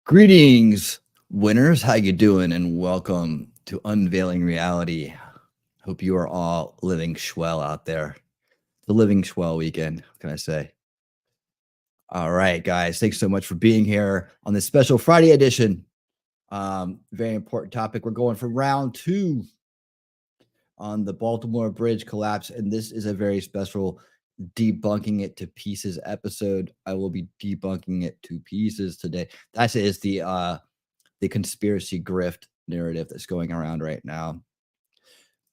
Greetings, winners. How you doing? And welcome to Unveiling Reality. Hope you are all living swell out there. The living swell weekend, what can I say? All right, guys. Thanks so much for being here on this special Friday edition. Very important topic. We're going for round 2 on the Baltimore Bridge collapse, and this is a very special debunking it to pieces episode. I will be debunking it to pieces today. That is the conspiracy grift narrative that's going around right now.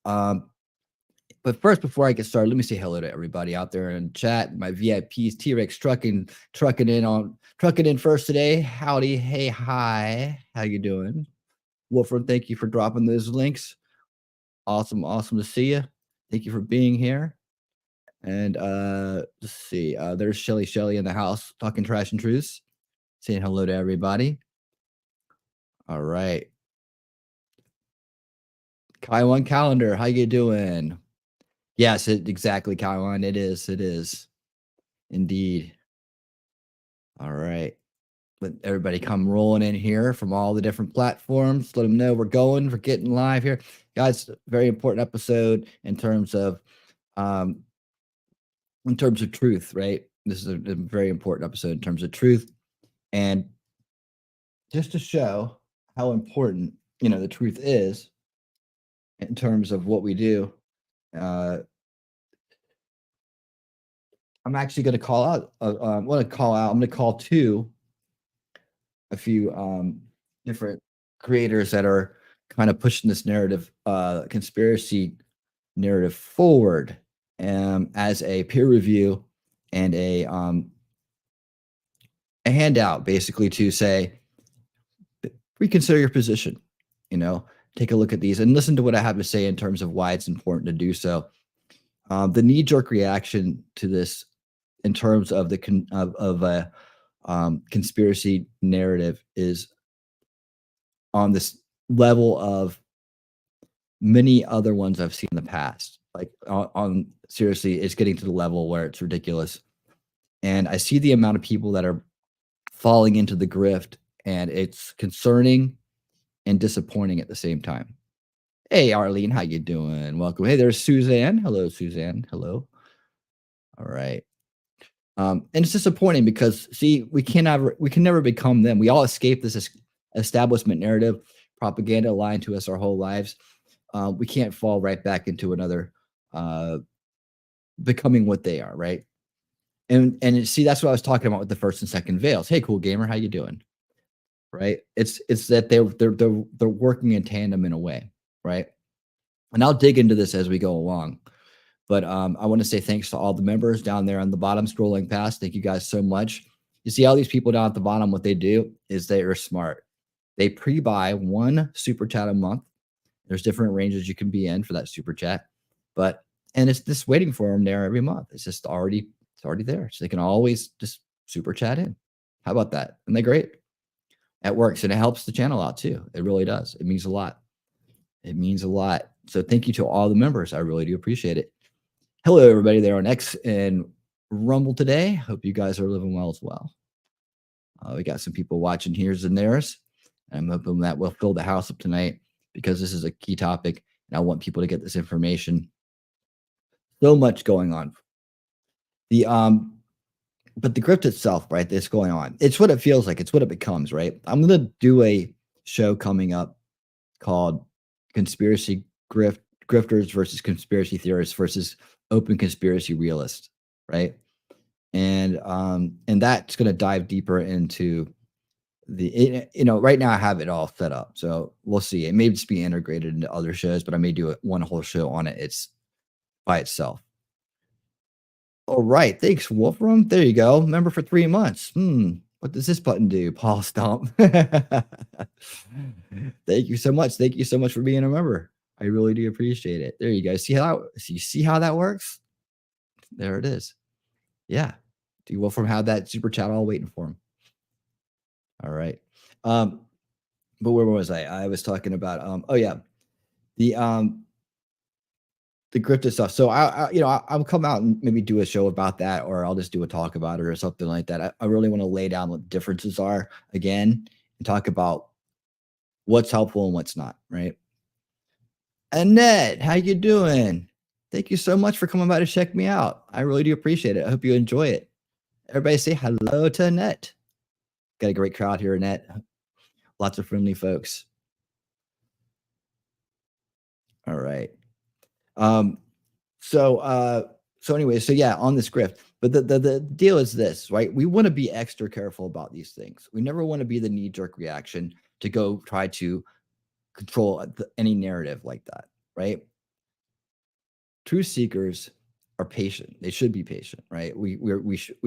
But first, before I get started, let me say hello to everybody out there in chat. My VIPs, T-Rex trucking in first today. Howdy, hey, hi, how you doing? Wolfram, thank you for dropping those links. Awesome to see you. Thank you for being here. And let's see. There's Shelly in the house talking trash and truths. Saying hello to everybody. All right. Kaiwan Calendar, how you doing? Yes, exactly, Kaiwan. It is. Indeed. All right. Let everybody come rolling in here from all the different platforms. Let them know we're getting live here. Guys, very important episode in terms of truth, right? This is a very important episode in terms of truth. And just to show how important, the truth is in terms of what we do, I'm actually going to call out. I'm going to call to a few different creators that are kind of pushing this narrative, conspiracy narrative forward, as a peer review and a handout, basically, to say, reconsider your position. Take a look at these and listen to what I have to say in terms of why it's important to do so. The knee-jerk reaction to this, in terms of the conspiracy narrative, is on this level of many other ones I've seen in the past. Like, seriously, it's getting to the level where it's ridiculous. And I see the amount of people that are falling into the grift, and it's concerning and disappointing at the same time. Hey, Arlene, how you doing? Welcome. Hey, there's Suzanne. Hello, Suzanne. Hello. All right. And it's disappointing because, see, we can never become them. We all escape this establishment narrative, propaganda aligned to us our whole lives. We can't fall right back into another becoming what they are, right? And see, that's what I was talking about with the first and second veils. Hey, cool gamer, how you doing? Right? It's that they're working in tandem in a way, right? And I'll dig into this as we go along. But I want to say thanks to all the members down there on the bottom scrolling past. Thank you guys so much. You see all these people down at the bottom, what they do is they are smart. They pre-buy 1 super chat a month. There's different ranges you can be in for that super chat. And it's just waiting for them there every month. It's already there. So they can always just super chat in. How about that? Isn't that great? That works, and it helps the channel out too. It really does. It means a lot. It means a lot. So thank you to all the members. I really do appreciate it. Hello, everybody there on X and Rumble today. Hope you guys are living well as well. We got some people watching here's and there's. I'm hoping that we'll fill the house up tonight, because this is a key topic, and I want people to get this information. So much going on. But the grift itself, right, that's going on, it's what it feels like. It's what it becomes, right? I'm going to do a show coming up called Conspiracy Grifters versus Conspiracy Theorists versus Open Conspiracy Realists, right? And that's going to dive deeper into right now I have it all set up. So we'll see. It may just be integrated into other shows, but I may do one whole show on it. It's by itself. All right. Thanks, Wolfram. There you go. Member for 3 months. What does this button do? Paul Stomp. Thank you so much. Thank you so much for being a member. I really do appreciate it. There you go. See how that works? There it is. Yeah. Do Wolfram have that super chat all waiting for him? All right. But where was I? I was talking about the grift stuff. So I'll come out and maybe do a show about that, or I'll just do a talk about it or something like that. I really want to lay down what the differences are again talk about what's helpful and what's not, right? Annette, how you doing? Thank you so much for coming by to check me out. I really do appreciate it. I hope you enjoy it. Everybody say hello to Annette. Got a great crowd here, Annette. Lots of friendly folks. All right. Um, so anyway, so yeah, on this Grift. But the deal is this, right? We want to be extra careful about these things. We never want to be the knee-jerk reaction to go try to control any narrative like that, right? Truth seekers are patient. They should be patient, right? We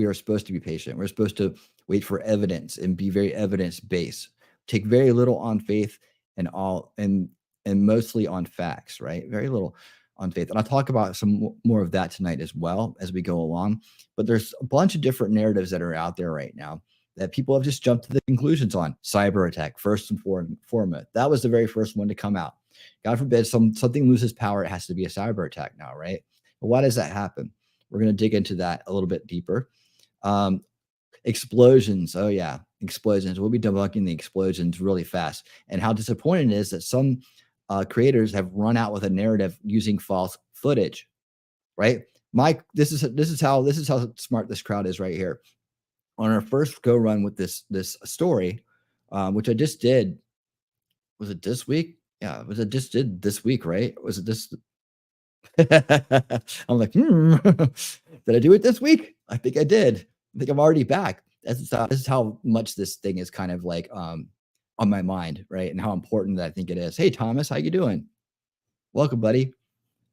are supposed to be patient. We're supposed to wait for evidence and be very evidence based. Take very little on faith and all and mostly on facts, right? Very little on faith. And I'll talk about some more of that tonight as well as we go along. But there's a bunch of different narratives that are out there right now that people have just jumped to the conclusions on. Cyber attack, first and foremost. That was the very first one to come out. God forbid something loses power, it has to be a cyber attack now, right? But why does that happen? We're going to dig into that a little bit deeper. Explosions. Oh, yeah. Explosions. We'll be debunking the explosions really fast. And how disappointing it is that some creators have run out with a narrative using false footage, right? Mike, this is how smart this crowd is right here. On our first go run with this story, which I just did. Was it this week? Yeah, was it just did this week, right? Was it this? I'm like, did I do it this week? I think I did. I think I'm already back. This is how much this thing is kind of like on my mind, right? And how important that I think it is. Hey, Thomas, how you doing? Welcome, buddy.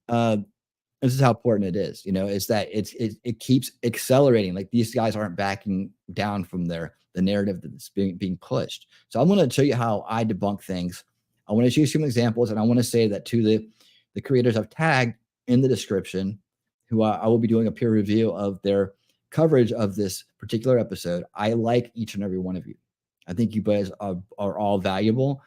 This is how important it is, is that it keeps accelerating. Like these guys aren't backing down from the narrative that's being pushed. So I'm going to show you how I debunk things. I want to show you some examples, and I want to say that to the creators I've tagged in the description, who I will be doing a peer review of their coverage of this particular episode. I like each and every one of you. I think you guys are all valuable,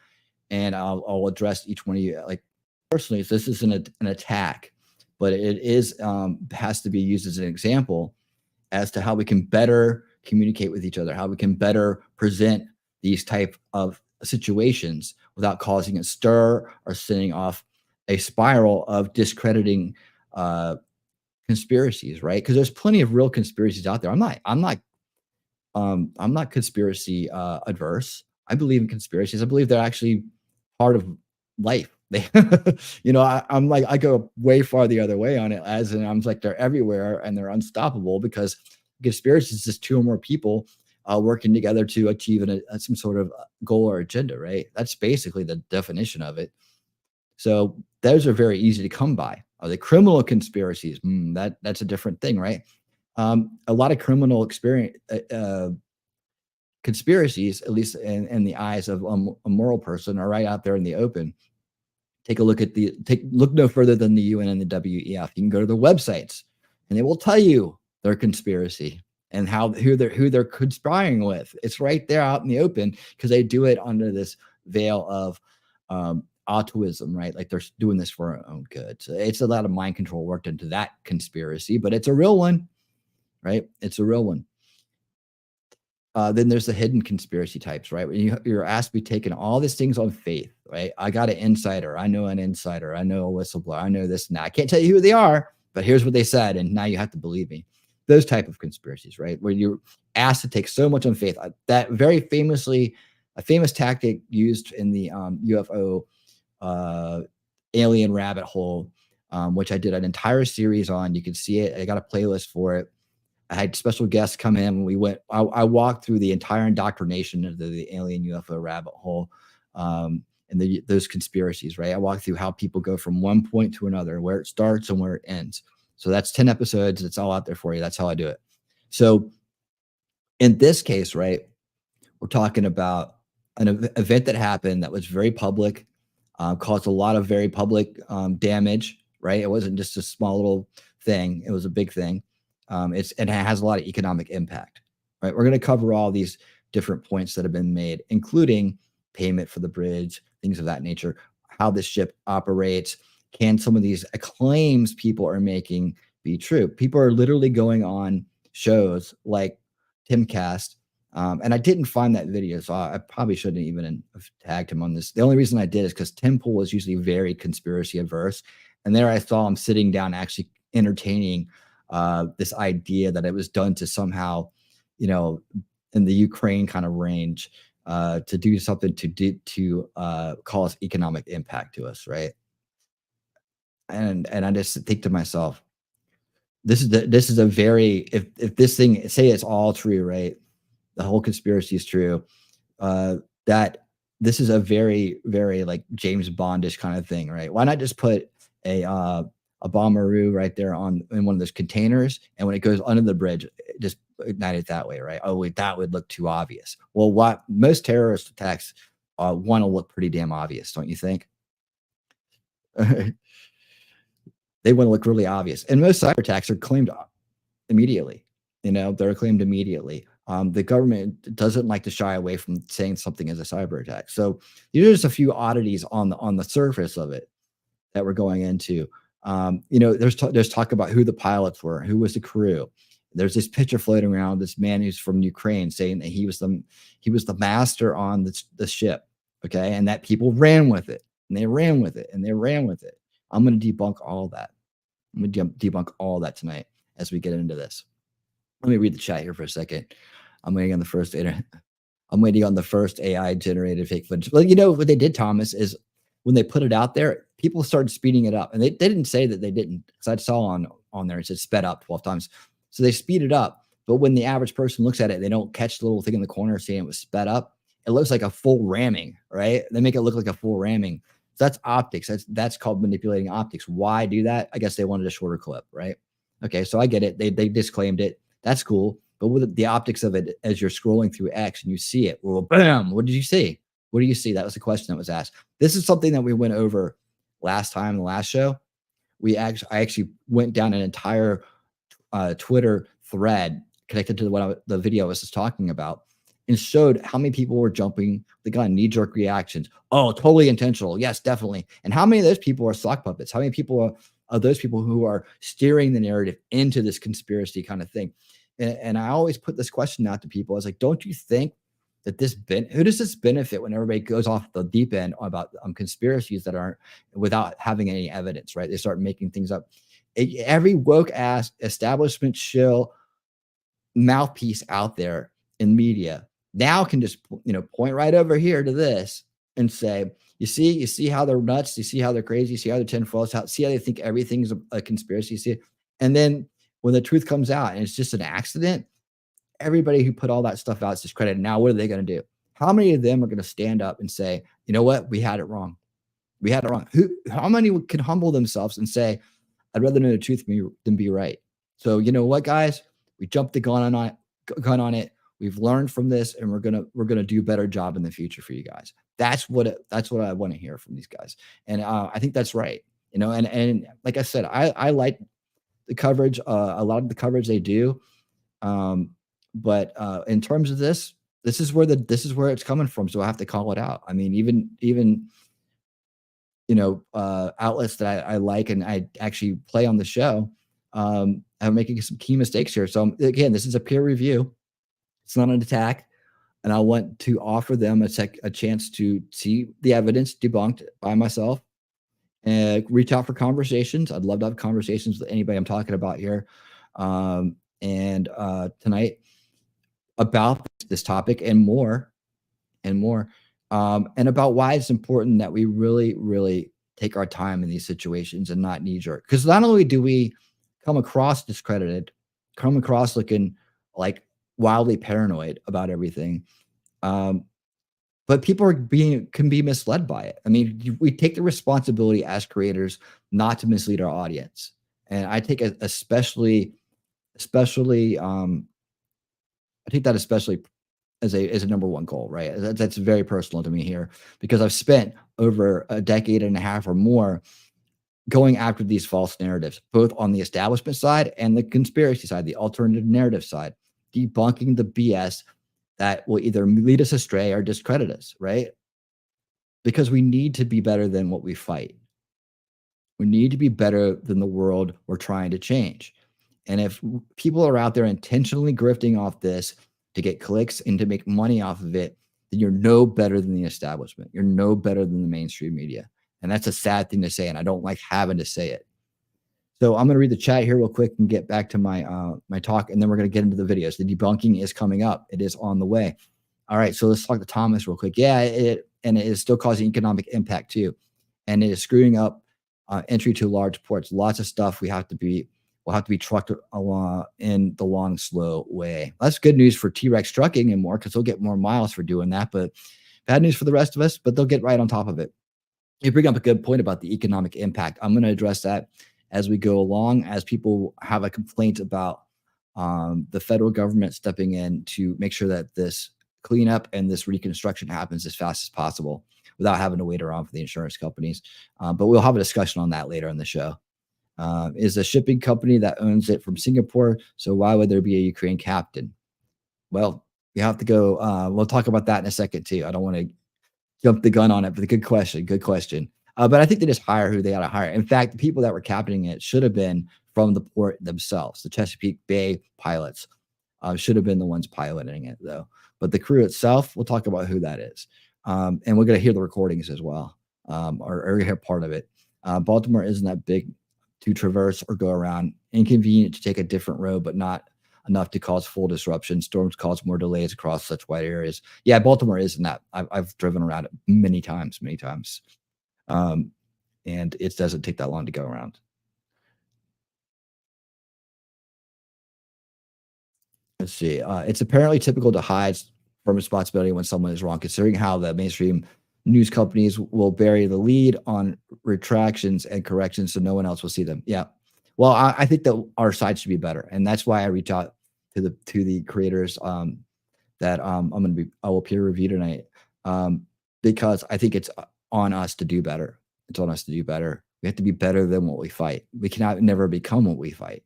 and I'll address each one of you like personally. So this isn't an attack, but it is has to be used as an example as to how we can better communicate with each other, how we can better present these type of situations without causing a stir or sending off a spiral of discrediting conspiracies, right? Because there's plenty of real conspiracies out there. I'm not conspiracy adverse. I believe in conspiracies. I believe they're actually part of life. They, I'm like, I go way far the other way on it, as in I'm like, they're everywhere and they're unstoppable, because conspiracy is just two or more people working together to achieve some sort of goal or agenda, right? That's basically the definition of it. So those are very easy to come by. Are they criminal conspiracies? That's a different thing, right? A lot of criminal conspiracies, at least in the eyes of a moral person, are right out there in the open. Take a look at look no further than the UN and the WEF. You can go to their websites, and they will tell you their conspiracy and who they're conspiring with. It's right there out in the open, because they do it under this veil of altruism, right? Like they're doing this for our own good. So it's a lot of mind control worked into that conspiracy, but it's a real one, right? It's a real one. Then there's the hidden conspiracy types, right? When you're asked to be taking all these things on faith, right? I got an insider. I know an insider. I know a whistleblower. I know this and that. I can't tell you who they are, but here's what they said, and now you have to believe me. Those type of conspiracies, right? Where you're asked to take so much on faith. That very famously, a famous tactic used in the UFO alien rabbit hole, which I did an entire series on. You can see it. I got a playlist for it. I had special guests come in. I walked through the entire indoctrination of the alien UFO rabbit hole, and those conspiracies, right? I walked through how people go from one point to another, where it starts and where it ends. So that's 10 episodes. It's all out there for you. That's how I do it. So in this case, right, we're talking about an event that happened that was very public, caused a lot of very public damage, right? It wasn't just a small little thing. It was a big thing. It has a lot of economic impact, right? We're going to cover all these different points that have been made, including payment for the bridge, things of that nature, how the ship operates. Can some of these claims people are making be true? People are literally going on shows like Timcast And I didn't find that video, so I probably shouldn't even have tagged him on this. The only reason I did is because Tim Pool is usually very conspiracy averse, and there I saw him sitting down actually entertaining this idea that it was done to somehow, in the Ukraine kind of range, to do something to cause economic impact to us, right? And I just think to myself, this is a very, if this thing, say it's all true, right? The whole conspiracy is true. uh, that this is a very, very like James Bondish kind of thing, right? Why not just put a bombaroo right there on in one of those containers, and when it goes under the bridge, just ignite it that way, right? Oh wait, that would look too obvious. Well, what most terrorist attacks want to look pretty damn obvious, don't you think? They want to look really obvious, and most cyber attacks are claimed immediately. They're claimed immediately. The government doesn't like to shy away from saying something is a cyber attack. So these are just a few oddities on the surface of it that we're going into. There's talk about who the pilots were, who was the crew. There's this picture floating around, this man who's from Ukraine saying that he was the master on the ship, okay, and that people ran with it, and they ran with it, and they ran with it. I'm going to debunk all of that. I'm going to debunk all of that tonight as we get into this. Let me read the chat here for a second. I'm waiting on the first I'm waiting on the first AI generated fake footage. Well, what they did, Thomas, is when they put it out there, people started speeding it up, and they didn't say that they didn't, because I saw on there it said sped up 12 times. So they speed it up, but when the average person looks at it, they don't catch the little thing in the corner saying it was sped up. It looks like a full ramming, right? They make it look like a full ramming. So that's optics. That's called manipulating optics. Why do that? I guess they wanted a shorter clip, right? Okay, so I get it. They disclaimed it. That's cool. But with the optics of it, as you're scrolling through X and you see it, well, bam, what did you see? What do you see? That was the question that was asked. This is something that we went over last time in the last show. I actually went down an entire Twitter thread connected to the video I was just talking about, and showed how many people were jumping the gun, knee-jerk reactions. Oh, totally intentional. Yes, definitely. And how many of those people are sock puppets? How many people are those people who are steering the narrative into this conspiracy kind of thing? And I always put this question out to people. I was like, don't you think that who does this benefit when everybody goes off the deep end about conspiracies that aren't, without having any evidence, right? They start making things up. Every woke ass establishment shill mouthpiece out there in media now can just point right over here to this and say, you see how they're nuts, you see how they're crazy, you see how they're tinfoil, see how they think everything's a conspiracy, see, and then when the truth comes out and it's just an accident, everybody who put all that stuff out is discredited. Now what are they going to do? How many of them are going to stand up and say, you know what, we had it wrong, we had it wrong? How many can humble themselves and say, I'd rather know the truth than be right? So you know what, guys, we jumped the gun on it. We've learned from this, and we're gonna do a better job in the future for you guys. That's what I want to hear from these guys, and I think that's right. And like I said, I like the coverage, a lot of the coverage they do, but in terms of this is where it's coming from. So I have to call it out. I mean, even outlets that I like and I actually play on the show, I'm making some key mistakes here. So again, this is a peer review. It's not an attack. And I want to offer them a chance to see the evidence debunked by myself and reach out for conversations. I'd love to have conversations with anybody I'm talking about here. And tonight about this topic and more and more. And about why it's important that we really, really take our time in these situations and not knee jerk. Because not only do we come across discredited, come across looking like wildly paranoid about everything, but people can be misled by it. I mean, we take the responsibility as creators not to mislead our audience, and I take it especially I take that especially as a number one goal, right? That's very personal to me here, because I've spent over a decade and a half or more going after these false narratives, both on the establishment side and the conspiracy side, the alternative narrative side, debunking the BS that will either lead us astray or discredit us, right? Because we need to be better than what we fight. We need to be better than the world we're trying to change. And if people are out there intentionally grifting off this, to get clicks and to make money off of it, then you're no better than the establishment. You're no better than the mainstream media. And that's a sad thing to say. And I don't like having to say it. So I'm going to read the chat here real quick and get back to my my talk, and then we're going to get into the videos. The debunking is coming up. It is on the way. All right, so let's talk to Thomas real quick. Yeah, it is still causing economic impact too, and it is screwing up entry to large ports. Lots of stuff will have to be trucked along in the long, slow way. That's good news for T-Rex trucking and more, because they'll get more miles for doing that. But bad news for the rest of us. But they'll get right on top of it. You bring up a good point about the economic impact. I'm going to address that as we go along, as people have a complaint about the federal government stepping in to make sure that this cleanup and this reconstruction happens as fast as possible without having to wait around for the insurance companies. But we'll have a discussion on that later in the show. Is a shipping company that owns it from Singapore, so why would there be a Ukraine captain? Well, you have to go. We'll talk about that in a second too. I don't want to jump the gun on it, but good question. Good question. But I think they just hire who they ought to hire. In fact, the people that were captaining it should have been from the port themselves. The Chesapeake Bay pilots should have been the ones piloting it, though. But the crew itself, we'll talk about who that is. And we're going to hear the recordings as well, or hear part of it. Baltimore isn't that big to traverse or go around. Inconvenient to take a different road, but not enough to cause full disruption. Storms cause more delays across such wide areas. Yeah, Baltimore isn't that. I've driven around it many times. And it doesn't take that long to go around. Let's see. It's apparently typical to hide from responsibility when someone is wrong, considering how the mainstream news companies will bury the lead on retractions and corrections so no one else will see them. Yeah. Well, I think that our side should be better. And that's why I reach out to the creators that I will peer review tonight, because I think it's on us to do better. It's on us to do better. We have to be better than what we fight. We cannot never become what we fight.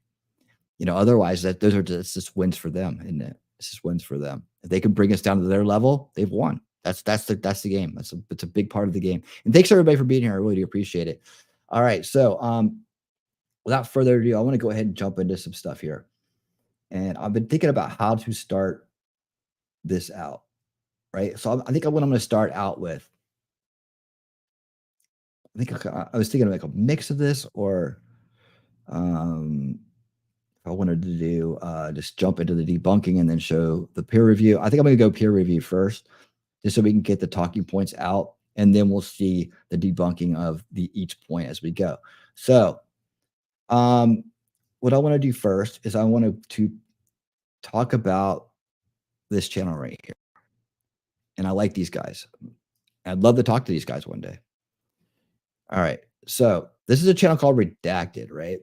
Otherwise those are just wins for them, isn't it? It's just wins for them. If they can bring us down to their level, they've won. That's the game. It's a big part of the game. And thanks everybody for being here. I really do appreciate it. All right. So without further ado, I want to go ahead and jump into some stuff here. And I've been thinking about how to start this out. Right. So I think what I'm going to start out with, I was thinking of like a mix of this, or if I wanted to do just jump into the debunking and then show the peer review. I think I'm going to go peer review first, just so we can get the talking points out, and then we'll see the debunking of each point as we go. So what I want to do first is I want to talk about this channel right here. And I like these guys. I'd love to talk to these guys one day. All right. So this is a channel called Redacted, right?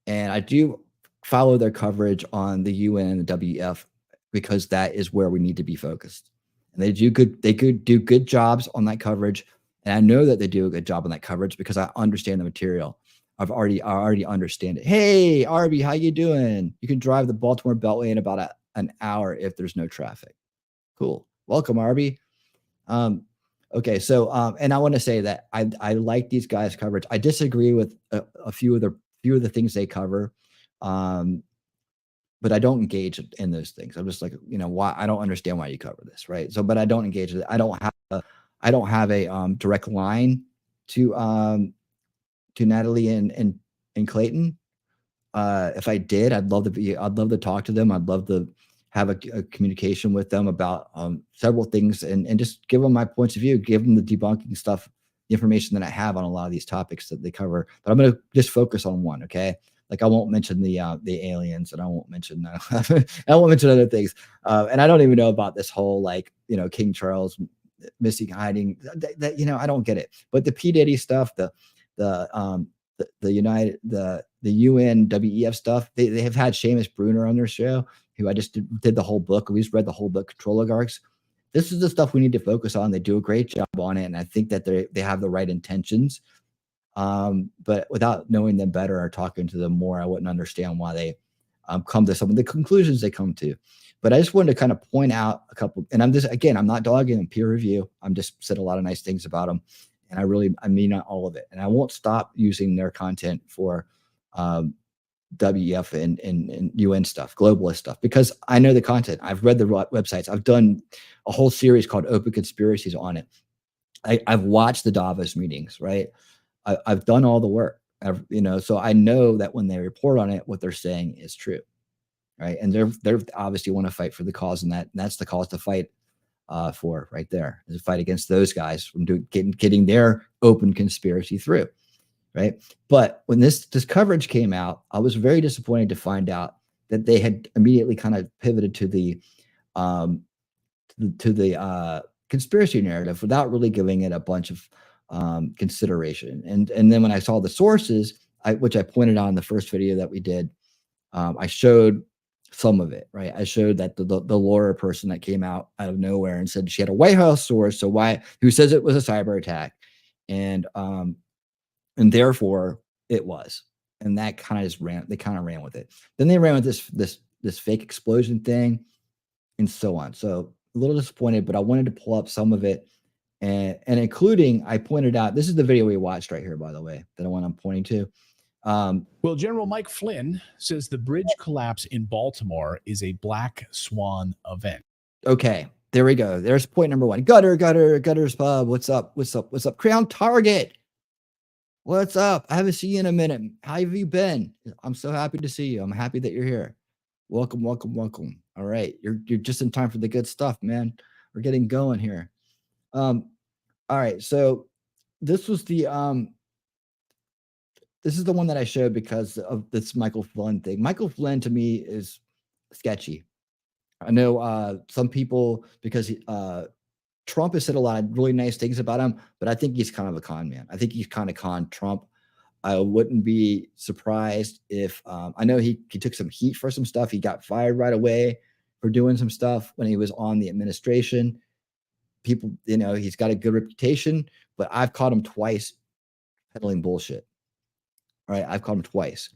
And I do follow their coverage on the UN and the WEF, because that is where we need to be focused. And they could do good jobs on that coverage. And I know that they do a good job on that coverage because I understand the material. I already understand it. Hey, Arby, how you doing? You can drive the Baltimore Beltway in about an hour if there's no traffic. Cool. Welcome, Arby. Okay, so and I want to say that I like these guys' coverage. I disagree with a few of the things they cover, but I don't engage in those things. I'm just like, why? I don't understand why you cover this, right? So, but I don't engage with it. I don't have a direct line to Natalie and Clayton. If I did, I'd love to talk to them. I'd love to have a communication with them about several things and just give them my points of view, give them the debunking stuff, the information that I have on a lot of these topics that they cover. But I'm going to just focus on one. Okay. Like I won't mention the aliens, and I won't mention other things. And I don't even know about this whole King Charles missing, hiding. I don't get it. But the P Diddy stuff, the UN WEF stuff, they have had Seamus Bruner on their show, who I just did the whole book. We just read the whole book, Control Oligarchs. This is the stuff we need to focus on. They do a great job on it, and I think that they have the right intentions. But without knowing them better or talking to them more, I wouldn't understand why they come to some of the conclusions they come to. But I just wanted to kind of point out a couple, and I'm not dogging them, peer review. I'm just said a lot of nice things about them. And I mean not all of it. And I won't stop using their content for WEF and UN stuff, globalist stuff, because I know the content. I've read the websites. I've done a whole series called Open Conspiracies on it. I've watched the Davos meetings, right? I've done all the work, so I know that when they report on it, what they're saying is true, right? And they're obviously want to fight for the cause, and that's the cause to fight for right there, is a fight against those guys from getting their open conspiracy through. Right. But when this coverage came out, I was very disappointed to find out that they had immediately kind of pivoted to the conspiracy narrative without really giving it a bunch of consideration. And then when I saw the sources, which I pointed out in the first video that we did, I showed some of it, right? I showed that the lawyer person that came out of nowhere and said she had a White House source, who says it was a cyber attack, and therefore it was, and that kind of just ran with it. Then they ran with this fake explosion thing, and so on. So a little disappointed, but I wanted to pull up some of it, and including, I pointed out, this is the video we watched right here, by the way, the one I'm pointing to. Well, General Mike Flynn says the bridge collapse in Baltimore is a black swan event. Okay, there we go. There's point number one. Gutter's Pub. What's up? Crown Target. What's up? I haven't seen you in a minute. How have you been? I'm so happy to see you. I'm happy that you're here. Welcome. All right. You're just in time for the good stuff, man. We're getting going here. All right. So this was this is the one that I showed because of this Michael Flynn thing. Michael Flynn to me is sketchy. I know some people, because Trump has said a lot of really nice things about him, but I think he's kind of a con man. I think he's kind of conned Trump. I wouldn't be surprised if I know he took some heat for some stuff. He got fired right away for doing some stuff when he was on the administration. People, he's got a good reputation, but I've caught him twice peddling bullshit. All right, I've caught him twice.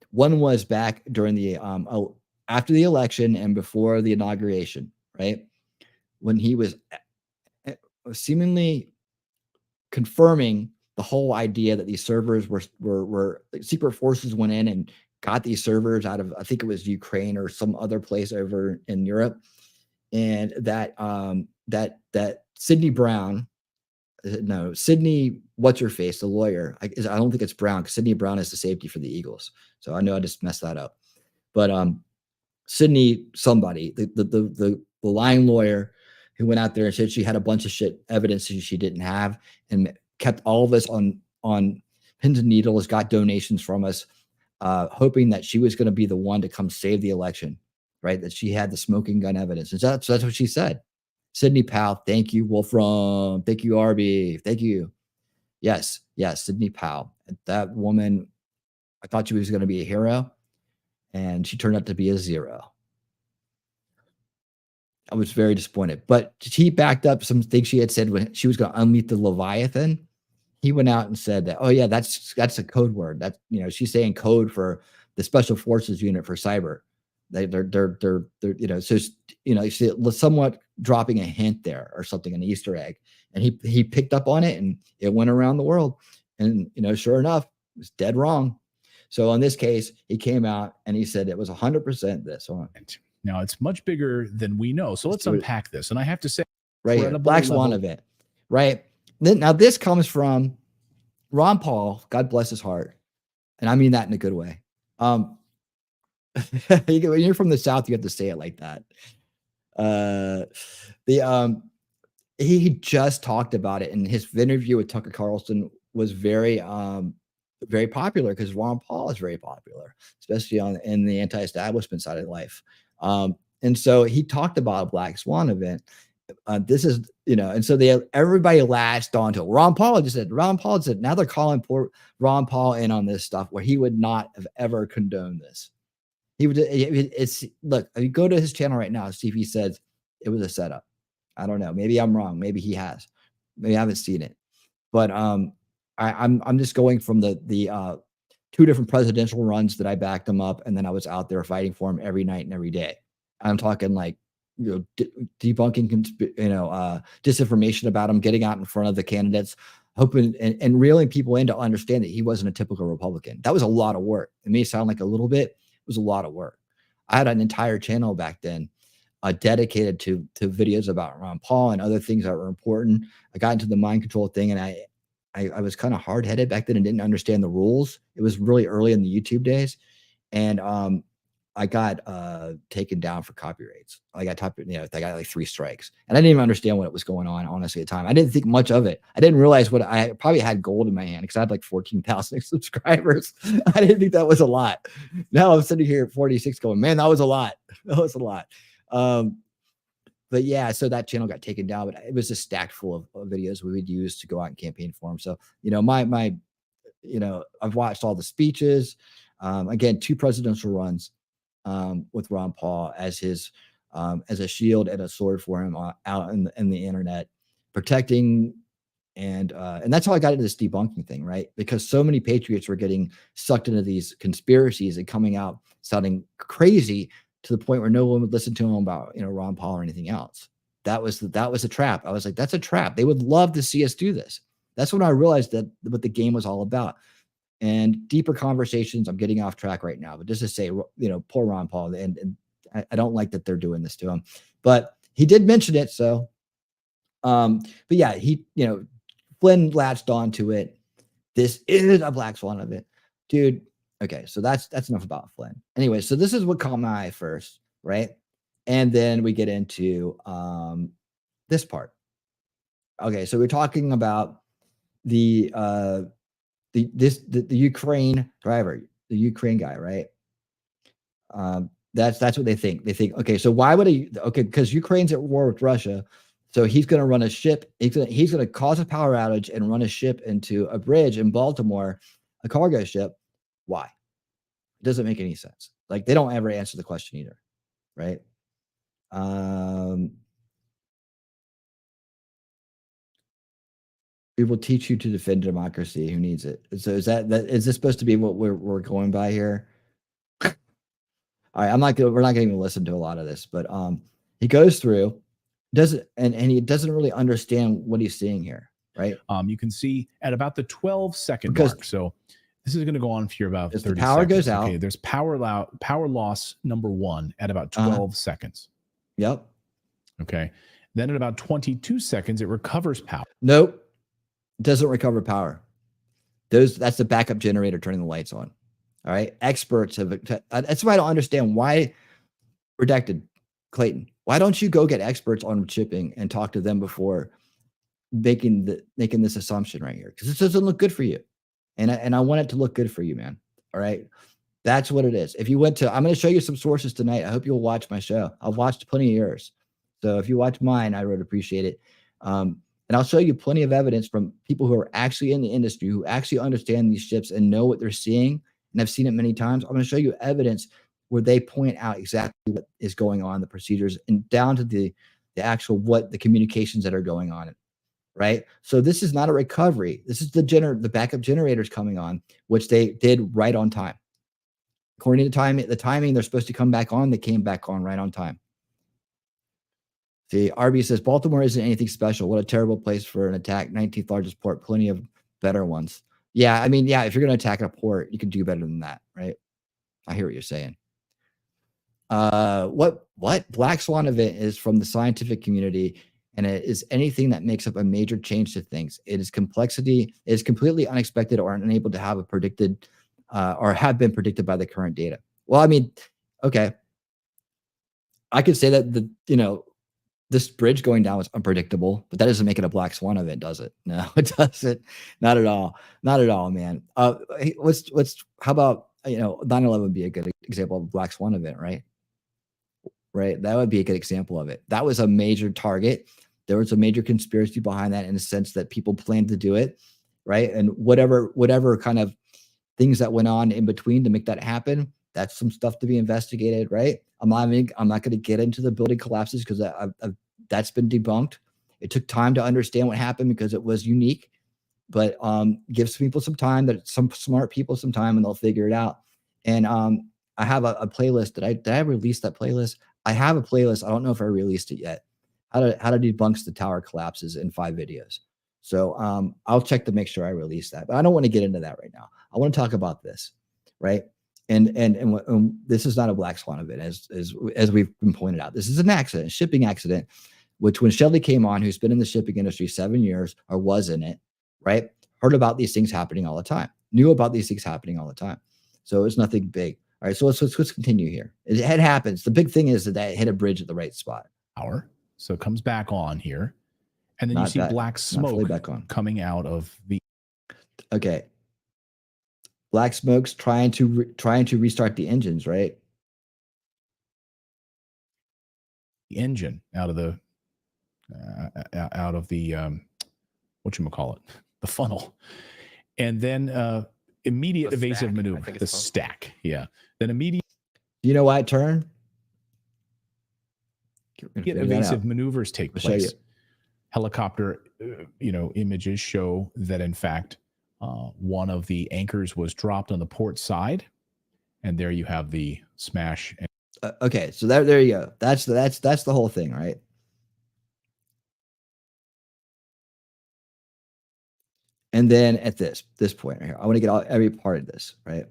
One was back during the after the election and before the inauguration, right? When he was seemingly confirming the whole idea that these servers were secret forces went in and got these servers out of, I think it was Ukraine or some other place over in Europe, and that Sidney Brown, Sidney, what's her face, the lawyer. I don't think it's Brown, because Sidney Brown is the safety for the Eagles. So I know I just messed that up. But Sidney, somebody, the lying lawyer who went out there and said she had a bunch of evidence she didn't have, and kept all of us on pins and needles, got donations from us, hoping that she was going to be the one to come save the election, right? That she had the smoking gun evidence. And that's what she said. Sidney Powell, thank you, Wolfram. Thank you, RB. Thank you. Yes, Sidney Powell. That woman, I thought she was going to be a hero, and she turned out to be a zero. I was very disappointed. But he backed up some things she had said when she was going to unleash the Leviathan. He went out and said that, oh yeah, that's a code word. That's, she's saying code for the Special Forces unit for cyber. They're so somewhat dropping a hint there or something, an Easter egg. And he picked up on it, and it went around the world. And sure enough, it was dead wrong. So in this case, he came out and he said it was 100% this one. Now it's much bigger than we know. So let's unpack this. And I have to say, right here, Black Swan event, right? Now this comes from Ron Paul, God bless his heart, and I mean that in a good way. When you're from the South, you have to say it like that. He just talked about it, and his interview with Tucker Carlson was very popular, because Ron Paul is very popular, especially in the anti-establishment side of life. And so he talked about a Black Swan event. This is, and so everybody latched onto it. Ron Paul said, now they're calling poor Ron Paul in on this stuff, where he would not have ever condoned this. He would, look, if you go to his channel right now, see if he says it was a setup. I don't know. Maybe I'm wrong. Maybe he has. Maybe I haven't seen it. But I'm just going from the 2 different presidential runs that I backed him up, and then I was out there fighting for him every night and every day. I'm talking like, debunking, disinformation about him, getting out in front of the candidates, hoping and reeling people in to understand that he wasn't a typical Republican. That was a lot of work. It may sound like a little bit, it was a lot of work. I had an entire channel back then dedicated to videos about Ron Paul and other things that were important. I got into the mind control thing, and I was kind of hard headed back then and didn't understand the rules. It was really early in the YouTube days, and I got taken down for copyrights. I got I got like 3 strikes, and I didn't even understand what was going on. Honestly, at the time, I didn't think much of it. I didn't realize what I probably had gold in my hand because I had like 14,000 subscribers. I didn't think that was a lot. Now I'm sitting here at 46, going, man, that was a lot. That was a lot. But yeah, so that channel got taken down, but it was just stacked full of videos we would use to go out and campaign for him. So, I've watched all the speeches. Again, 2 presidential runs with Ron Paul as his as a shield and a sword for him out in the internet, protecting. And that's how I got into this debunking thing, right? Because so many patriots were getting sucked into these conspiracies and coming out sounding crazy to the point where no one would listen to him about, Ron Paul or anything else. That was a trap. I was like, that's a trap. They would love to see us do this. That's when I realized that what the game was all about. And deeper conversations, I'm getting off track right now, but just to say, poor Ron Paul, and I don't like that they're doing this to him, but he did mention it. So, but yeah, Flynn latched onto it. This is a black swan of it, dude. Okay, so that's enough about Flynn. Anyway, so this is what caught my eye first, right? And then we get into this part. Okay, so we're talking about the Ukraine driver, the Ukraine guy, right? That's what they think. They think, okay, so why would because Ukraine's at war with Russia, so he's going to run a ship. He's going to cause a power outage and run a ship into a bridge in Baltimore, a cargo ship. Why? It doesn't make any sense. Like, they don't ever answer the question either, right? We will teach you to defend democracy. Who needs it? So is this supposed to be what we're going by here? All right, we're not going to even listen to a lot of this, but he goes through, and he doesn't really understand what he's seeing here, right? You can see at about the 12-second mark. So this is going to go on for about 30 the power seconds. Goes out. Okay, there's power loss number 1 at about 12 seconds. Yep. Okay. Then at about 22 seconds, it recovers power. Nope. It doesn't recover power. That's the backup generator turning the lights on. All right. Experts that's why I don't understand why Redacted, Clayton. Why don't you go get experts on shipping and talk to them before making this assumption right here? Because this doesn't look good for you. And I want it to look good for you, man. All right. That's what it is. If you I'm going to show you some sources tonight. I hope you'll watch my show. I've watched plenty of yours. So if you watch mine, I would appreciate it. And I'll show you plenty of evidence from people who are actually in the industry, who actually understand these ships and know what they're seeing. And I've seen it many times. I'm going to show you evidence where they point out exactly what is going on, the procedures, and down to the actual what the communications that are going on. Right. So this is not a recovery. This is the backup generators coming on, which they did right on time. According to the timing they're supposed to come back on, they came back on right on time. See, RB says Baltimore isn't anything special. What a terrible place for an attack. 19th largest port, plenty of better ones. Yeah, I mean, yeah, if you're going to attack a port, you can do better than that, right? I hear what you're saying. What Black Swan event is from the scientific community, and it is anything that makes up a major change to things. It is complexity. It is completely unexpected or unable to have a predicted or have been predicted by the current data. Well, I mean, okay, I could say that this bridge going down was unpredictable, but that doesn't make it a Black Swan event, does it? No, it doesn't. Not at all. Not at all, man. How about 9/11 would be a good example of a Black Swan event, right? Right. That would be a good example of it. That was a major target. There was a major conspiracy behind that in the sense that people planned to do it, right? And whatever kind of things that went on in between to make that happen, that's some stuff to be investigated, right? I'm not going to get into the building collapses because that's been debunked. It took time to understand what happened because it was unique, but gives people some time, some smart people some time, and they'll figure it out. And I have a playlist. Did I release that playlist? I have a playlist. I don't know if I released it yet. How to debunk the tower collapses in 5 videos. So I'll check to make sure I release that, but I don't want to get into that right now. I want to talk about this, right? And this is not a black swan event, as we've been pointed out. This is an accident, a shipping accident, which when Shelly came on, who's been in the shipping industry 7 years or was in it, right? Heard about these things happening all the time, knew about these things happening all the time. So it's nothing big. All right, so let's continue here. It happens. The big thing is that it hit a bridge at the right spot. So it comes back on here. And then you see black smoke coming out of the. Okay. Black smoke's trying to restart the engines, right? The engine out of the whatchamacallit, the funnel. And then immediate evasive maneuver, the stack. Yeah. Then immediate. You know why it turned? Evasive maneuvers take place. Helicopter, images show that in fact, one of the anchors was dropped on the port side, and there you have the smash. Okay, so there you go. That's the whole thing, right? And then at this point right here, I want to get every part of this, right?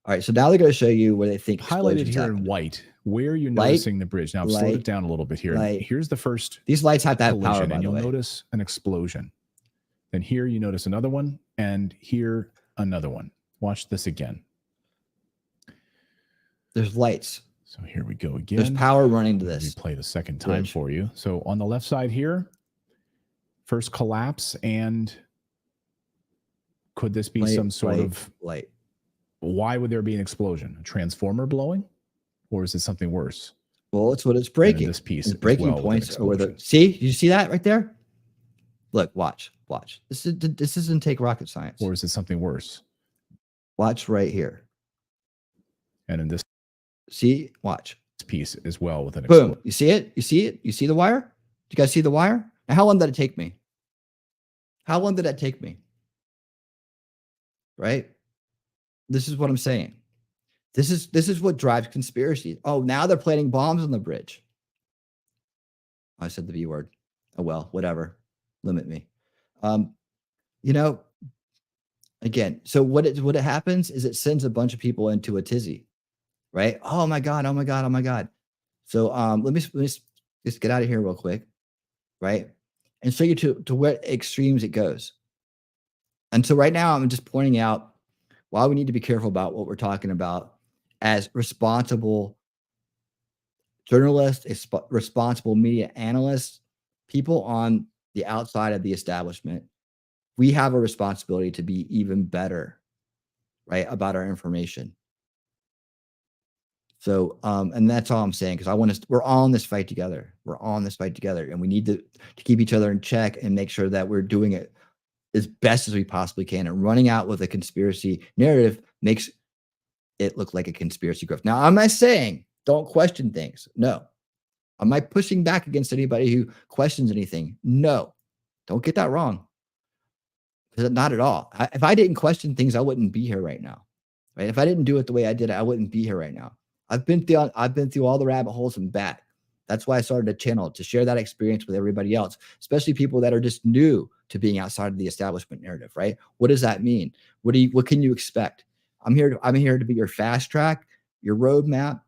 All right, so now they're going to show you where they think highlighted here in white, where you're noticing the bridge. Now I've slowed it down a little bit here. Here's the first. These lights have to have power, and you'll notice an explosion. Then here you notice another one, and here another one. Watch this again. There's lights. So here we go again. There's power running to this. Play it a second time for you. So on the left side here, first collapse, and could this be some sort of light? Why would there be an explosion? A transformer blowing? Or is it something worse? Well, it's what it's breaking. This piece is breaking points over the. See, you see that right there? Look, watch. This doesn't take rocket science. Or is it something worse? Watch right here. And in this, see, watch this piece as well with an boom. Explosion. You see it? You see it? You see the wire? You guys see the wire? Now, how long did it take me? How long did that take me? Right? This is what I'm saying. This is what drives conspiracies. Oh, now they're planting bombs on the bridge. I said the B word. Oh, well, whatever. Limit me. Again, so what happens is it sends a bunch of people into a tizzy, right? Oh my God. So let me just get out of here real quick, right? And show you to what extremes it goes. And so right now I'm just pointing out why we need to be careful about what we're talking about as responsible journalists, responsible media analysts, people on the outside of the establishment. We have a responsibility to be even better, right, about our information. So, and that's all I'm saying, because we're all in this fight together. We're all in this fight together, and we need to keep each other in check and make sure that we're doing it as best as we possibly can. And running out with a conspiracy narrative makes it look like a conspiracy grift. Now, I'm not saying don't question things. No. Am I pushing back against anybody who questions anything? No. Don't get that wrong. Not at all. If I didn't question things, I wouldn't be here right now. Right? If I didn't do it the way I did it, I wouldn't be here right now. I've been through all the rabbit holes and back. That's why I started a channel, to share that experience with everybody else, especially people that are just new to being outside of the establishment narrative, right? What does that mean? What can you expect? I'm here to be your fast track, your roadmap,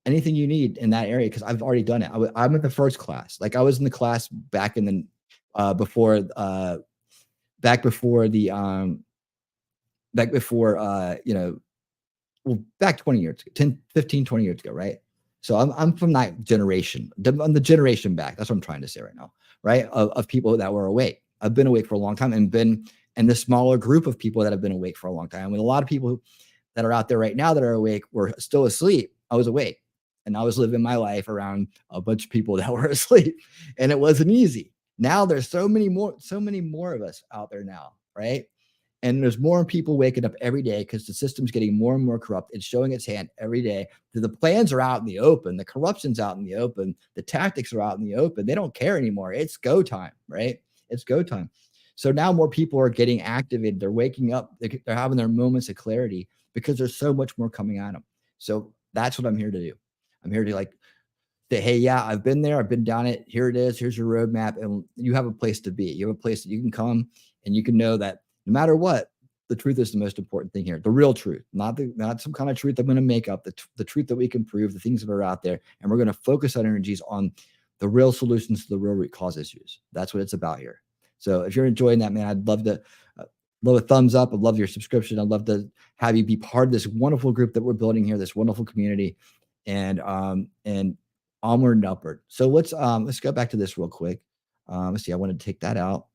anything you need in that area, because I've already done it. I'm in the first class. Like I was in the class back in the before 20 years, 10, 15, 20 years ago, right? So I'm from that generation. I'm the generation back. That's what I'm trying to say right now, right? Of people that were awake. I've been awake for a long time and been in the smaller group of people that have been awake for a long time. With a lot of people that are out there right now that are awake were still asleep. I was awake, and I was living my life around a bunch of people that were asleep, and it wasn't easy. Now there's so many more of us out there now, right? And there's more people waking up every day because the system's getting more and more corrupt. It's showing its hand every day. The plans are out in the open. The corruption's out in the open. The tactics are out in the open. They don't care anymore. It's go time, right? It's go time. So now more people are getting activated. They're waking up. They're having their moments of clarity because there's so much more coming at them. So that's what I'm here to do. I'm here to say, hey, yeah, I've been there, I've been down it. Here it is. Here's your roadmap, and you have a place to be. You have a place that you can come, and you can know that no matter what, the truth is the most important thing here. The real truth, not some kind of truth I'm going to make up. The truth that we can prove, the things that are out there, and we're going to focus our energies on the real solutions to the real root cause issues. That's what it's about here. So if you're enjoying that, man, I'd love to. Love a thumbs up. I'd love your subscription. I'd love to have you be part of this wonderful group that we're building here, this wonderful community, and onward and upward. So let's go back to this real quick. Let's see. I wanted to take that out,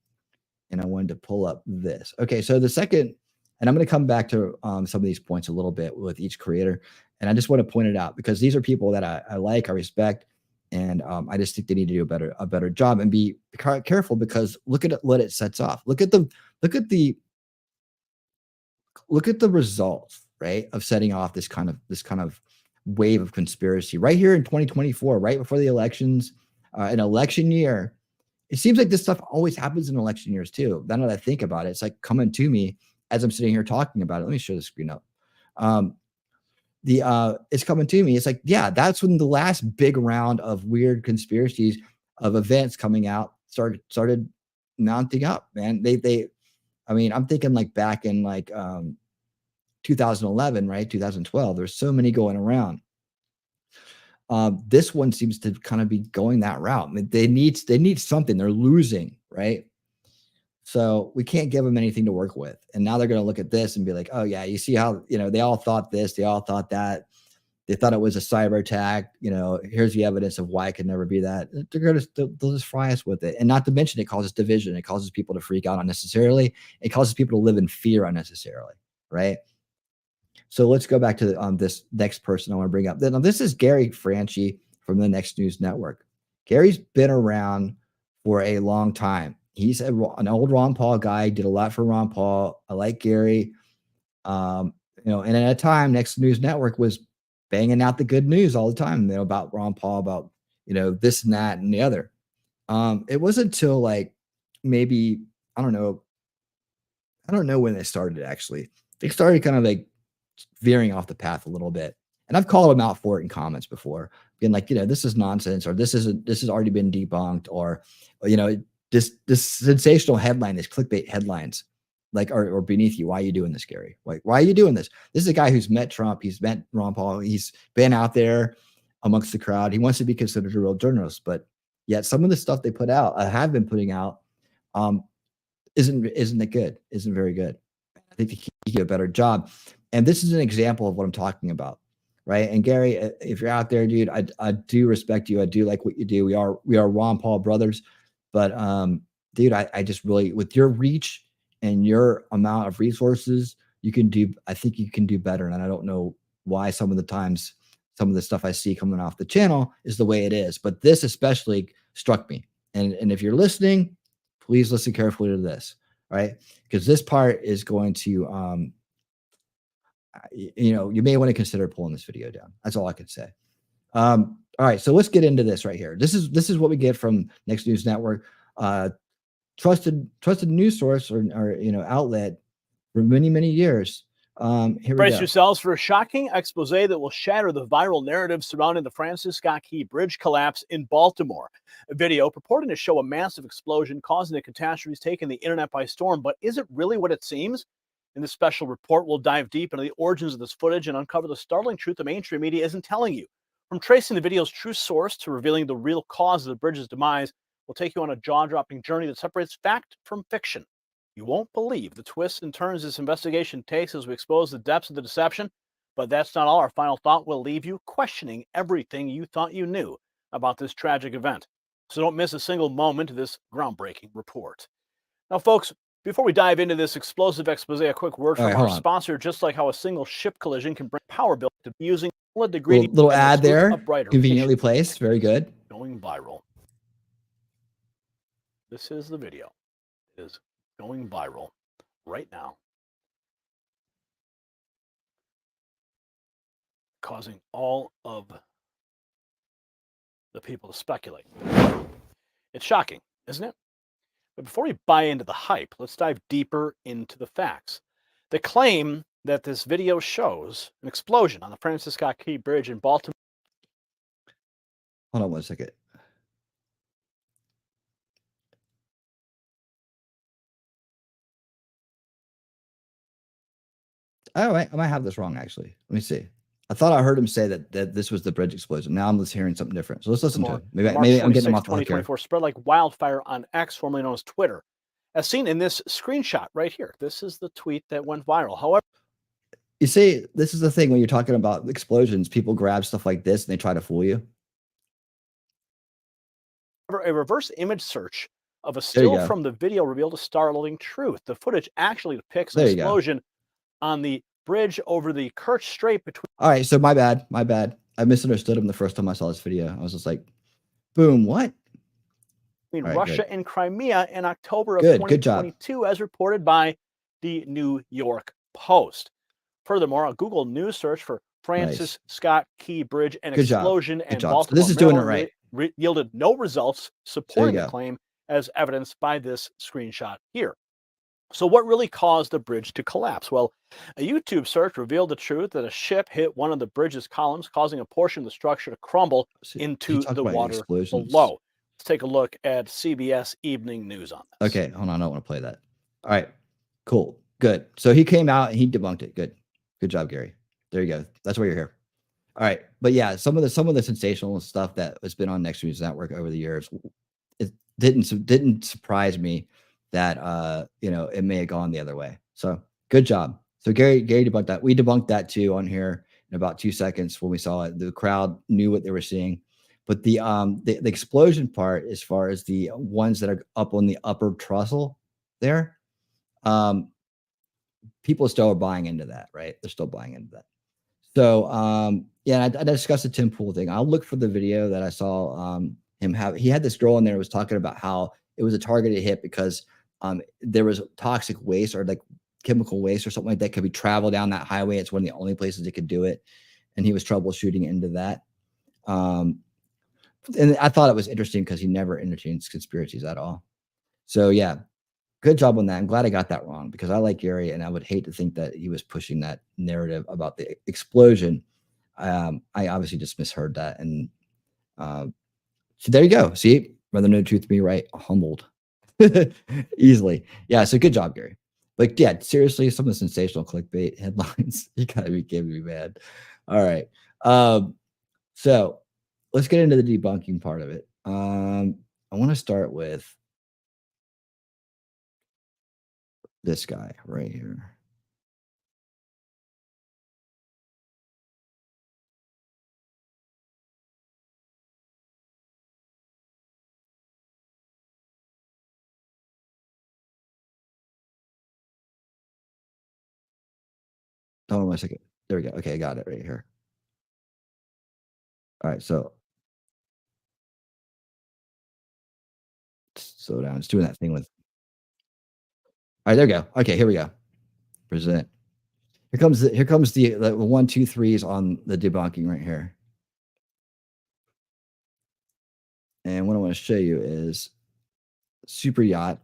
and I wanted to pull up this. Okay, so the second, and I'm going to come back to some of these points a little bit with each creator, and I just want to point it out because these are people that I like, I respect, and I just think they need to do a better job and be careful because look at what it sets off. Look at the results, right, of setting off this kind of wave of conspiracy right here in 2024, right before the elections, an election year. It seems like this stuff always happens in election years too. Now that I think about it, it's like coming to me as I'm sitting here talking about it. Let me show the screen up. It's coming to me. It's like, yeah, that's when the last big round of weird conspiracies of events coming out started mounting up, man. I mean, I'm thinking like back in like 2011, right? 2012. There's so many going around. This one seems to kind of be going that route. I mean, they need something. They're losing, right? So we can't give them anything to work with. And now they're going to look at this and be like, oh yeah, you see how, they all thought this, they all thought that. They thought it was a cyber attack. Here's the evidence of why it could never be that. They'll just fry us with it. And not to mention, it causes division. It causes people to freak out unnecessarily. It causes people to live in fear unnecessarily, right? So let's go back to this next person I want to bring up. Now, this is Gary Franchi from the Next News Network. Gary's been around for a long time. He's an old Ron Paul guy, did a lot for Ron Paul. I like Gary. And at a time, Next News Network was banging out the good news all the time, about Ron Paul, about, this and that and the other. It wasn't until like maybe, I don't know when they started, actually. They started kind of like veering off the path a little bit. And I've called them out for it in comments before, being like, this is nonsense, or this has already been debunked, or, this sensational headline, this clickbait headlines, like, or beneath you. Why are you doing this, Gary? Like, why are you doing this? This is a guy who's met Trump. He's met Ron Paul. He's been out there amongst the crowd. He wants to be considered a real journalist, but yet some of the stuff they put out, have been putting out, isn't it good? Isn't very good. I think he can do a better job. And this is an example of what I'm talking about, right? And Gary, if you're out there, dude, I do respect you. I do like what you do. We are Ron Paul brothers, but dude, I just really, with your reach and your amount of resources, I think you can do better. And I don't know why some of the times, some of the stuff I see coming off the channel is the way it is, but this especially struck me. And if you're listening, please listen carefully to this, right? Because this part is going to, you may want to consider pulling this video down. That's all I can say. All right, so let's get into this right here. This is what we get from Next News Network, trusted news source or outlet for many years. Here we go. Brace yourselves for a shocking expose that will shatter the viral narrative surrounding the Francis Scott Key Bridge collapse in Baltimore. A video purporting to show a massive explosion causing the catastrophe is taking the internet by storm, but is it really what it seems? In this special report, we'll dive deep into the origins of this footage and uncover the startling truth the mainstream media isn't telling you. From tracing the video's true source to revealing the real cause of the bridge's demise, we'll take you on a jaw-dropping journey that separates fact from fiction. You won't believe the twists and turns this investigation takes as we expose the depths of the deception, but that's not all. Our final thought will leave you questioning everything you thought you knew about this tragic event. So don't miss a single moment of this groundbreaking report. Now, folks, before we dive into this explosive expose, a quick word from our sponsor. Just like how a single ship collision can bring power bill to using a degree. Little ad there, conveniently placed. Very good. Going viral. This is the video. It is going viral right now, causing all of the people to speculate. It's shocking, isn't it? But before we buy into the hype, let's dive deeper into the facts. The claim that this video shows an explosion on the Francis Scott Key Bridge in Baltimore Hold on 1 second. Oh, I might have this wrong, actually. Let me see. I thought I heard him say that this was the bridge explosion. Now I'm just hearing something different. So let's listen to it. Maybe I'm getting him off the hook here. 2024 spread like wildfire on X, formerly known as Twitter, as seen in this screenshot right here. This is the tweet that went viral. However, you see, this is the thing when you're talking about explosions, people grab stuff like this and they try to fool you. a reverse image search of a still from the video revealed a startling truth. The footage actually depicts an explosion on the bridge over the Kerch Strait between. All right, so my bad. I misunderstood him the first time I saw this video. I was just like, boom, what? Between Russia and Crimea in October of 2022, as reported by the New York Post. Furthermore, a Google News search for Francis Scott Key Bridge and explosion and Baltimore, so this is doing it right. Yielded no results supporting the claim, as evidenced by this screenshot here. So what really caused the bridge to collapse? Well, a YouTube search revealed the truth that a ship hit one of the bridge's columns, causing a portion of the structure to crumble into the water below. Let's take a look at CBS Evening News on this. Okay, hold on. I don't want to play that. All right, cool, good. So he came out and he debunked it. Good job, Gary. There you go. That's why you're here. All right, but yeah, some of the sensational stuff that has been on Next News Network over the years, it didn't surprise me that it may have gone the other way. So good job. So Gary debunked that. We debunked that too on here in about 2 seconds when we saw it. The crowd knew what they were seeing, but the explosion part, as far as the ones that are up on the upper trestle there, people still are buying into that, right? They're still buying into that. So yeah, I discussed the Tim Pool thing. I'll look for the video that I saw him have. He had this girl in there who was talking about how it was a targeted hit because there was toxic waste or like chemical waste or something like that could be traveled down that highway. It's one of the only places it could do it. And he was troubleshooting into that. And I thought it was interesting because he never entertains conspiracies at all. So yeah, good job on that. I'm glad I got that wrong because I like Gary and I would hate to think that he was pushing that narrative about the explosion. I obviously just misheard that. And so there you go. See, rather know truth be right, humbled easily. Yeah. So good job, Gary. Like, yeah, seriously, some of the sensational clickbait headlines, you gotta be kidding me, man. All right. So let's get into the debunking part of it. I want to start with this guy right here. Hold on 1 second. There we go. Okay, I got it right here. All right, so slow down. It's doing that thing with. All right, there we go. Okay, here we go. Present. Here comes the 1, 2, 3s on the debunking right here. And what I want to show you is super yacht.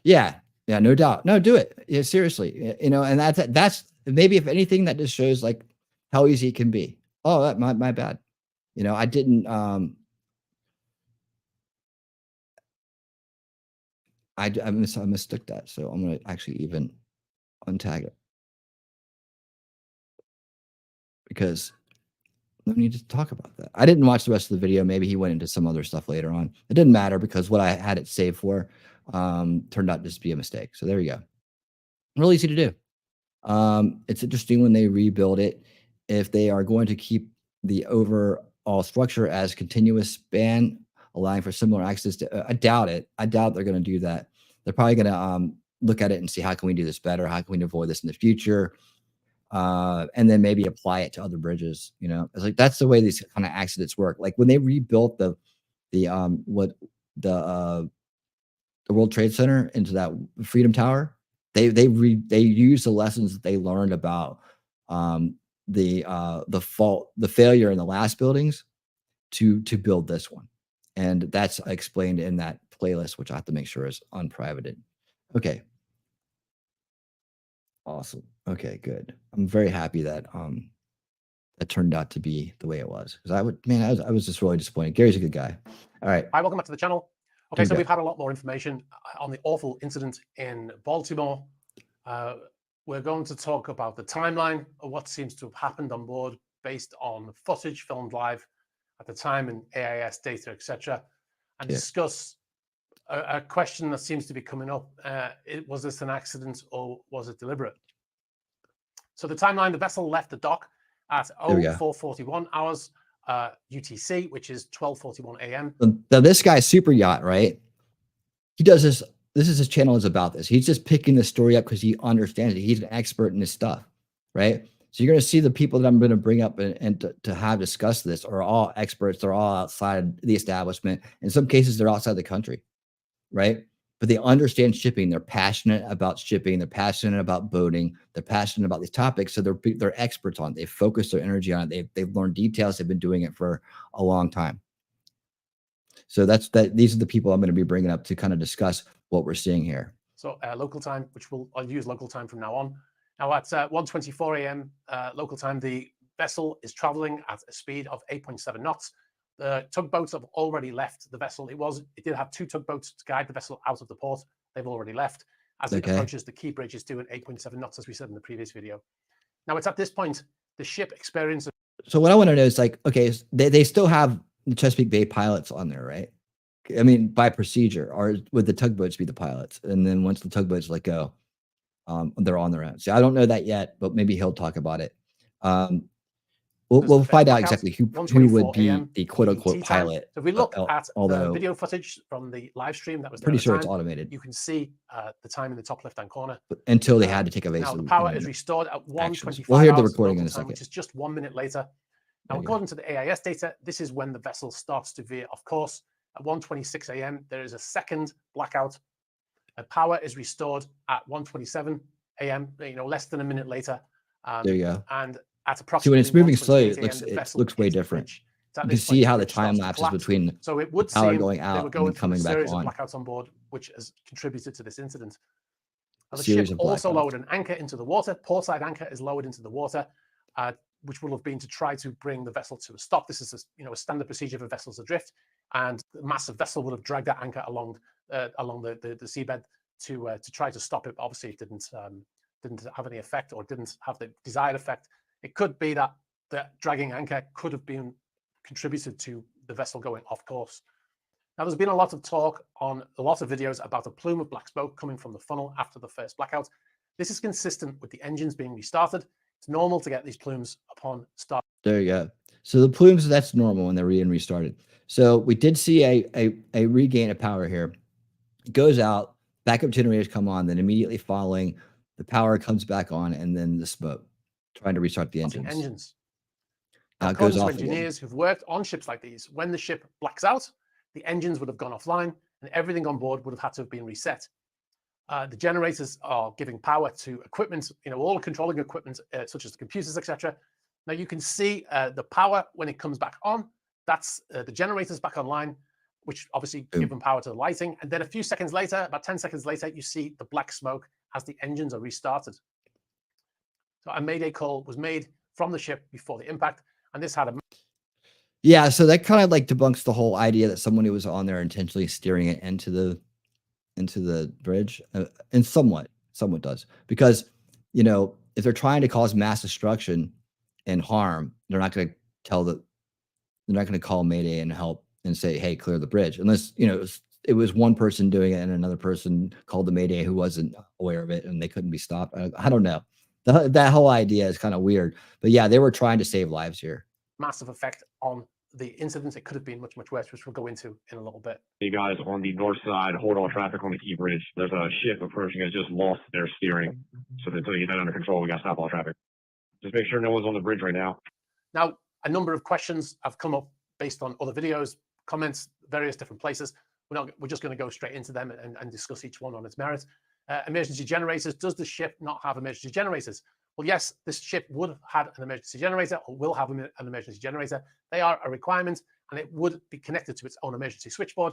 Yeah, no doubt. No, do it. Yeah, seriously. And that's maybe, if anything, that just shows like how easy it can be. Oh, that my bad. I didn't I mistook that. So I'm gonna actually even untag it because no need to talk about that. I didn't watch the rest of the video. Maybe he went into some other stuff later on. It didn't matter because what I had it saved for turned out just to be a mistake. So there you go. Real easy to do. It's interesting when they rebuild it, if they are going to keep the overall structure as continuous span, allowing for similar access to. I doubt it. I doubt they're going to do that. They're probably going to look at it and see how can we do this better? How can we avoid this in the future? And then maybe apply it to other bridges. It's like that's the way these kind of accidents work. Like when they rebuilt the World Trade Center into that Freedom Tower, they used the lessons that they learned about the failure in the last buildings to build this one, and that's explained in that playlist, which I have to make sure is unprivated. Okay, awesome. Okay, good. I'm very happy that that turned out to be the way it was. Because I was just really disappointed. Gary's a good guy. All right. Hi, welcome back to the channel. Okay, so we've had a lot more information on the awful incident in Baltimore. We're going to talk about the timeline of what seems to have happened on board based on footage filmed live at the time and AIS data, etc., and discuss a question that seems to be coming up. Was this an accident or was it deliberate? So the timeline, the vessel left the dock at 0441 hours UTC, which is 12:41 a.m. Now this guy's super yacht, right? He does this. This is his channel is about this. He's just picking the story up because he understands it. He's an expert in this stuff, right? So you're going to see the people that I'm going to bring up and to have discussed this are all experts. They're all outside the establishment. In some cases, they're outside the country, right? But they understand shipping. They're passionate about shipping. They're passionate about boating. They're passionate about these topics. So they're experts on it. They focus their energy on it. They've learned details. They've been doing it for a long time. So these are the people I'm going to be bringing up to kind of discuss what we're seeing here. So local time, which I'll use local time from now on. Now at 1:24 a.m. Local time, the vessel is traveling at a speed of 8.7 knots. The tugboats have already left the vessel. It did have 2 tugboats to guide the vessel out of the port. They've already left. As it approaches the key bridge, it's doing 8.7 knots, as we said in the previous video. Now it's at this point the ship experiences. So what I want to know is like, okay, they still have the Chesapeake Bay pilots on there, right? I mean, by procedure, or would the tugboats be the pilots? And then once the tugboats let go, they're on their own. So I don't know that yet, but maybe he'll talk about it. We'll find out exactly who would be the quote unquote pilot. So if we look at the video footage from the live stream that was pretty sure it's automated. You can see the time in the top left-hand corner. But until they had to take a Now the power is restored at 1:25. We'll hear the recording in a second, which is just 1 minute later. Now, according to the AIS data, this is when the vessel starts to veer off course. At 1:26 a.m., there is a second blackout. Power is restored at 1:27 a.m., less than a minute later. There you go. And at approximately when it's moving slowly, it looks way different. You can see how the time lapses between so it would power going out and coming back on. Blackouts on board, which has contributed to this incident. Now, the ship also lowered an anchor into the water. Portside anchor is lowered into the water, which will have been to try to bring the vessel to a stop. This is a standard procedure for vessels adrift, and the massive vessel would have dragged that anchor along the seabed to try to stop it. Obviously, it didn't have any effect, or didn't have the desired effect. It could be that the dragging anchor could have been contributed to the vessel going off course. Now, there's been a lot of talk on a lot of videos about a plume of black smoke coming from the funnel after the first blackout. This is consistent with the engines being restarted. It's normal to get these plumes upon start. There you go. So the plumes, that's normal when they're being restarted. So we did see a regain of power here. It goes out, backup generators come on, then immediately following, the power comes back on, and then the smoke, trying to restart the engines. Now it goes off engineers who've worked on ships like these, when the ship blacks out, the engines would have gone offline and everything on board would have had to have been reset. The generators are giving power to equipment, all the controlling equipment, such as the computers, etc. Now you can see the power when it comes back on. That's the generators back online, which obviously give them power to the lighting. And then a few seconds later, about 10 seconds later, you see the black smoke as the engines are restarted. So a mayday call was made from the ship before the impact, and this had a... Yeah, so that kind of like debunks the whole idea that someone who was on there intentionally steering it into the bridge, and somewhat does, because if they're trying to cause mass destruction and harm, they're not going to call mayday and help and say, hey, clear the bridge, unless it was one person doing it and another person called the mayday who wasn't aware of it and they couldn't be stopped. I don't know. That whole idea is kind of weird, but yeah, they were trying to save lives here. Massive effect on the incident. It could have been much, much worse, which we'll go into in a little bit. You guys on the north side, hold all traffic on the key bridge. There's a ship approaching us, just lost their steering. So until you get that under control, we got to stop all traffic. Just make sure no one's on the bridge right now. Now, a number of questions have come up based on other videos, comments, various different places. We're just going to go straight into them and discuss each one on its merit. Emergency generators. Does the ship not have emergency generators? Well, yes, this ship would have had an emergency generator, or will have an emergency generator. They are a requirement, and it would be connected to its own emergency switchboard,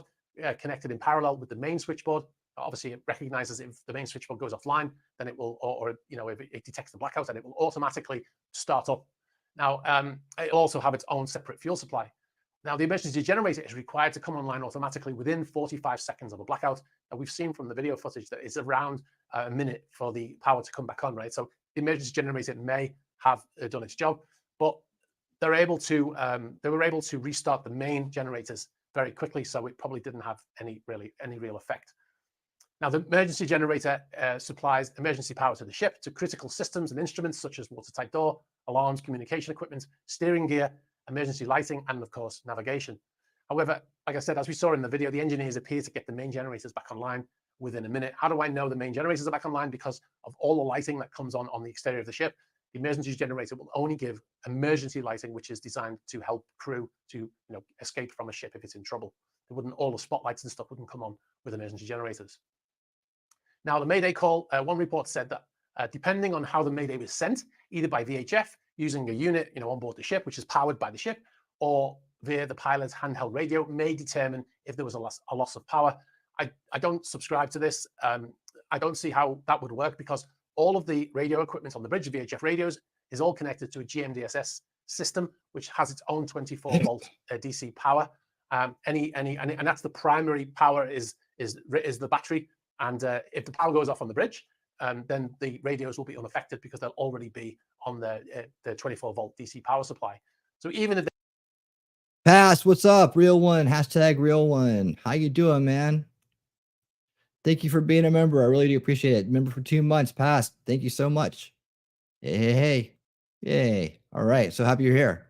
connected in parallel with the main switchboard. Obviously, it recognizes if the main switchboard goes offline, then it will, if it detects the blackout, then it will automatically start up. Now, it'll also have its own separate fuel supply. Now, the emergency generator is required to come online automatically within 45 seconds of a blackout. And we've seen from the video footage that it's around a minute for the power to come back on, right? So the emergency generator may have done its job, but they were able to restart the main generators very quickly, so it probably didn't have any real effect. Now, the emergency generator supplies emergency power to the ship, to critical systems and instruments such as watertight door, alarms, communication equipment, steering gear, emergency lighting, and of course, navigation. However, like I said, as we saw in the video, the engineers appear to get the main generators back online within a minute. How do I know the main generators are back online? Because of all the lighting that comes on the exterior of the ship. The emergency generator will only give emergency lighting, which is designed to help crew to escape from a ship if it's in trouble. All the spotlights and stuff wouldn't come on with emergency generators. Now, the Mayday call, one report said that depending on how the Mayday was sent, either by VHF using a unit on board the ship, which is powered by the ship, or via the pilot's handheld radio, may determine if there was a loss of power. I don't subscribe to this. I don't see how that would work, because all of the radio equipment on the bridge, VHF radios, is all connected to a GMDSS system, which has its own 24-volt DC power. And that's the primary power is the battery. And if the power goes off on the bridge, then the radios will be unaffected because they'll already be on the 24-volt DC power supply. So even if they Pass, what's up? Real one, hashtag real one. How you doing, man? Thank you for being a member. I really do appreciate it. Member for 2 months, Pass. Thank you so much. Hey. Yay. All right. So happy you're here.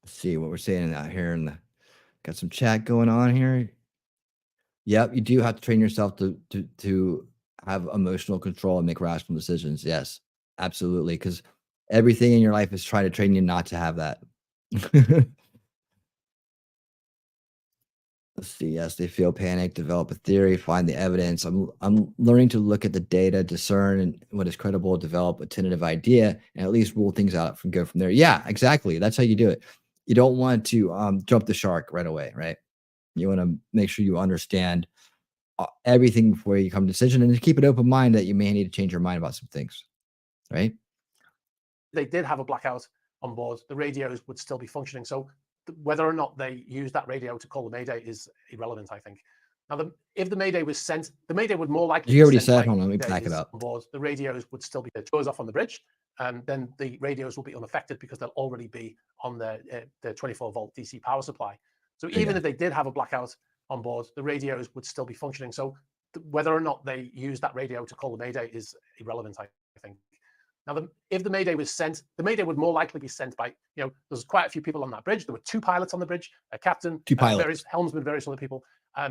Let's see what we're saying out here. Got some chat going on here. Yep, you do have to train yourself to have emotional control and make rational decisions. Yes, absolutely. Because everything in your life is trying to train you not to have that. Let's see. Yes, they feel panic, develop a theory, find the evidence. I'm learning to look at the data, discern what is credible, develop a tentative idea, and at least rule things out go from there. Yeah, exactly. That's how you do it. You don't want to jump the shark right away, right? You want to make sure you understand everything before you come to a decision, and to keep an open mind that you may need to change your mind about some things, right? They did have a blackout on board, the radios would still be functioning. So whether or not they use that radio to call the Mayday is irrelevant, I think. Now, if the Mayday was sent, the Mayday would more likely. You already said, hold on, let me back it up. On board, the radios would still be, it goes off on the bridge, then the radios will be unaffected because they'll already be on the 24-volt DC power supply. So even if they did have a blackout on board, the radios would still be functioning. So whether or not they use that radio to call the Mayday is irrelevant, I think. Now, if the Mayday was sent, the Mayday would more likely be sent by, there's quite a few people on that bridge. There were 2 pilots on the bridge, a captain, 2 pilots, various helmsmen, various other people.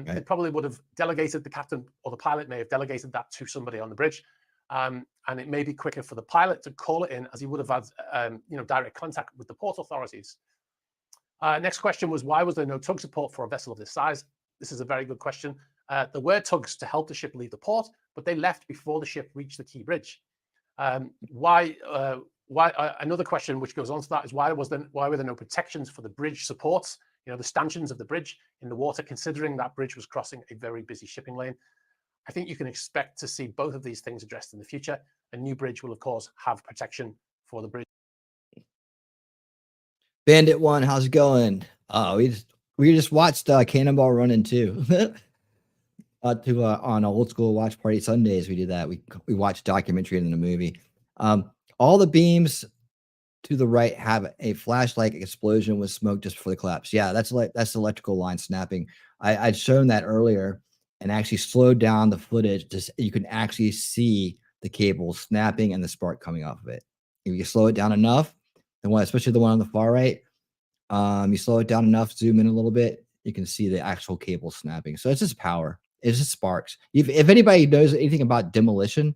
They probably would have delegated, the captain or the pilot may have delegated that to somebody on the bridge. And it may be quicker for the pilot to call it in, as he would have had, direct contact with the port authorities. Next question was, why was there no tug support for a vessel of this size? This is a very good question. There were tugs to help the ship leave the port, but they left before the ship reached the key bridge. Why? Another question which goes on to that is, why were there no protections for the bridge supports? The stanchions of the bridge in the water, considering that bridge was crossing a very busy shipping lane. I think you can expect to see both of these things addressed in the future. A new bridge will, of course, have protection for the bridge. Bandit One, how's it going? We just watched Cannonball Run in 2. On Old School Watch Party Sundays, we did that. We watched documentary and then a movie. All the beams to the right have a flashlight explosion with smoke just before the collapse. Yeah, that's the electrical line snapping. I'd shown that earlier and actually slowed down the footage. Just you can actually see the cable snapping and the spark coming off of it. If you slow it down enough, the one, especially the one on the far right, you slow it down enough, zoom in a little bit, you can see the actual cable snapping. So it's just power. It's just sparks. If anybody knows anything about demolition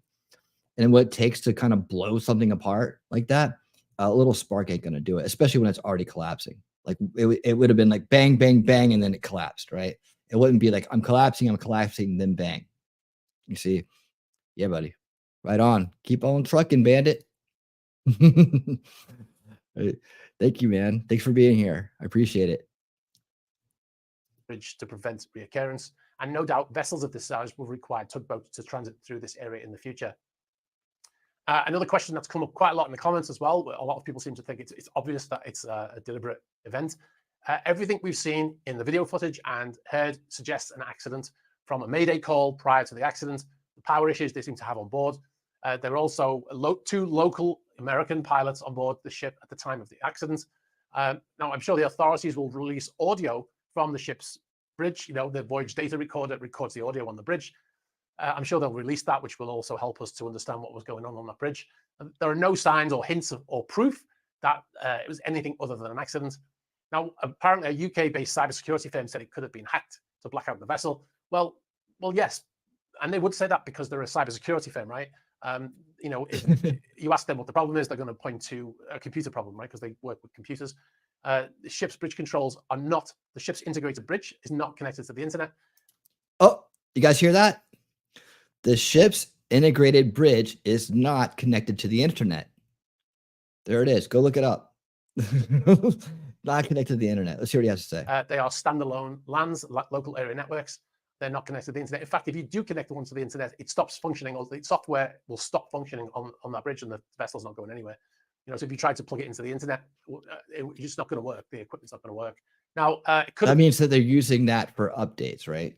and what it takes to kind of blow something apart like that, a little spark ain't going to do it, especially when it's already collapsing. Like it would have been like bang, bang, bang, and then it collapsed, right? It wouldn't be like I'm collapsing, then bang. You see? Yeah, buddy. Right on. Keep on trucking, Bandit. Thank you, man. Thanks for being here. I appreciate it. Bridge to prevent reoccurrence, and no doubt vessels of this size will require tugboats to transit through this area in the future. Another question that's come up quite a lot in the comments as well. A lot of people seem to think it's obvious that it's a deliberate event. Everything we've seen in the video footage and heard suggests an accident from a Mayday call prior to the accident. The power issues they seem to have on board. There are also two local American pilots on board the ship at the time of the accident. Now, I'm sure the authorities will release audio from the ship's bridge. You know, the voyage data recorder records the audio on the bridge. I'm sure they'll release that, which will also help us to understand what was going on that bridge. There are no signs or hints or proof that it was anything other than an accident. Now, apparently a UK-based cybersecurity firm said it could have been hacked to black out the vessel. Well, yes. And they would say that because they're a cybersecurity firm, right? You know, if you ask them what the problem is, they're going to point to a computer problem, right? Because they work with computers. The ship's bridge controls are not, the ship's integrated bridge is not connected to the internet. Oh, you guys hear that? The ship's integrated bridge is not connected to the internet. There it is. Go look it up. Not connected to the internet. Let's see what he has to say. They are standalone LANs, local area networks. They're not connected to the internet. In fact, if you do connect one to the internet, it stops functioning, or the software will stop functioning on that bridge, and the vessel's not going anywhere. You know, so if you try to plug it into the internet, it's just not going to work. The equipment's not going to work. Now, that means that they're using that for updates, right?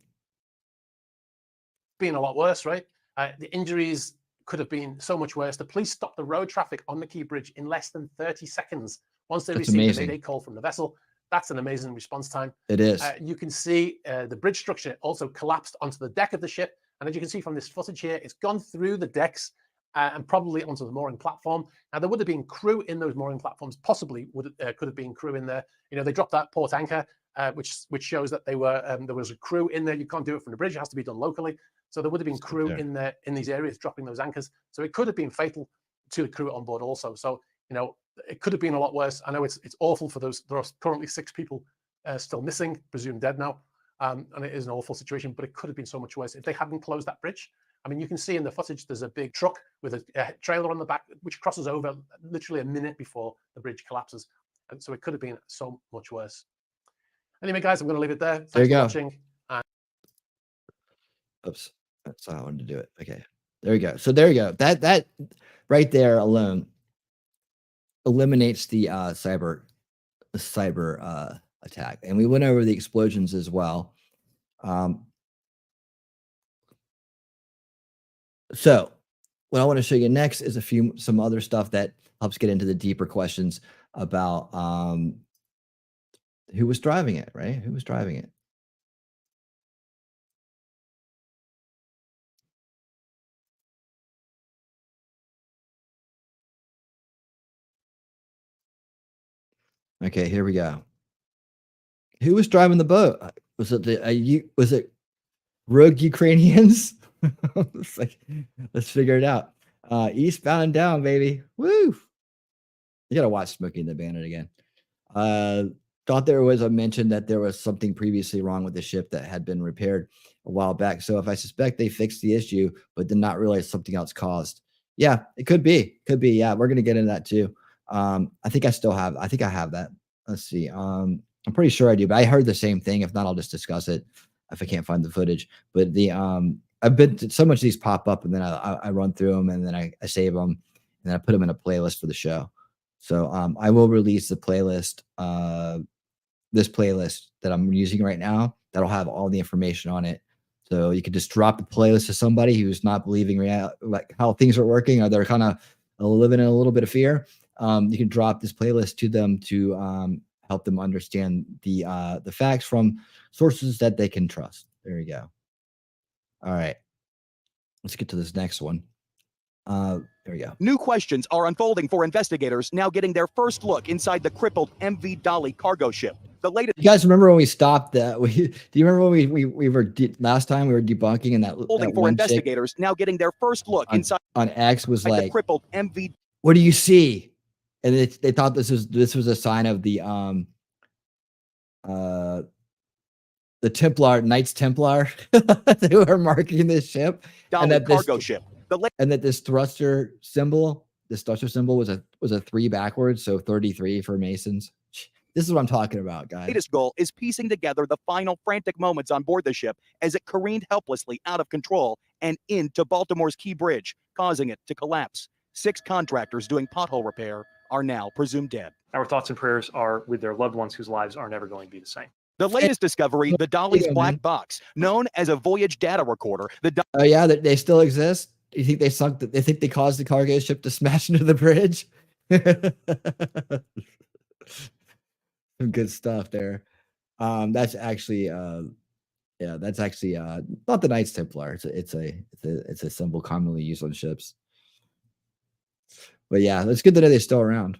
Been a lot worse, right? The injuries could have been so much worse. The police stopped the road traffic on the Key Bridge in less than 30 seconds once they received a Mayday call from the vessel. That's an amazing response time. It is. You can see the bridge structure also collapsed onto the deck of the ship. And as you can see from this footage here, it's gone through the decks and probably onto the mooring platform. Now, there would have been crew in those mooring platforms, possibly could have been crew in there. You know, they dropped that port anchor, which shows that they were there was a crew in there. You can't do it from the bridge. It has to be done locally. So there would have been crew in there in these areas dropping those anchors. So it could have been fatal to the crew on board also. So, you know, it could have been a lot worse. I know it's awful for those. There are currently 6 people still missing, presumed dead now. And it is an awful situation, but it could have been so much worse if they hadn't closed that bridge. I mean, you can see in the footage, there's a big truck with a trailer on the back, which crosses over literally a minute before the bridge collapses. And so it could have been so much worse. Anyway, guys, I'm going to leave it there. Thanks for watching. Oops. That's how I wanted to do it. Okay. There you go. So there you go. That right there alone eliminates the cyber attack. And we went over the explosions as well. So what I want to show you next is some other stuff that helps get into the deeper questions about who was driving it, right? Who was driving it? Okay, here we go. Who was driving the boat? Was it rogue Ukrainians? It's like, let's figure it out. Eastbound and down, baby. Woo! You gotta watch Smokey and the Bandit again. Thought there was a mention that there was something previously wrong with the ship that had been repaired a while back. So if I suspect they fixed the issue, but did not realize something else caused. Yeah, it could be. Could be. Yeah, we're gonna get into that too. I think I have that. Let's see. I'm pretty sure I do, but I heard the same thing. If not, I'll just discuss it if I can't find the footage. But the I've been to so much of these pop up, and then I run through them, and then I save them, and then I put them in a playlist for the show. So I will release the playlist, this playlist that I'm using right now. That'll have all the information on it. So you could just drop the playlist to somebody who's not believing like how things are working, or they're kind of living in a little bit of fear. You can drop this playlist to them to help them understand the facts from sources that they can trust. There you go. All right, let's get to this next one. There we go. New questions are unfolding for investigators now getting their first look inside the crippled MV Dolly cargo ship. The latest. You guys remember when we stopped that? Do you remember when we were last time we were debunking, and that holding for investigators now getting their first look inside on X was like the crippled MV. What do you see? And they thought this was a sign of the Templar, Knights Templar. They were marking this ship, Dolly and that cargo ship. And that this thruster symbol was a 3 backwards, so 33 for Masons. This is what I'm talking about, guys. Latest goal is piecing together the final frantic moments on board the ship as it careened helplessly out of control and into Baltimore's Key Bridge, causing it to collapse. 6 contractors doing pothole repair are now presumed dead. Our thoughts and prayers are with their loved ones whose lives are never going to be the same. The latest discovery, the Dolly's black box, known as a voyage data recorder. Oh yeah, they still exist. You think they sunk? They think they caused the cargo ship to smash into the bridge? Some good stuff there. That's actually yeah, that's actually not the Knights Templar. It's a symbol commonly used on ships. But yeah, it's good to know they're still around.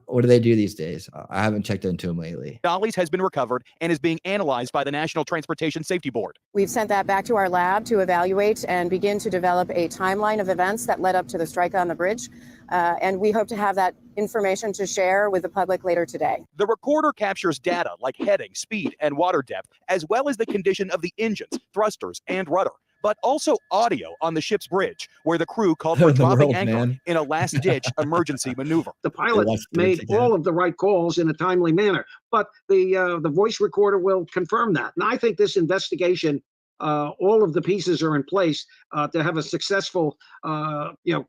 What do they do these days? I haven't checked into them lately. Dolly's has been recovered and is being analyzed by the National Transportation Safety Board. We've sent that back to our lab to evaluate and begin to develop a timeline of events that led up to the strike on the bridge. And we hope to have that information to share with the public later today. The recorder captures data like heading, speed, and water depth, as well as the condition of the engines, thrusters, and rudder, but also audio on the ship's bridge, where the crew called for dropping anchor in a last-ditch emergency maneuver. The pilot made all of the right calls in a timely manner, but the voice recorder will confirm that. And I think this investigation, all of the pieces are in place to have a successful,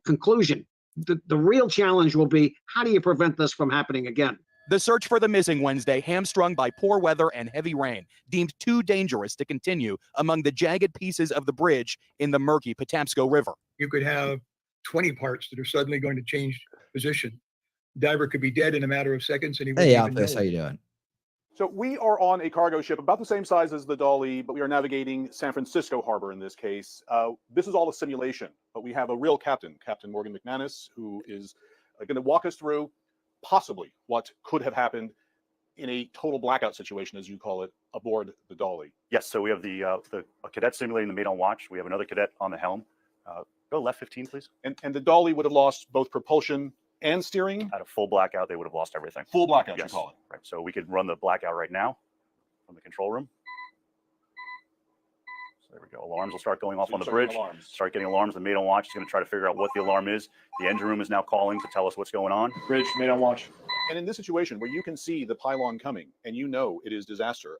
conclusion. The real challenge will be, how do you prevent this from happening again? The search for the missing Wednesday, hamstrung by poor weather and heavy rain, deemed too dangerous to continue among the jagged pieces of the bridge in the murky Patapsco River. You could have 20 parts that are suddenly going to change position. Diver could be dead in a matter of seconds, and he wouldn't even know. How you doing? So we are on a cargo ship about the same size as the Dolly, but we are navigating San Francisco Harbor in this case. This is all a simulation, but we have a real captain, Captain Morgan McManus, who is going to walk us through possibly what could have happened in a total blackout situation, as you call it, aboard the Dolly. Yes, so we have a cadet simulating the mate on watch. We have another cadet on the helm. Go left 15, please. And the Dolly would have lost both propulsion and steering? At a full blackout, they would have lost everything. Full blackout, yes. You call it. Right, so we could run the blackout right now from the control room. So there we go. Alarms will start going off on the bridge. Start getting alarms. The mate on watch is going to try to figure out what the alarm is. The engine room is now calling to tell us what's going on. Bridge, mate on watch. And in this situation where you can see the pylon coming and you know it is disaster,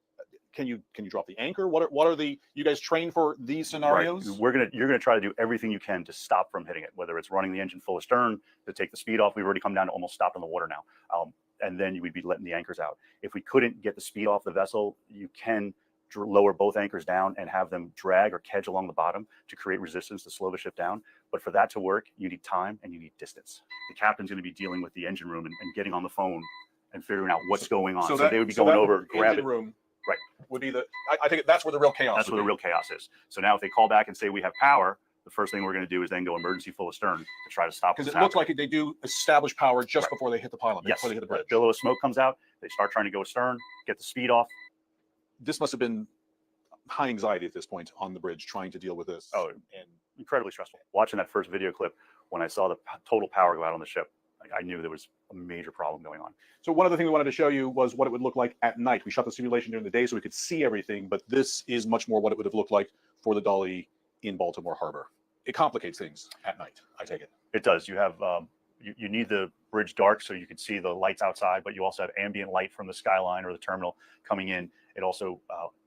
can you drop the anchor? What are the, you guys train for these scenarios? Right. You're gonna try to do everything you can to stop from hitting it, whether it's running the engine full astern to take the speed off. We've already come down to almost stopped in the water now. And then you would be letting the anchors out. If we couldn't get the speed off the vessel, you can lower both anchors down and have them drag or kedge along the bottom to create resistance to slow the ship down. But for that to work, you need time and you need distance. The captain's going to be dealing with the engine room and getting on the phone and figuring out what's going on. So they would be going over, grab it. Room right. Would be I think that's where the real chaos That's where the real chaos is. So now if they call back and say we have power, the first thing we're going to do is then go emergency full astern to try to stop. Because it looks like they do establish power just before they hit the pylon, yes. before they hit the bridge. A billow of smoke comes out. They start trying to go astern, get the speed off. This must have been high anxiety at this point on the bridge, trying to deal with this. Oh, and incredibly stressful. Watching that first video clip, when I saw the total power go out on the ship, I knew there was a major problem going on. So one of the things we wanted to show you was what it would look like at night. We shot the simulation during the day so we could see everything, but this is much more what it would have looked like for the Dolly in Baltimore Harbor. It complicates things at night, I take it. It does. You have you need the bridge dark so you can see the lights outside, but you also have ambient light from the skyline or the terminal coming in. It also,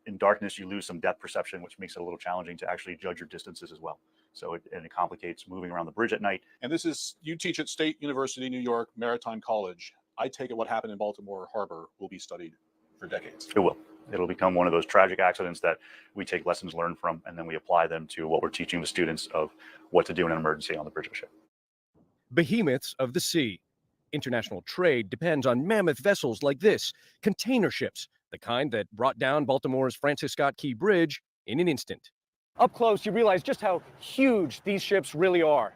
in darkness, you lose some depth perception, which makes it a little challenging to actually judge your distances as well. So it complicates moving around the bridge at night. And this is, you teach at State University, New York, Maritime College. I take it what happened in Baltimore Harbor will be studied for decades. It will. It'll become one of those tragic accidents that we take lessons learned from, and then we apply them to what we're teaching the students of what to do in an emergency on the bridge of a ship. Behemoths of the sea. International trade depends on mammoth vessels like this, container ships, the kind that brought down Baltimore's Francis Scott Key Bridge in an instant. Up close, you realize just how huge these ships really are.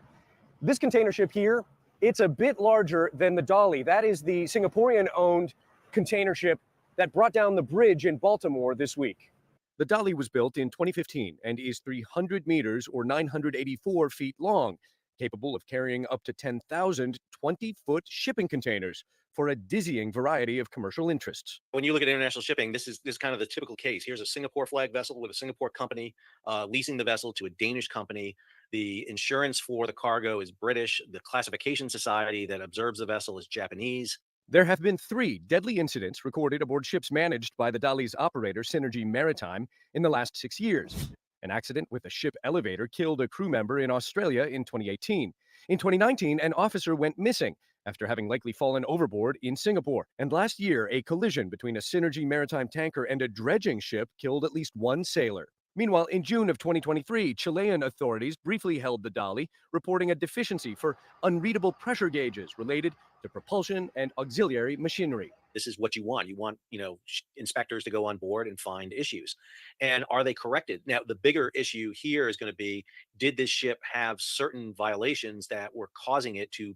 This container ship here, it's a bit larger than the Dolly. That is the Singaporean-owned container ship that brought down the bridge in Baltimore this week. The Dolly was built in 2015 and is 300 meters or 984 feet long, capable of carrying up to 10,000 20-foot shipping containers for a dizzying variety of commercial interests. When you look at international shipping, this is kind of the typical case. Here's a Singapore flag vessel with a Singapore company leasing the vessel to a Danish company. The insurance for the cargo is British. The classification society that observes the vessel is Japanese. There have been 3 deadly incidents recorded aboard ships managed by the Dolly's operator, Synergy Maritime, in the last 6 years. An accident with a ship elevator killed a crew member in Australia in 2018. In 2019, an officer went missing after having likely fallen overboard in Singapore. And last year, a collision between a Synergy maritime tanker and a dredging ship killed at least one sailor. Meanwhile, in June of 2023, Chilean authorities briefly held the Dali, reporting a deficiency for unreadable pressure gauges related to propulsion and auxiliary machinery. This is what you want. You want, inspectors to go on board and find issues. And are they corrected? Now, the bigger issue here is going to be, did this ship have certain violations that were causing it to,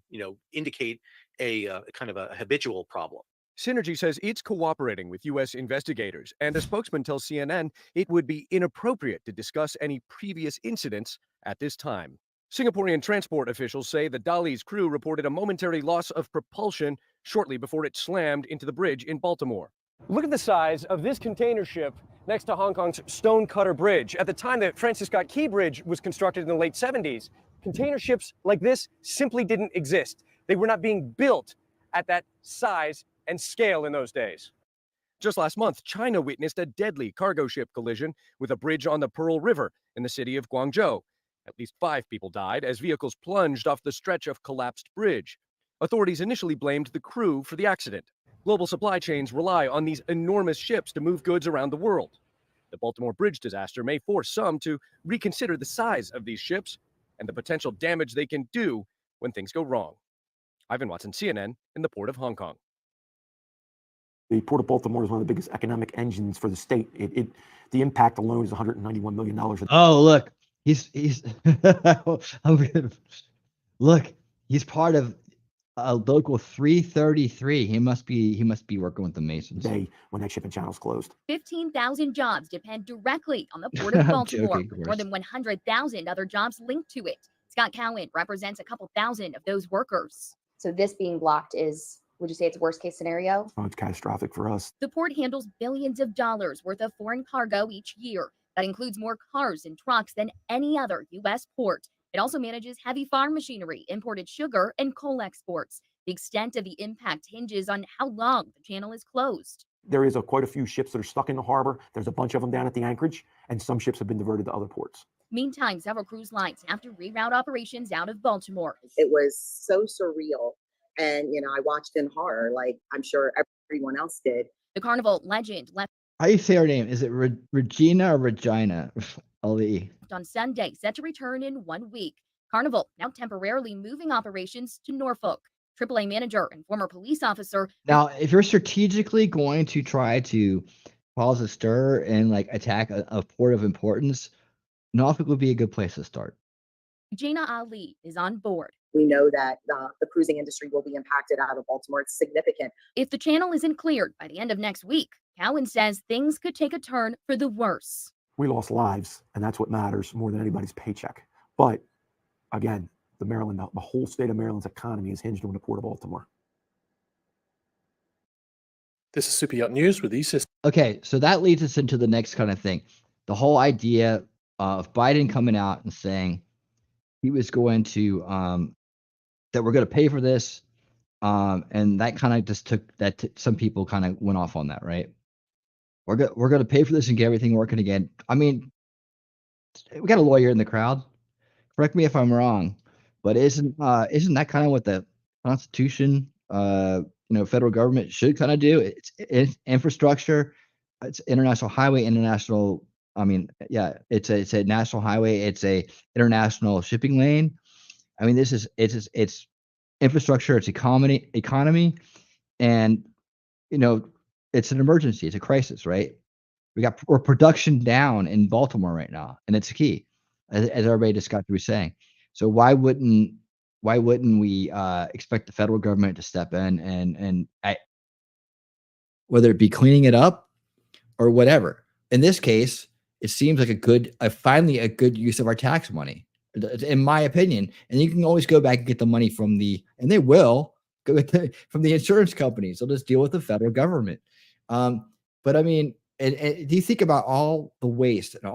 indicate a kind of a habitual problem? Synergy says it's cooperating with U.S. investigators, and a spokesman tells CNN it would be inappropriate to discuss any previous incidents at this time. Singaporean transport officials say the Dali's crew reported a momentary loss of propulsion shortly before it slammed into the bridge in Baltimore. Look at the size of this container ship next to Hong Kong's Stonecutter Bridge. At the time that Francis Scott Key Bridge was constructed in the late 70s, container ships like this simply didn't exist. They were not being built at that size and scale in those days. Just last month, China witnessed a deadly cargo ship collision with a bridge on the Pearl River in the city of Guangzhou. At least 5 people died as vehicles plunged off the stretch of collapsed bridge. Authorities initially blamed the crew for the accident. Global supply chains rely on these enormous ships to move goods around the world. The Baltimore bridge disaster may force some to reconsider the size of these ships and the potential damage they can do when things go wrong. Ivan Watson, CNN, in the Port of Hong Kong. The Port of Baltimore is one of the biggest economic engines for the state. The impact alone is $191 million. Oh, look, he's look, he's part of a local 333. He must be working with the Masons. Day when that shipping channel's closed. 15,000 jobs depend directly on the Port of Baltimore. Joking, More than 100,000 other jobs linked to it. Scott Cowan represents a couple thousand of those workers. So this being blocked is, would you say it's worst case scenario? Oh, it's catastrophic for us. The port handles billions of dollars worth of foreign cargo each year. That includes more cars and trucks than any other U.S. port. It also manages heavy farm machinery, imported sugar, and coal exports. The extent of the impact hinges on how long the channel is closed. There is quite a few ships that are stuck in the harbor. There's a bunch of them down at the anchorage, and some ships have been diverted to other ports. Meantime, several cruise lines have to reroute operations out of Baltimore. It was so surreal. And, I watched in horror, like I'm sure everyone else did. The Carnival legend left. How do you say her name? Is it Regina or Regina? Ali. On Sunday, set to return in 1 week. Carnival now temporarily moving operations to Norfolk. AAA manager and former police officer. Now, if you're strategically going to try to cause a stir and attack a port of importance, Norfolk would be a good place to start. Jaina Ali is on board. We know that the cruising industry will be impacted out of Baltimore. It's significant. If the channel isn't cleared by the end of next week, Cowan says things could take a turn for the worse. We lost lives, and that's what matters more than anybody's paycheck. But again, the whole state of Maryland's economy is hinged on the Port of Baltimore. This is Super Yacht News with E-System. Okay, so that leads us into the next kind of thing. The whole idea of Biden coming out and saying he was going to that we're going to pay for this, and that kind of just took that. Some people kind of went off on that, right? We're going to pay for this and get everything working again. I mean, we got a lawyer in the crowd. Correct me if I'm wrong, but isn't that kind of what the Constitution, federal government should kind of do? It's infrastructure. It's international highway, international. I mean, yeah, it's a national highway. It's a international shipping lane. I mean, it's infrastructure. It's economy, and it's an emergency. It's a crisis, right? We're production down in Baltimore right now, and it's key, as everybody just got through saying. So why wouldn't we expect the federal government to step in and whether it be cleaning it up or whatever? In this case, it seems like finally a good use of our tax money, in my opinion. And you can always go back and get the money from and they will go from the insurance companies. They'll just deal with the federal government. But I mean, and do you think about all the waste and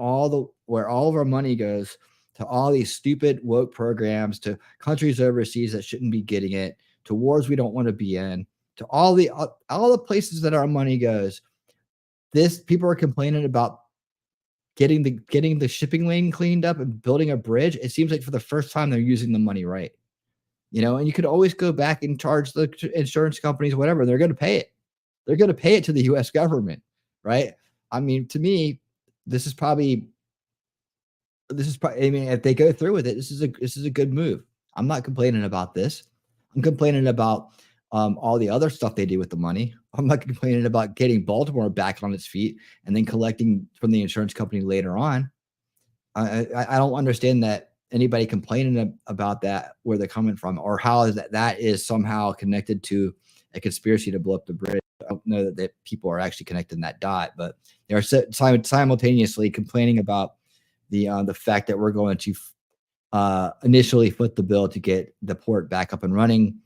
where all of our money goes to all these stupid woke programs, to countries overseas that shouldn't be getting it, to wars we don't want to be in, to all the places that our money goes? People are complaining about getting the shipping lane cleaned up and building a bridge. It seems like for the first time they're using the money right. you know, and you could always go back and charge the insurance companies, whatever. They're going to pay it. They're going to pay it to the U.S. government, right? I mean, to me, this is probably, I mean, if they go through with it, this is a good move. I'm not complaining about this. I'm complaining about all the other stuff they do with the money. I'm not complaining about getting Baltimore back on its feet and then collecting from the insurance company later on. I don't understand that anybody complaining about that, where they're coming from, or how is that is somehow connected to a conspiracy to blow up the bridge. I don't know that people are actually connecting that dot, but they're simultaneously complaining about the fact that we're going to initially foot the bill to get the port back up and running,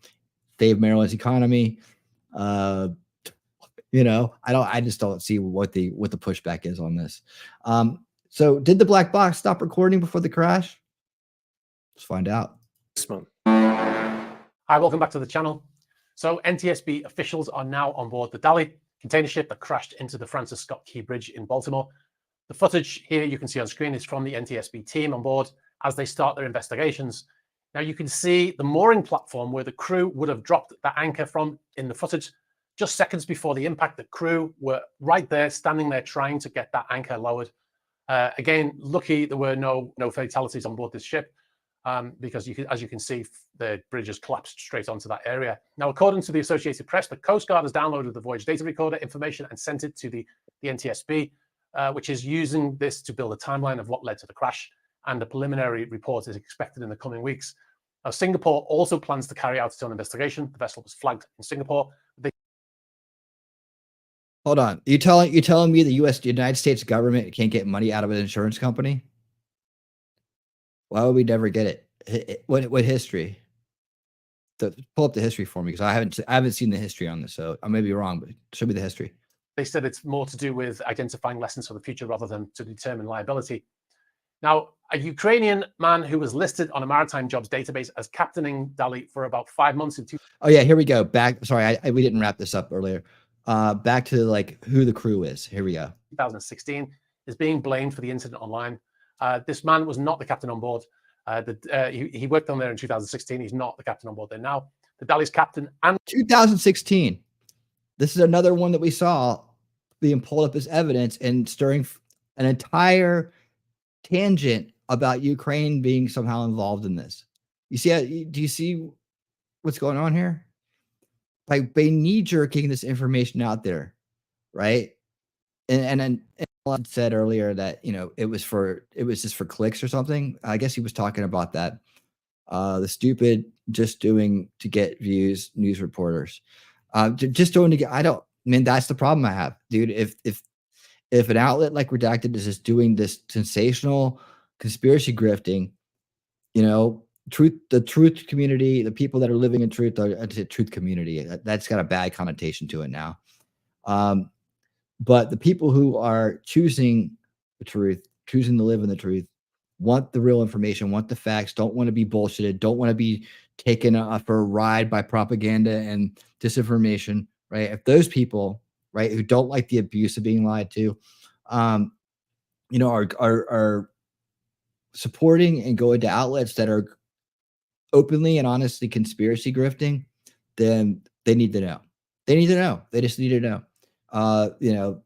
save Maryland's economy. You know, I just don't see what the pushback is on this. So did the black box stop recording before the crash? Let's find out. Hi, welcome back to the channel. So NTSB officials are now on board the Dali container ship that crashed into the Francis Scott Key Bridge in Baltimore. The footage here you can see on screen is from the NTSB team on board as they start their investigations. Now you can see the mooring platform where the crew would have dropped the anchor from in the footage. Just seconds before the impact, the crew were right there, standing there, trying to get that anchor lowered. Again, lucky there were no fatalities on board this ship, because as you can see, the bridge has collapsed straight onto that area. Now, according to the Associated Press, the Coast Guard has downloaded the voyage data recorder information and sent it to the NTSB, which is using this to build a timeline of what led to the crash, and a preliminary report is expected in the coming weeks. Now, Singapore also plans to carry out its own investigation. The vessel was flagged in Singapore. Hold on. You telling me the United States government can't get money out of an insurance company? Why would we never get it? What history? Pull up the history for me, because I haven't seen the history on this, so I may be wrong, but show me the history. They said it's more to do with identifying lessons for the future rather than to determine liability. Now, a Ukrainian man who was listed on a maritime jobs database as captaining Dali for about 5 months in Oh yeah, here we go. Back. Sorry, we didn't wrap this up earlier. Back to like who the crew is. Here we go. 2016 is being blamed for the incident online. This man was not the captain on board. He worked on there in 2016. He's not the captain on board there now. The Dali's captain and 2016. This is another one that we saw being pulled up as evidence and stirring an entire tangent about Ukraine being somehow involved in this. You see? Do you see what's going on here? Like, by knee-jerking this information out there, right? And said earlier that, you know, it was just for clicks or something. I guess he was talking about that. The stupid just doing to get views news reporters. Just doing to get. I mean, that's the problem I have, dude. If an outlet like Redacted is just doing this sensational conspiracy grifting, you know, the truth community, the people that are living in truth, the truth community, that's got a bad connotation to it now. But the people who are choosing the truth, choosing to live in the truth, want the real information, want the facts, don't want to be bullshitted, don't want to be taken for a ride by propaganda and disinformation, right? If those people, right, who don't like the abuse of being lied to, you know, are supporting and going to outlets that are openly and honestly conspiracy grifting, then they need to know. They need to know. They just need to know. You know,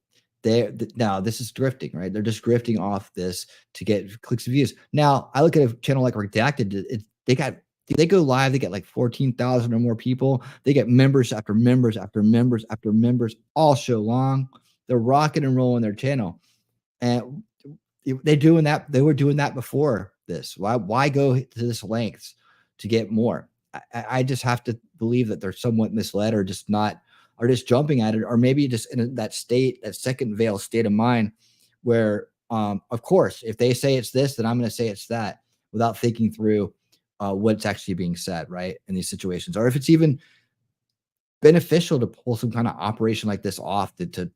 now this is grifting, right? They're just grifting off this to get clicks and views. Now, I look at a channel like Redacted. They go live. They get like 14,000 or more people. They get members after members after members after members all show long. They're rocking and rolling their channel, and they're doing that. They were doing that before this. Why go to this lengths to get more? I just have to believe that they're somewhat misled, or just jumping at it, or maybe just in that state, that second veil state of mind, where, of course, if they say it's this, then I'm going to say it's that, without thinking through what's actually being said, right, in these situations, or if it's even beneficial to pull some kind of operation like this off to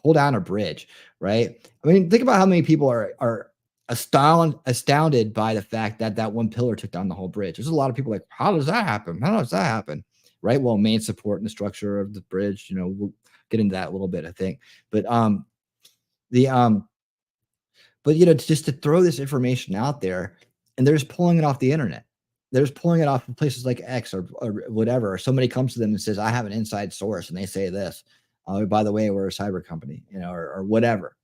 pull down a bridge, right? I mean, think about how many people are astounded by the fact that that one pillar took down the whole bridge. There's a lot of people like, how does that happen? How does that happen? Right. Well, main support and the structure of the bridge, you know, we'll get into that a little bit, I think. But but you know, just to throw this information out there, and they're just pulling it off the internet, they're just pulling it off from places like X or whatever. Or somebody comes to them and says, I have an inside source, and they say this. Oh, by the way, we're a cyber company, or whatever,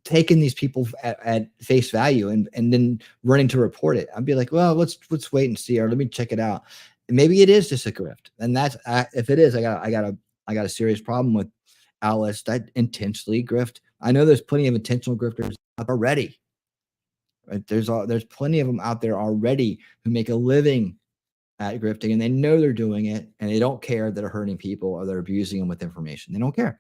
taking these people at face value and then running to report it. I'd be like, well, let's wait and see, or let me check it out. And maybe it is just a grift. And that's, if it is, I got a serious problem with outlets that intentionally grift. I know there's plenty of intentional grifters already. Right? There's plenty of them out there already who make a living at grifting, and they know they're doing it, and they don't care that they're hurting people or they're abusing them with information. They don't care.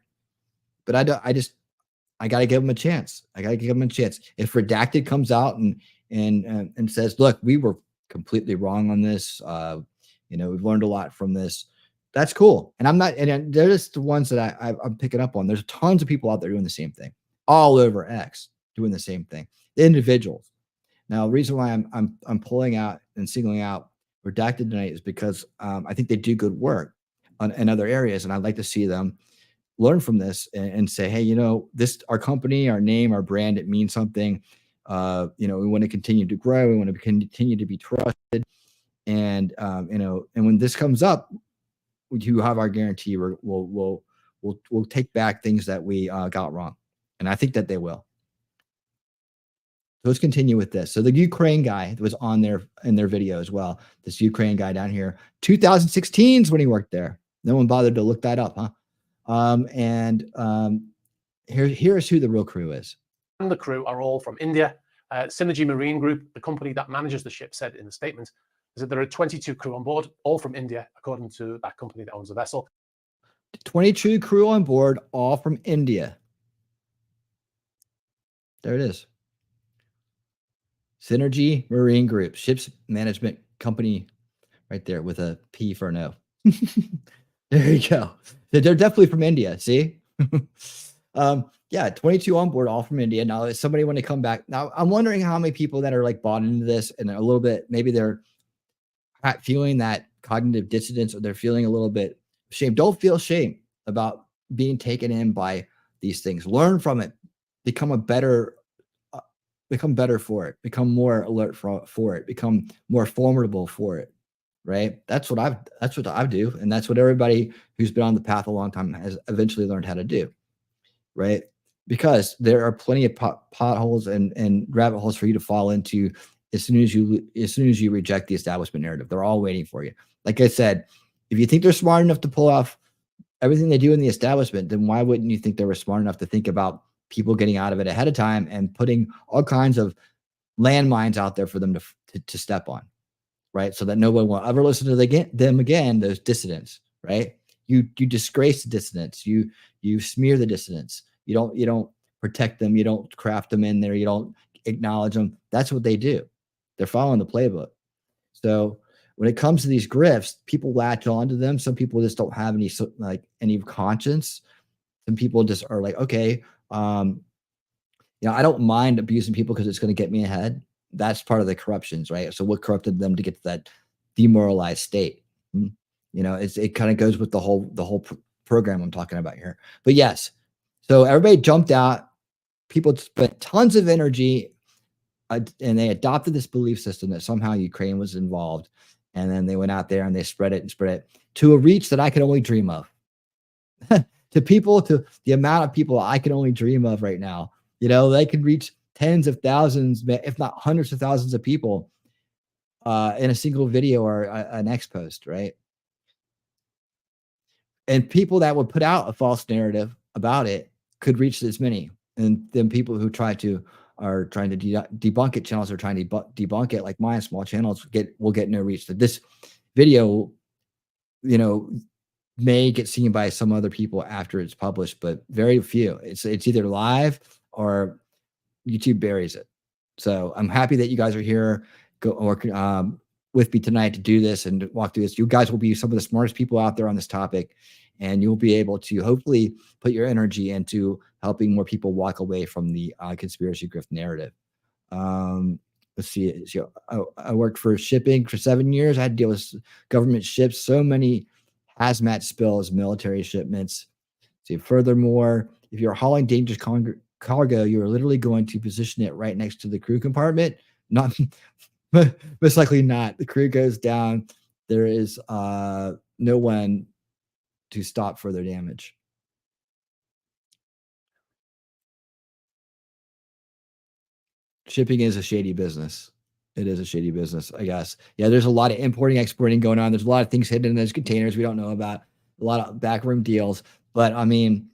But I got to give them a chance. I got to give them a chance. If Redacted comes out and says, look, we were completely wrong on this. We've learned a lot from this. That's cool. And they're just the ones that I'm picking up on. There's tons of people out there doing the same thing, all over X doing the same thing. The individuals. Now, the reason why I'm pulling out and singling out Redacted tonight is because I think they do good work in other areas, and I'd like to see them learn from this and say, hey, this, our company, our name, our brand, it means something. We want to continue to grow. We want to continue to be trusted. And and when this comes up, you have our guarantee. We'll take back things that we got wrong, and I think that they will. So let's continue with this. So the Ukraine guy was on there in their video as well. This Ukraine guy down here, 2016 is when he worked there. No one bothered to look that up, huh? Here's who the real crew is. And the crew are all from India. Synergy Marine Group, the company that manages the ship, said in the statement is that there are 22 crew on board, all from India, according to that company that owns the vessel. 22 crew on board, all from India. There it is. Synergy Marine Group, ships management company, right there with a P for no. There you go. They're definitely from India. See? Yeah, 22 on board, all from India. Now, if somebody want to come back, now I'm wondering how many people that are like bought into this and a little bit, maybe they're feeling that cognitive dissonance, or they're feeling a little bit shame. Don't feel shame about being taken in by these things. Learn from it. Become better for it. Become more alert for it. Become more formidable for it. Right? That's what I do, and that's what everybody who's been on the path a long time has eventually learned how to do. Right? Because there are plenty of potholes and rabbit holes for you to fall into as soon as you reject the establishment narrative. They're all waiting for you. Like I said, if you think they're smart enough to pull off everything they do in the establishment, then why wouldn't you think they were smart enough to think about people getting out of it ahead of time and putting all kinds of landmines out there for them to step on, right? So that no one will ever listen to them again, those dissidents, right? You disgrace the dissidents. You smear the dissidents. You don't protect them. You don't craft them in there. You don't acknowledge them. That's what they do. They're following the playbook. So when it comes to these grifts, people latch onto them. Some people just don't have any conscience. Some people just are like, okay, I don't mind abusing people because it's going to get me ahead. That's part of the corruptions, right? So what corrupted them to get to that demoralized state? It kind of goes with the whole program I'm talking about here. But yes, so everybody jumped out. People spent tons of energy, and they adopted this belief system that somehow Ukraine was involved. And then they went out there and they spread it to a reach that I could only dream of. To the amount of people I can only dream of right now. They could reach tens of thousands, if not hundreds of thousands of people in a single video or an X post, right? And people that would put out a false narrative about it could reach this many. And then people who are trying to debunk it, channels are trying to debunk it, like mine, small channels will get no reach. So this video, may get seen by some other people after it's published, but very few. It's either live or YouTube buries it. So I'm happy that you guys are here with me tonight to do this and walk through this. You guys will be some of the smartest people out there on this topic, and you'll be able to hopefully put your energy into helping more people walk away from the conspiracy grift narrative. Let's see. I worked for shipping for 7 years. I had to deal with government ships, so many hazmat spills, military shipments. See, furthermore, if you're hauling dangerous cargo, you're literally going to position it right next to the crew compartment, not most likely not. The crew goes down. There is no one to stop further damage. Shipping is a shady business. It is a shady business, I guess. Yeah, there's a lot of importing, exporting going on. There's a lot of things hidden in those containers we don't know about. A lot of backroom deals. But I mean,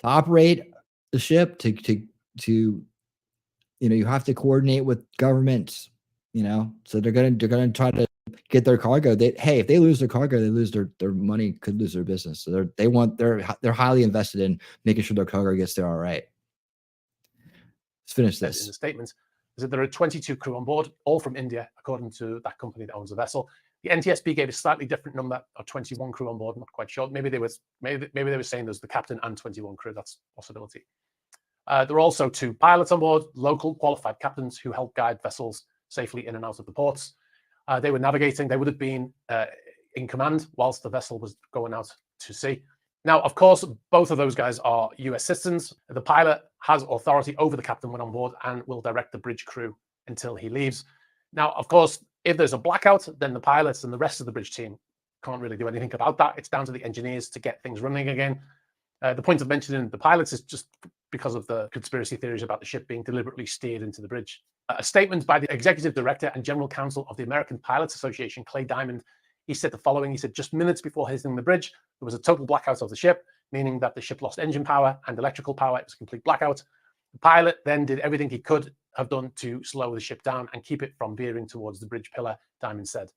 to operate the ship, to you have to coordinate with governments. So they're gonna try to get their cargo. If they lose their cargo, they lose their money, could lose their business. So they're highly invested in making sure their cargo gets there all right. Let's finish this. In the statement, is that there are 22 crew on board, all from India, according to that company that owns the vessel. The NTSB gave a slightly different number of 21 crew on board. I'm not quite sure. Maybe they were saying there's the captain and 21 crew. That's a possibility. There are also 2 pilots on board, local qualified captains who help guide vessels safely in and out of the ports. They were navigating. They would have been in command whilst the vessel was going out to sea. Now, of course, both of those guys are US citizens. The pilot has authority over the captain when on board and will direct the bridge crew until he leaves. Now, of course, if there's a blackout, then the pilots and the rest of the bridge team can't really do anything about that. It's down to the engineers to get things running again. The point of mentioning the pilots is just because of the conspiracy theories about the ship being deliberately steered into the bridge. A statement by the executive director and general counsel of the American Pilots Association, Clay Diamond, he said the following. He said, just minutes before hitting the bridge, there was a total blackout of the ship, meaning that the ship lost engine power and electrical power. It was a complete blackout. The pilot then did everything he could have done to slow the ship down and keep it from veering towards the bridge pillar, Diamond said.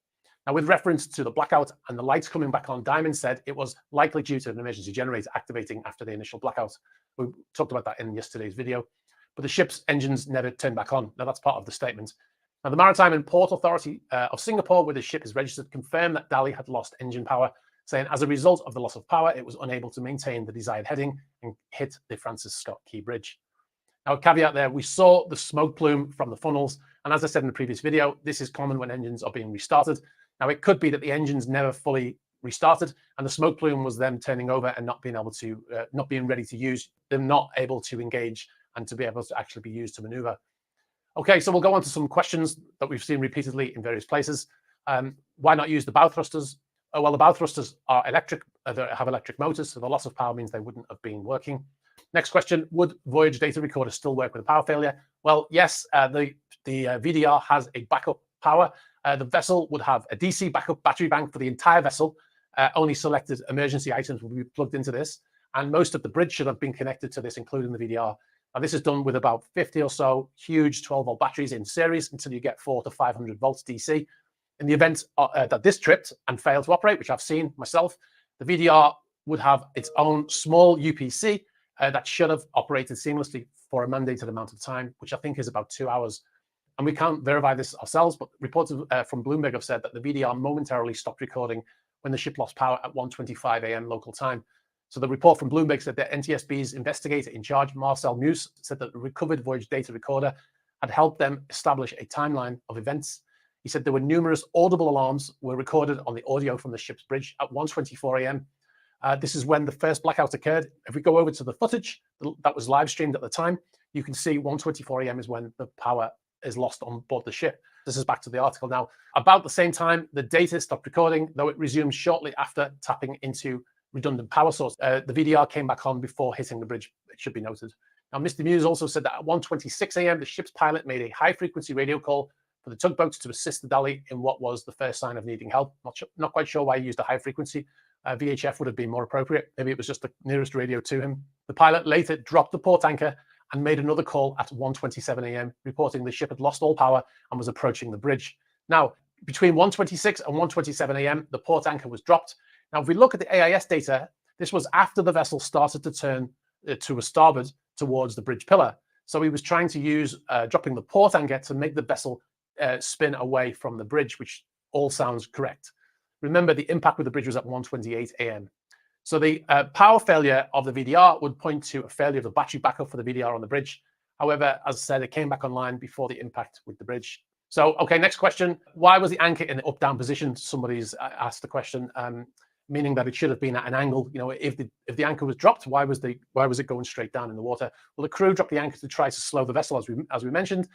Now, with reference to the blackout and the lights coming back on, Diamond said it was likely due to an emergency generator activating after the initial blackout. We talked about that in yesterday's video. But the ship's engines never turned back on. Now, that's part of the statement. Now, the Maritime and Port Authority of Singapore, where the ship is registered, confirmed that Dali had lost engine power, saying as a result of the loss of power, it was unable to maintain the desired heading and hit the Francis Scott Key Bridge. Now, a caveat there, we saw the smoke plume from the funnels. And as I said in the previous video, this is common when engines are being restarted. Now, it could be that the engines never fully restarted and the smoke plume was them turning over and not being able to, not being ready to use, them not able to engage and to be able to actually be used to maneuver. Okay, so we'll go on to some questions that we've seen repeatedly in various places. Why not use the bow thrusters? Well, the bow thrusters are electric, they have electric motors, so the loss of power means they wouldn't have been working. Next question, would Voyage data recorder still work with a power failure? Well, yes, the VDR has a backup power. The vessel would have a DC backup battery bank for the entire vessel. Only selected emergency items will be plugged into this, and most of the bridge should have been connected to this, including the VDR. Now, this is done with about 50 or so huge 12-volt batteries in series until you get 400 to 500 volts DC. In the event that this tripped and failed to operate, which I've seen myself, the VDR would have its own small UPC that should have operated seamlessly for a mandated amount of time, which I think is about 2 hours. And we can't verify this ourselves, but reports from Bloomberg have said that the VDR momentarily stopped recording when the ship lost power at 1:25 a.m. local time. So the report from Bloomberg said that NTSB's investigator in charge, Marcel Muse, said that the recovered Voyage data recorder had helped them establish a timeline of events. He said there were numerous audible alarms were recorded on the audio from the ship's bridge at 1:24 a.m. This is when the first blackout occurred. If we go over to the footage that was live streamed at the time, you can see 1:24 a.m. is when the power is lost on board the ship. This is back to the article now. About the same time, the data stopped recording, though it resumed shortly after tapping into redundant power source. The VDR came back on before hitting the bridge, it should be noted. Now, Mr. Muse also said that at 1:26 a.m., the ship's pilot made a high-frequency radio call for the tugboats to assist the Dali in what was the first sign of needing help. Not quite sure why he used a high frequency. VHF would have been more appropriate. Maybe it was just the nearest radio to him. The pilot later dropped the port anchor and made another call at 1:27 a.m., reporting the ship had lost all power and was approaching the bridge. Now, between 1:26 and 1:27 a.m., the port anchor was dropped. Now, if we look at the AIS data, this was after the vessel started to turn to a starboard towards the bridge pillar. So he was trying to use dropping the port anchor to make the vessel spin away from the bridge, which all sounds correct. Remember, the impact with the bridge was at 1:28 a.m. So the power failure of the VDR would point to a failure of the battery backup for the VDR on the bridge. However, as I said, it came back online before the impact with the bridge. So, okay, next question. Why was the anchor in the up-down position? Somebody's asked the question, meaning that it should have been at an angle. You know, if the anchor was dropped, why was it going straight down in the water? Well, the crew dropped the anchor to try to slow the vessel, as we mentioned.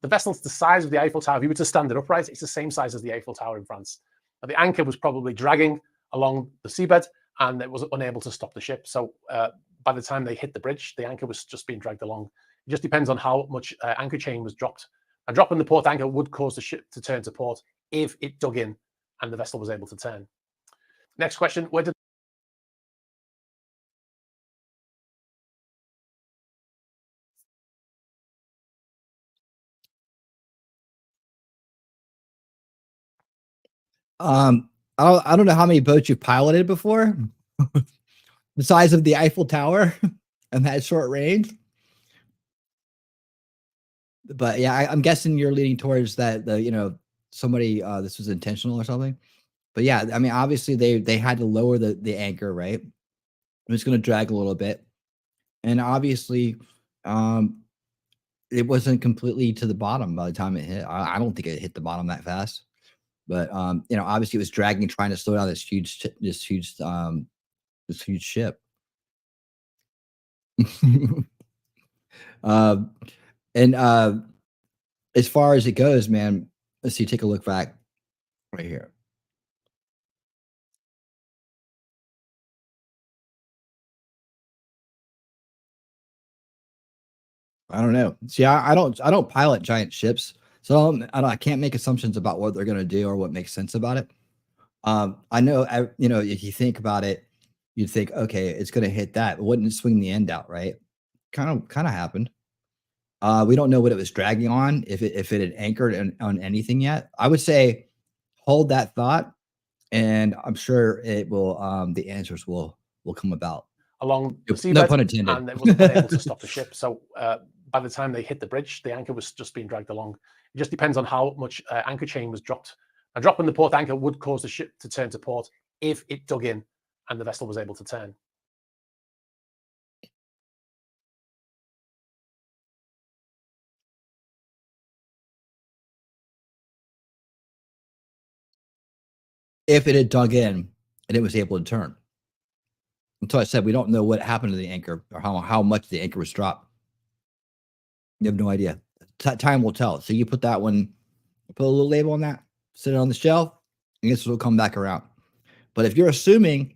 the vessel's the size of the Eiffel Tower. If you were to stand it upright, it's the same size as the Eiffel Tower in France. Now, the anchor was probably dragging along the seabed, and it was unable to stop the ship. So by the time they hit the bridge, the anchor was just being dragged along. It just depends on how much anchor chain was dropped. And dropping the port anchor would cause the ship to turn to port if it dug in and the vessel was able to turn. Next question, where did I don't know how many boats you've piloted before. The size of the Eiffel Tower and that short range. But yeah, I'm guessing you're leaning towards that, somebody, this was intentional or something. But yeah, I mean, obviously they had to lower the anchor, right? It's going to drag a little bit. And obviously, it wasn't completely to the bottom by the time it hit. I don't think it hit the bottom that fast. But obviously it was dragging, trying to slow down this huge ship. And as far as it goes, man, let's see, take a look back right here. I don't know. See, I don't pilot giant ships, so I can't make assumptions about what they're going to do or what makes sense about it. I know, if you think about it, you'd think, okay, it's going to hit that. It wouldn't swing the end out, right? Kind of happened. We don't know what it was dragging on, if it had anchored on anything yet. I would say hold that thought, and I'm sure it will. The answers will come about along the seabed, no pun intended. And it wasn't able to stop the ship. So by the time they hit the bridge, the anchor was just being dragged along. It just depends on how much anchor chain was dropped. And dropping the port anchor would cause the ship to turn to port if it dug in and the vessel was able to turn. If it had dug in and it was able to turn. Until I said we don't know what happened to the anchor or how much the anchor was dropped. You have no idea. Time will tell. So you put that one, put a little label on that, sit it on the shelf, and guess it'll come back around. But if you're assuming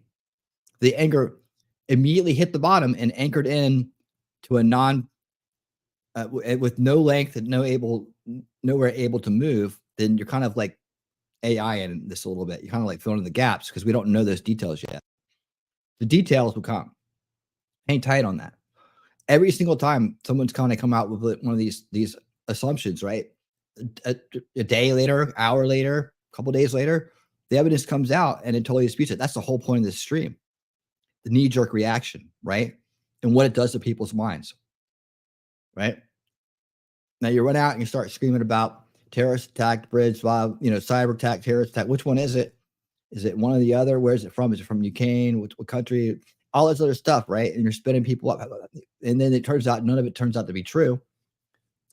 the anchor immediately hit the bottom and anchored in to a with no length and nowhere able to move, then you're kind of like AI in this a little bit. You're kind of like filling in the gaps because we don't know those details yet. The details will come. Hang tight on that. Every single time someone's kind of come out with one of these assumptions, right? A day later, hour later, a couple days later, the evidence comes out and it totally disputes it. That's the whole point of this stream. The knee-jerk reaction, right? And what it does to people's minds, right? Now you run out and you start screaming about terrorist attack, bridge, cyber attack, terrorist attack. Which one is it? Is it one or the other? Where is it from? Is it from Ukraine? What country? All this other stuff, right? And you're spinning people up. And then it turns out none of it turns out to be true.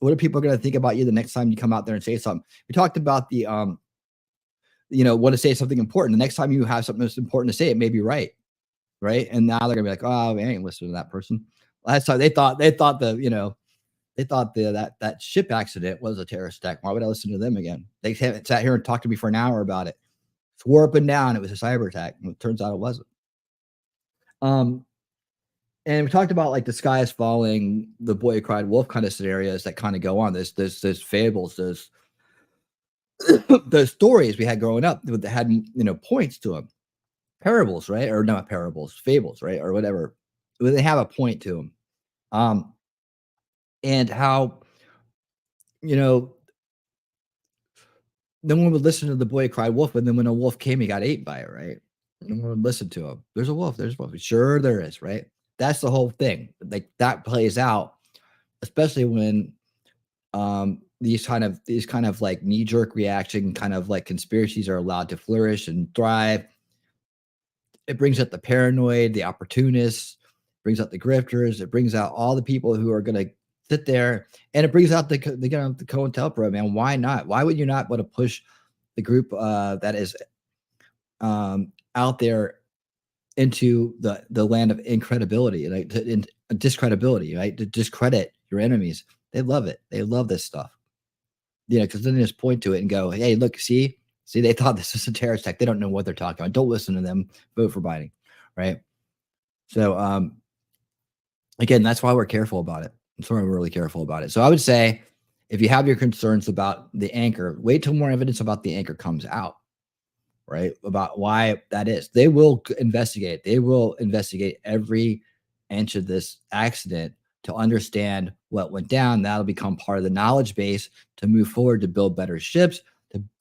What are people going to think about you the next time you come out there and say something? We talked about the, want to say something important. The next time you have something that's important to say, it may be right. Right. And now they're going to be like, oh, we ain't listening to that person. Last time they thought that ship accident was a terrorist attack. Why would I listen to them again? They haven't sat here and talked to me for an hour about it. Swore up and down it was a cyber attack. And it turns out it wasn't. And we talked about like the sky is falling, the boy who cried wolf kind of scenarios that kind of go on. There's fables, those stories we had growing up that had points to them, parables, right? Or not parables, fables, right? Or whatever. They have a point to them. And how no one would listen to the boy who cried wolf, but then when a wolf came, he got ate by it, right? No one would listen to him. There's a wolf. There's a wolf. Sure, there is, right? That's the whole thing. Like that plays out, especially when these kind of like knee-jerk reaction, kind of like conspiracies are allowed to flourish and thrive. It brings out the paranoid, the opportunists, brings out the grifters. It brings out all the people who are going to sit there, and it brings out the COINTELPRO, man. Why not? Why would you not want to push the group that is out there into the land of incredibility, like discredibility, right? To discredit your enemies. They love it. They love this stuff. You know, because then they just point to it and go, hey, look, see, they thought this was a terrorist attack. They don't know what they're talking about. Don't listen to them. Vote for Biden, right? So, again, that's why we're careful about it. That's why we're really careful about it. So I would say, if you have your concerns about the anchor, wait till more evidence about the anchor comes out, right? About why that is. They will investigate. They will investigate every inch of this accident to understand what went down. That'll become part of the knowledge base to move forward, to build better ships,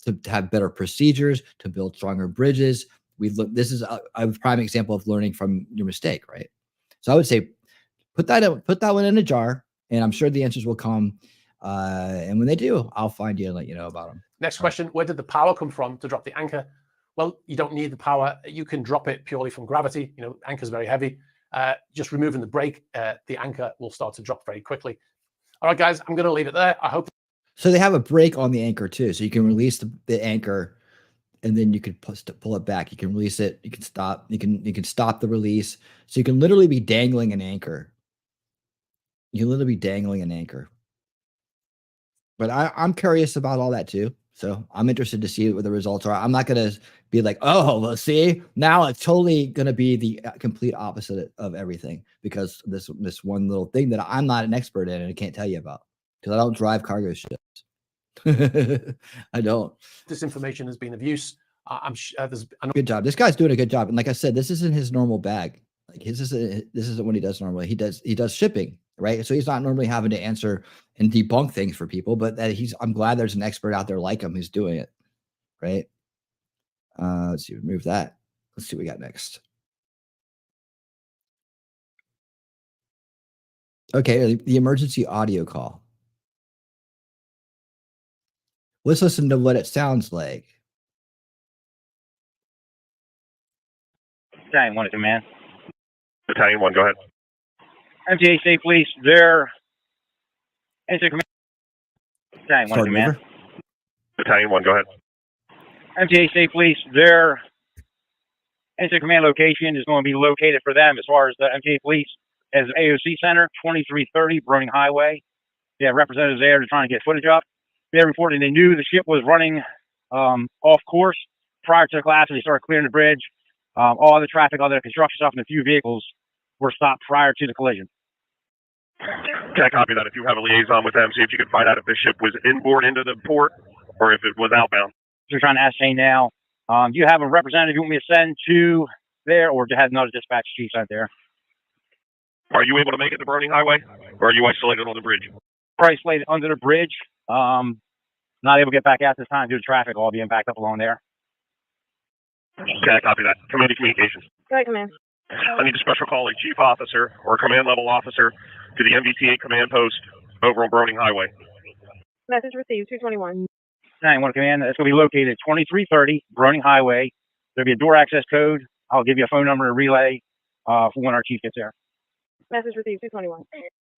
to have better procedures, to build stronger bridges. This is a prime example of learning from your mistake, right? So I would say, put that one in a jar, and I'm sure the answers will come. And when they do, I'll find you and let you know about them. Next question: where did the power come from to drop the anchor? Well, you don't need the power. You can drop it purely from gravity. You know, anchor's very heavy. Just removing the brake, the anchor will start to drop very quickly. All right, guys, I'm going to leave it there. I hope. So they have a brake on the anchor too, so you can release the anchor, and then you can pull it back. You can release it. You can stop. You can stop the release. So you can literally be dangling an anchor. You can literally be dangling an anchor. But I'm curious about all that too. So I'm interested to see what the results are. I'm not going to be like, oh, well, see, now it's totally going to be the complete opposite of everything, because this one little thing that I'm not an expert in and I can't tell you about, because I don't drive cargo ships. I don't. This information has been of use. I'm good job. This guy's doing a good job. And like I said, this isn't his normal bag. Like this isn't what he does normally. He does shipping, right? So he's not normally having to answer and debunk things for people, but I'm glad there's an expert out there like him who's doing it, right? Let's see, remove that. Let's see what we got next. Okay, the emergency audio call. Let's listen to what it sounds like. Battalion 1 to command. Battalion 1, go ahead. MTA State Police, they're enter command. Battalion 1 to command. Battalion 1, go ahead. MTA State Police, their enter command location is going to be located for them as far as the MTA Police as AOC Center, 2330 Browning Highway. They have representatives there to try and get footage up. They're reporting they knew the ship was running off course prior to the collapse, and they started clearing the bridge. All other traffic, other construction stuff, and a few vehicles were stopped prior to the collision. Can I copy that? If you have a liaison with them, see if you can find out if the ship was inboard into the port or if it was outbound. We're trying to ascertain now. Do you have a representative you want me to send to there, or to have another dispatch chief out there? Are you able to make it to Browning Highway, or are you isolated on the bridge? Isolated under the bridge. Not able to get back out this time due to traffic all being backed up along there. Can I copy that? Command communications. Go ahead, command. I need a special call a chief officer or command level officer to the MVTA command post over on Browning Highway. Message received, 221. 91 command. It's going to be located at 2330 Browning Highway. There'll be a door access code. I'll give you a phone number to relay for when our chief gets there. Message received, 221.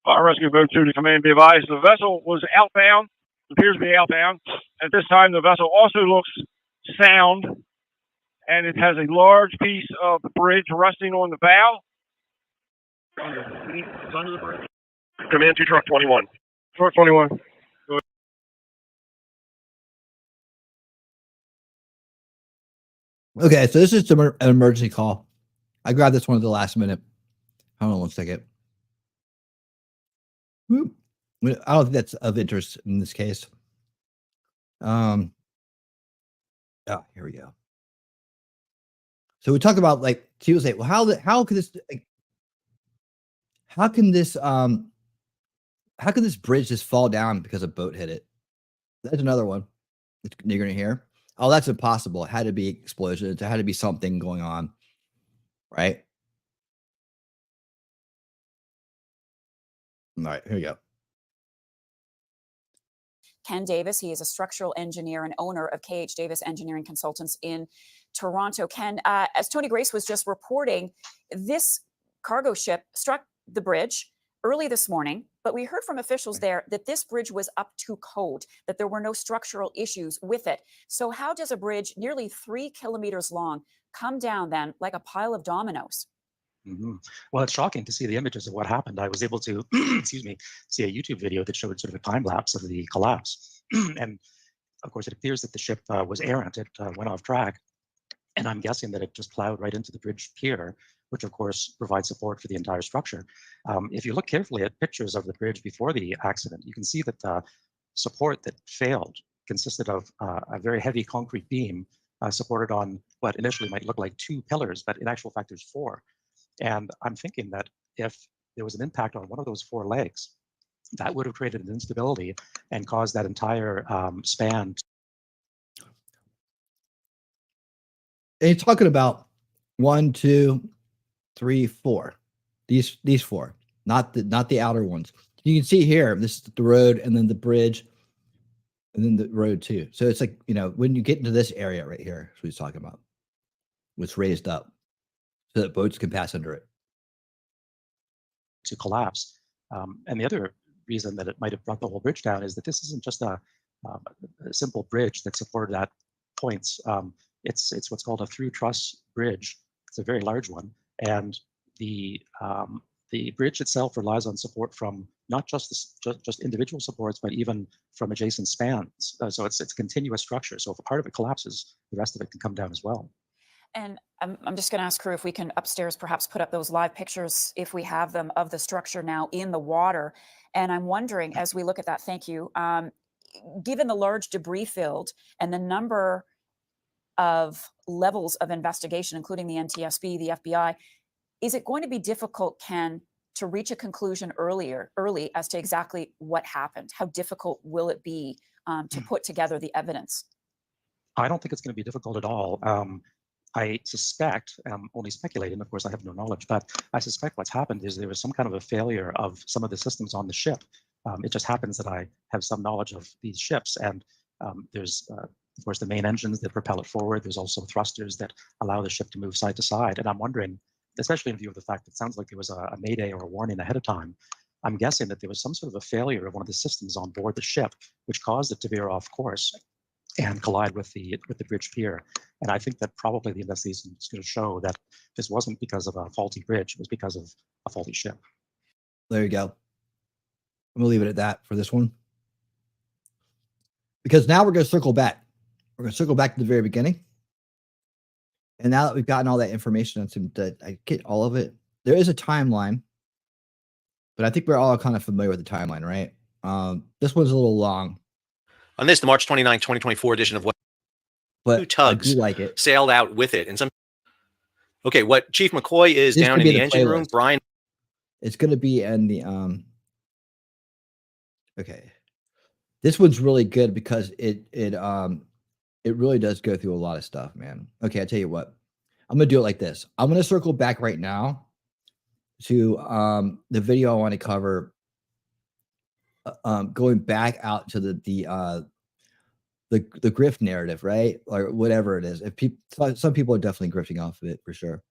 Fire rescue boat 2 to command, be advised. The vessel was outbound, appears to be outbound. At this time, the vessel also looks sound, and it has a large piece of the bridge resting on the bow. Command to truck 21. Truck 21. Okay, so this is an emergency call. I grabbed this one at the last minute. Hold on one second. I don't think that's of interest in this case. Oh, here we go. So we talk about, like, people say, well, how can this bridge just fall down because a boat hit it? That's another one you're gonna hear. Oh, that's impossible. It had to be explosions. There had to be something going on, right? All right, here we go. Ken Davis, he is a structural engineer and owner of KH Davis Engineering Consultants in Toronto. Ken, as Tony Grace was just reporting, this cargo ship struck the bridge early this morning, but we heard from officials there that this bridge was up to code, that there were no structural issues with it. So how does a bridge nearly 3 kilometers long come down then like a pile of dominoes? Well, it's shocking to see the images of what happened. I was able to, excuse me, see a YouTube video that showed sort of a time lapse of the collapse. And of course, it appears that the ship was errant. It went off track. And I'm guessing that it just plowed right into the bridge pier, which of course provides support for the entire structure. If you look carefully at pictures of the bridge before the accident, you can see that the support that failed consisted of a very heavy concrete beam supported on what initially might look like 2 pillars, but in actual fact there's 4. And I'm thinking that if there was an impact on one of those 4 legs, that would have created an instability and caused that entire span. And you're talking about 1, 2, 3, 4. These 4, not the outer ones. You can see here, this is the road, and then the bridge, and then the road too. So it's like, you know, when you get into this area right here, that's what he's talking about. What's raised up so that boats can pass under it. To collapse. And the other reason that it might have brought the whole bridge down is that this isn't just a simple bridge that's supported at points. It's what's called a through truss bridge. It's a very large one, and the bridge itself relies on support from not just individual supports, but even from adjacent spans. So it's a continuous structure. So if a part of it collapses, the rest of it can come down as well. And I'm just going to ask crew if we can upstairs perhaps put up those live pictures, if we have them, of the structure now in the water. And I'm wondering, as we look at that, thank you, given the large debris field and the number of levels of investigation, including the NTSB, the FBI, is it going to be difficult, Ken, to reach a conclusion early as to exactly what happened? How difficult will it be to put together the evidence? I don't think it's going to be difficult at all. I suspect, only speculating, of course I have no knowledge, but I suspect what's happened is there was some kind of a failure of some of the systems on the ship. It just happens that I have some knowledge of these ships, and there's, of course, the main engines that propel it forward. There's also thrusters that allow the ship to move side to side. And I'm wondering, especially in view of the fact that it sounds like there was a mayday or a warning ahead of time, I'm guessing that there was some sort of a failure of one of the systems on board the ship, which caused it to veer off course and collide with the bridge pier. And I think that probably the investigation is going to show that this wasn't because of a faulty bridge, it was because of a faulty ship. There you go. I'm gonna leave it at that for this one. Because now we're gonna circle back. We're gonna circle back to the very beginning. And now that we've gotten all that information on some, that I get all of it, there is a timeline, but I think we're all kind of familiar with the timeline, right? This one's a little long. On this, the March 29, 2024 edition of what? But 2 tugs I do like it. sailed out with it. And some. Okay, what Chief McCoy is down in the engine room, Brian. It's going to be in the okay. This one's really good because it really does go through a lot of stuff, man. Okay, I tell you what, I'm gonna do it like this. I'm gonna circle back right now to the video I want to cover. Going back out to the grift narrative, right? Or whatever it is. If people, some people are definitely grifting off of it for sure,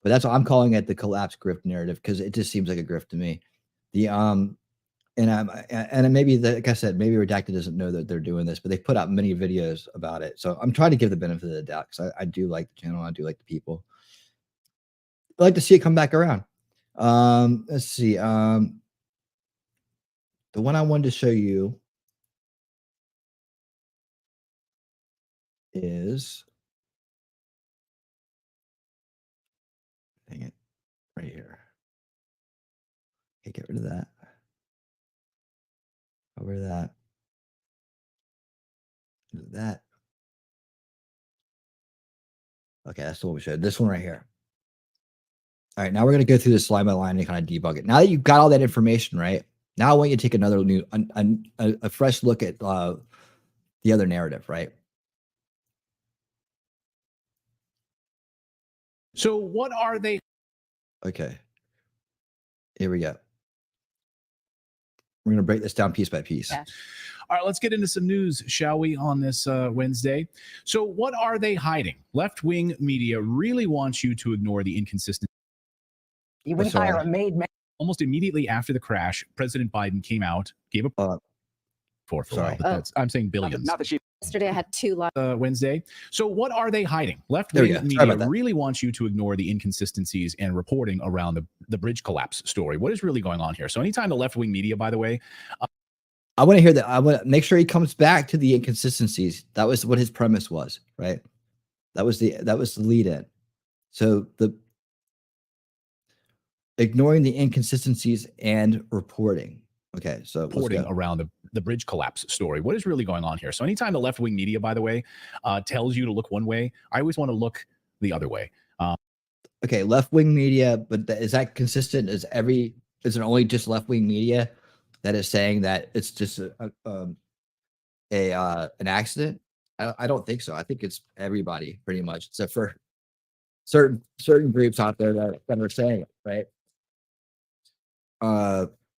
but that's what I'm calling it, the collapse grift narrative, because it just seems like a grift to me. The and maybe like I said, maybe Redacted doesn't know that they're doing this, but they put out many videos about it. So I'm trying to give the benefit of the doubt because I do like the channel, I do like the people. I like to see it come back around. Let's see. The one I wanted to show you is, dang it, right here. Okay, get rid of that. Over that. That. Okay, that's the one we showed. This one right here. All right, now we're going to go through this line by line and kind of debug it. Now that you've got all that information, right? Now I want you to take another new, a fresh look at the other narrative, right? So what are they? Okay. Here we go. We're going to break this down piece by piece. Yeah. All right, let's get into some news, shall we, on this Wednesday. So what are they hiding? Left-wing media really wants you to ignore the inconsistency. You would hire a maid. Almost immediately after the crash, President Biden came out, gave a for a while, but that's, I'm saying billions. Not that she. Yesterday I had 2 live. Wednesday. So what are they hiding? Left-wing media really wants you to ignore the inconsistencies and reporting around the bridge collapse story. What is really going on here? So anytime the left-wing media, by the way, I want to hear that. I want to make sure he comes back to the inconsistencies. That was what his premise was, right? That was the lead in. So ignoring the inconsistencies and reporting. Okay, so reporting around the bridge collapse story. What is really going on here? So anytime the left-wing media, by the way, tells you to look one way, I always want to look the other way. Okay, left-wing media, but is that consistent? Is it only just left-wing media that is saying that it's just an accident? I don't think so. I think it's everybody pretty much, except for certain groups out there that are saying it, right?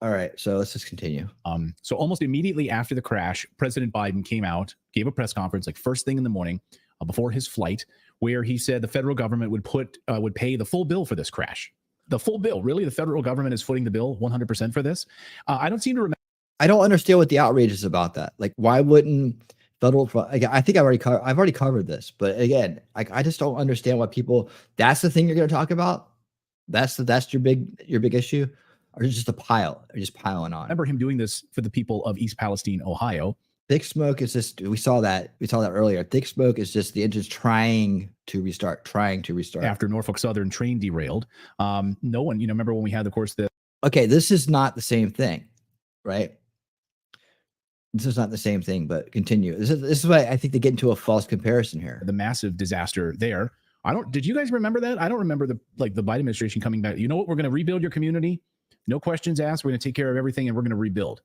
All right, so let's just continue. So almost immediately after the crash, President Biden came out, gave a press conference like first thing in the morning before his flight, where he said the federal government would pay the full bill for this crash. The full bill, really? The federal government is footing the bill 100% for this? I don't seem to remember. I don't understand what the outrage is about that. Like, why wouldn't federal? I think I've already covered this, but again, I just don't understand why people. That's the thing you're going to talk about. That's your big issue. Or just a pile, or just piling on. I remember him doing this for the people of East Palestine, Ohio. Thick smoke is just, we saw that earlier. Thick smoke is just the engines trying to restart. After Norfolk Southern train derailed. No one, remember when we had, of course, okay, this is not the same thing, right? This is not the same thing, but continue. This is why I think they get into a false comparison here. The massive disaster there. Did you guys remember that? I don't remember the Biden administration coming back. You know what? We're going to rebuild your community. No questions asked. We're going to take care of everything and we're going to rebuild.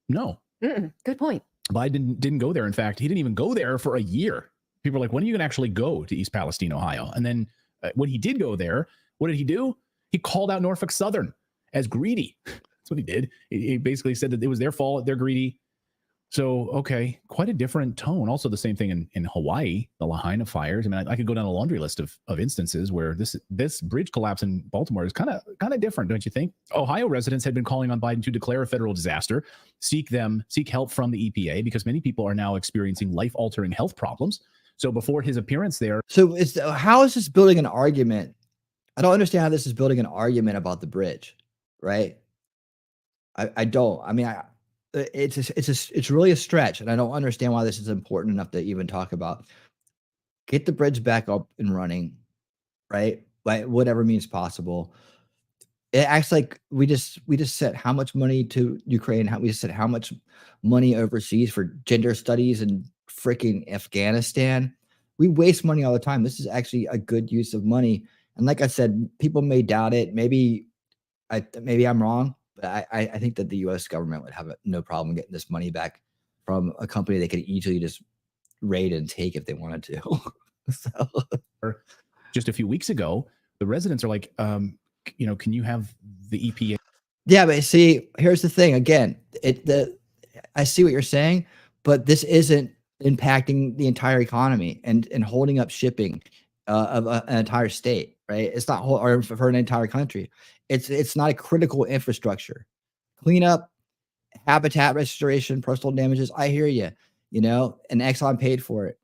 No. Good point. Biden didn't go there. In fact, he didn't even go there for a year. People are like, when are you going to actually go to East Palestine, Ohio? And then when he did go there, what did he do? He called out Norfolk Southern as greedy. That's what he did. He basically said that it was their fault. They're greedy. So, okay, quite a different tone. Also the same thing in Hawaii, the Lahaina fires. I mean, I could go down a laundry list of instances where this bridge collapse in Baltimore is kind of different, don't you think? Ohio residents had been calling on Biden to declare a federal disaster, seek help from the EPA, because many people are now experiencing life-altering health problems. So before his appearance there. So how is this building an argument? I don't understand how this is building an argument about the bridge, right? I don't. I mean, it's really a stretch, and I don't understand why this is important enough to even talk about. Get the bridge back up and running, right? By whatever means possible. It acts like we just sent how much money to Ukraine, we just sent how much money overseas for gender studies in freaking Afghanistan. We waste money all the time. This is actually a good use of money. And like I said, people may doubt it. Maybe I'm wrong. But I think that the U.S. government would have no problem getting this money back from a company they could easily just raid and take if they wanted to. So, just a few weeks ago, the residents are like, can you have the EPA? Yeah, but see, here's the thing. Again, I see what you're saying, but this isn't impacting the entire economy and holding up shipping of an entire state, right? It's not or for an entire country. It's not a critical infrastructure. Cleanup, habitat restoration, personal damages. I hear you, and Exxon paid for it,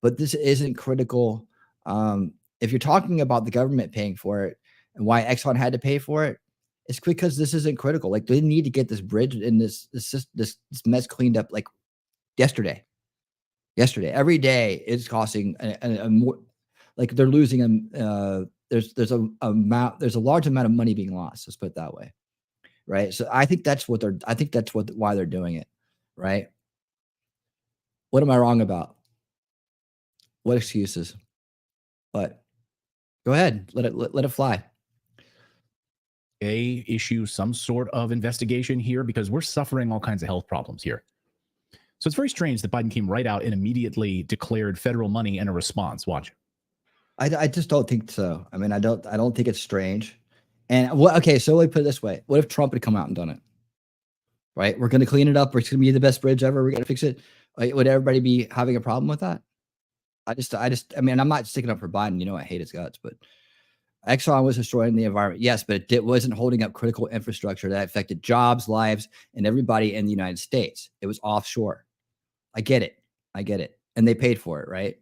but this isn't critical. If you're talking about the government paying for it and why Exxon had to pay for it, it's because this isn't critical. Like, they need to get this bridge and this mess cleaned up like yesterday. Every day it's costing a more, like they're losing there's a large amount of money being lost. Let's put it that way, right? So I think that's why they're doing it, right? What am I wrong about? What excuses? But go ahead, let it fly. Issue some sort of investigation here, because we're suffering all kinds of health problems here. So it's very strange that Biden came right out and immediately declared federal money and a response. Watch. I just don't think so. I mean, I don't think it's strange. And okay, so let me put it this way. What if Trump had come out and done it? Right? We're going to clean it up. It's going to be the best bridge ever. We're going to fix it. Would everybody be having a problem with that? I mean, I'm not sticking up for Biden. I hate his guts, but Exxon was destroying the environment. Yes, but it wasn't holding up critical infrastructure that affected jobs, lives, and everybody in the United States. It was offshore. I get it. And they paid for it, right?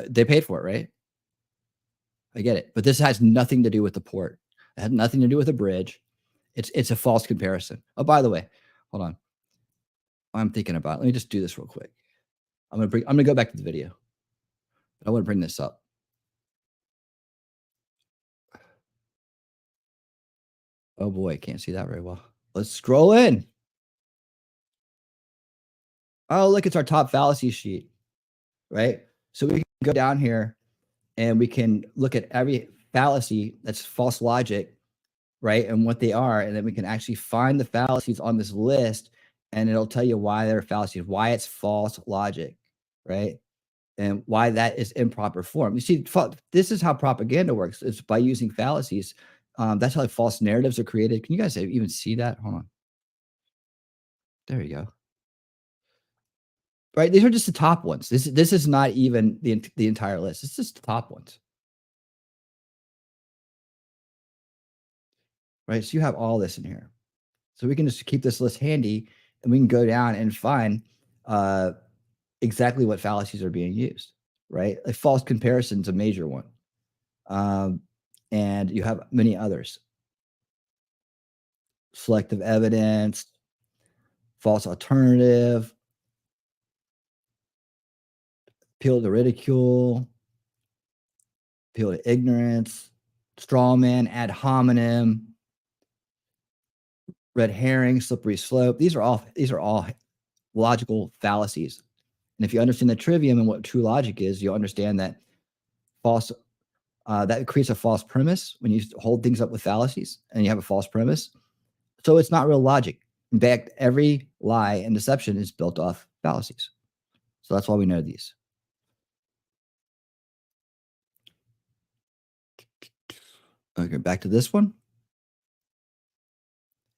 They paid for it, right? I get it. But this has nothing to do with the port. It had nothing to do with the bridge. It's a false comparison. Oh, by the way, hold on. I'm thinking about. Let me just do this real quick. I'm gonna go back to the video. I want to bring this up. Oh boy, can't see that very well. Let's scroll in. Oh, look, it's our top fallacy sheet, right? So we can go down here and we can look at every fallacy that's false logic, right? And what they are. And then we can actually find the fallacies on this list and it'll tell you why they're fallacies, why it's false logic, right? And why that is improper form. You see, this is how propaganda works. It's by using fallacies. That's how false narratives are created. Can you guys even see that? Hold on. There you go. Right, these are just the top ones. This is not even the entire list. It's just the top ones. Right, so you have all this in here. So we can just keep this list handy, and we can go down and find exactly what fallacies are being used. Right, like false comparison is a major one, and you have many others. Selective evidence, false alternative, appeal to ridicule, appeal to ignorance, straw man, ad hominem, red herring, slippery slope. These are all logical fallacies. And if you understand the trivium and what true logic is, you'll understand that false that creates a false premise when you hold things up with fallacies and you have a false premise. So it's not real logic. In fact, every lie and deception is built off fallacies. So that's why we know these. Okay, back to this one.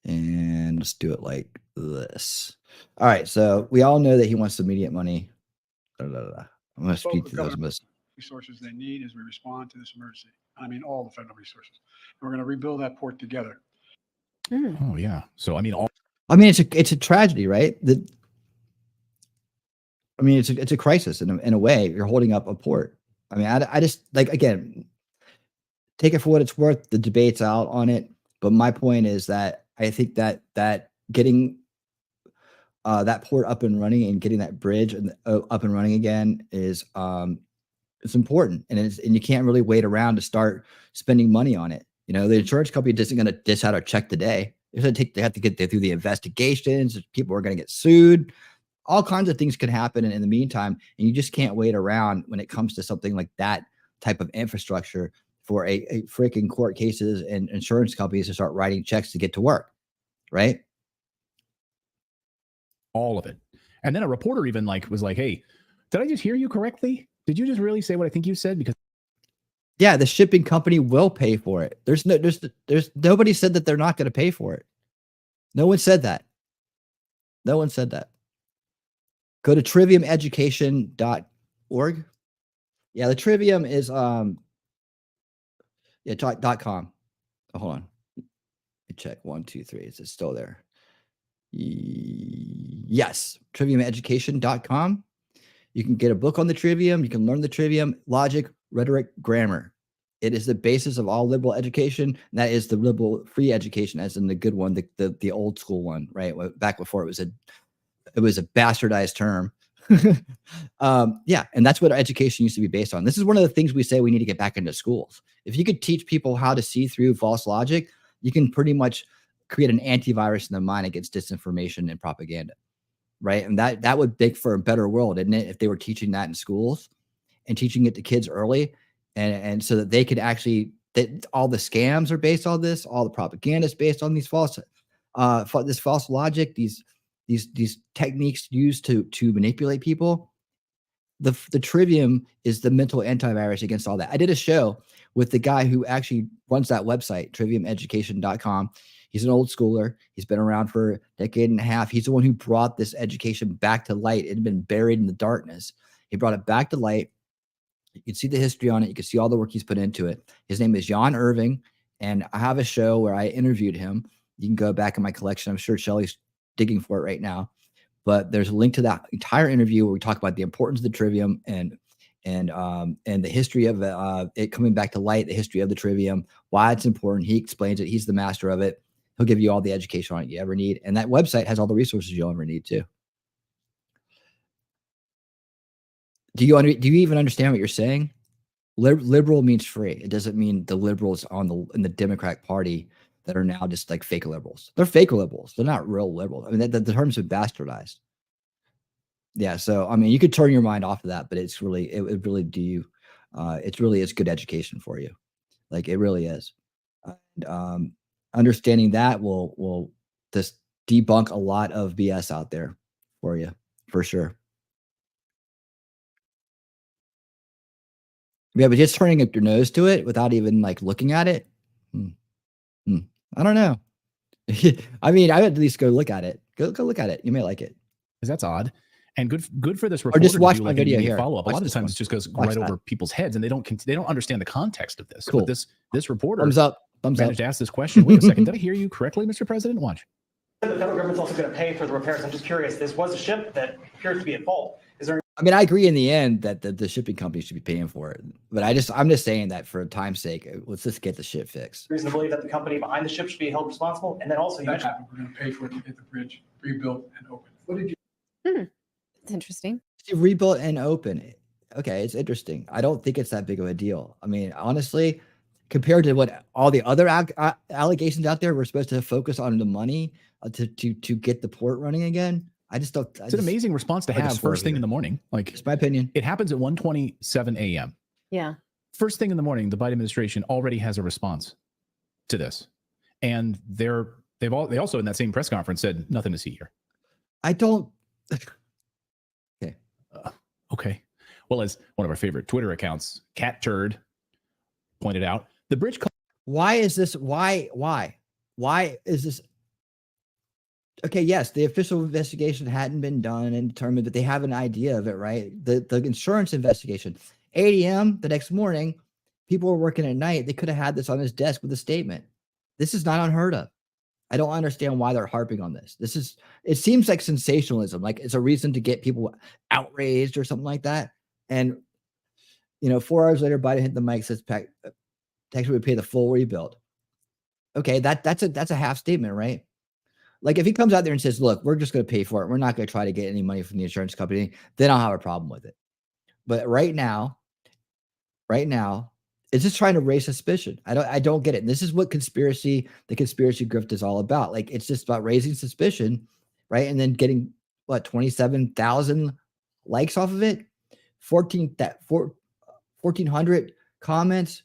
And let's do it like this. All right, so we all know that he wants immediate money. I'm going to speed through those. Resources they need as we respond to this emergency. I mean, all the federal resources. And we're going to rebuild that port together. Oh yeah. So I mean, it's a tragedy, right? It's a crisis in a way. You're holding up a port. I mean, I just like, again, take it for what it's worth. The debate's out on it, but my point is that I think that getting that port up and running and getting that bridge up and running again is it's important, and you can't really wait around to start spending money on it. You know, the insurance company isn't going to dish out a check today. They have to get through the investigations. People are going to get sued. All kinds of things could happen in the meantime, and you just can't wait around when it comes to something like that type of infrastructure for a freaking court cases and insurance companies to start writing checks to get to work, right? All of it. And then a reporter even was like, hey, did I just hear you correctly? Did you just really say what I think you said? Because yeah, the shipping company will pay for it. There's nobody said that they're not going to pay for it. No one said that. No one said that. Go to triviumeducation.org. Yeah, the Trivium is .com. Oh, hold on. Let me check. 1, 2, 3. Is it still there? Yes, triviumeducation.com. You can get a book on the Trivium. You can learn the Trivium, logic, rhetoric, grammar. It is the basis of all liberal education. And that is the liberal free education, as in the good one, the old school one, right? Back before it was a bastardized term. Yeah, and that's what our education used to be based on. This is one of the things we say we need to get back into schools. If you could teach people how to see through false logic, you can pretty much create an antivirus in the mind against disinformation and propaganda, right? And that would make for a better world, isn't it? If they were teaching that in schools and teaching it to kids early, and so that they could actually, that all the scams are based on this, all the propaganda is based on these false logic, these techniques used to manipulate people. The Trivium is the mental antivirus against all that. I did a show with the guy who actually runs that website, triviumeducation.com. He's an old schooler. He's been around for a decade and a half. He's the one who brought this education back to light. It had been buried in the darkness. He brought it back to light. You can see the history on it. You can see all the work he's put into it. His name is Jan Irving, and I have a show where I interviewed him. You can go back in my collection. I'm sure Shelly's digging for it right now, but there's a link to that entire interview where we talk about the importance of the Trivium and the history of it coming back to light, the history of the Trivium, why it's important. He explains it. He's the master of it. He'll give you all the education on it you ever need. And that website has all the resources you'll ever need too. Do you even understand what you're saying? Liberal means free. It doesn't mean the liberals in the Democratic Party that are now just like fake liberals. They're fake liberals. They're not real liberals. I mean, the terms have been bastardized. Yeah. So, I mean, you could turn your mind off of that, but it's really, it really it's really is good education for you. Like it really is. And, understanding that will just debunk a lot of BS out there for you, for sure. Yeah, but just turning up your nose to it without even like looking at it. I don't know. I mean, I would at least go look at it. Go look at it. You may like it. Because that's odd. And good for this Or reporter just to watch do my like video an immediate here. follow-up. A Watch lot of this times one. it just goes Watch right that. over people's heads and they don't understand the context of this. Cool. But this reporter Thumbs up. Thumbs managed up. to ask this question. Wait a second. Did I hear you correctly, Mr. President? Watch. The federal government's also going to pay for the repairs. I'm just curious. This was a ship that appears to be at fault. Is there? I mean, I agree in the end that the shipping company should be paying for it, but I'm just saying that for time's sake, let's just get the shit fixed. Reason to believe that the company behind the ship should be held responsible? And then also, you That mentioned happened. We're going to pay for it to get the bridge rebuilt and open. What did you? It's interesting. Rebuilt and open it. Okay, it's interesting. I don't think it's that big of a deal. I mean, honestly, compared to what all the other allegations out there, we're supposed to focus on the money to get the port running again. I just don't. It's an amazing response to have first thing in the morning. Like, it's my opinion. It happens at 1:27 a.m. Yeah. First thing in the morning, the Biden administration already has a response to this, and they also in that same press conference said nothing to see here. I don't. Okay. Okay. Well, as one of our favorite Twitter accounts, Cat Turd, pointed out, the bridge. Why is this? Why is this? Okay, yes, the official investigation hadn't been done and determined, but they have an idea of it, right? The insurance investigation, 8 a.m. the next morning, people were working at night. They could have had this on his desk with a statement. This is not unheard of. I don't understand why they're harping on this. It seems like sensationalism, like it's a reason to get people outraged or something like that. And, 4 hours later, Biden hit the mic, says, Texas would pay the full rebuild. Okay, that's a half statement, right? Like if he comes out there and says, look, we're just going to pay for it. We're not going to try to get any money from the insurance company. Then I'll have a problem with it. But right now, it's just trying to raise suspicion. I don't get it. And this is what the conspiracy grift is all about. Like it's just about raising suspicion, right? And then getting 27,000 likes off of it, 1,400 comments.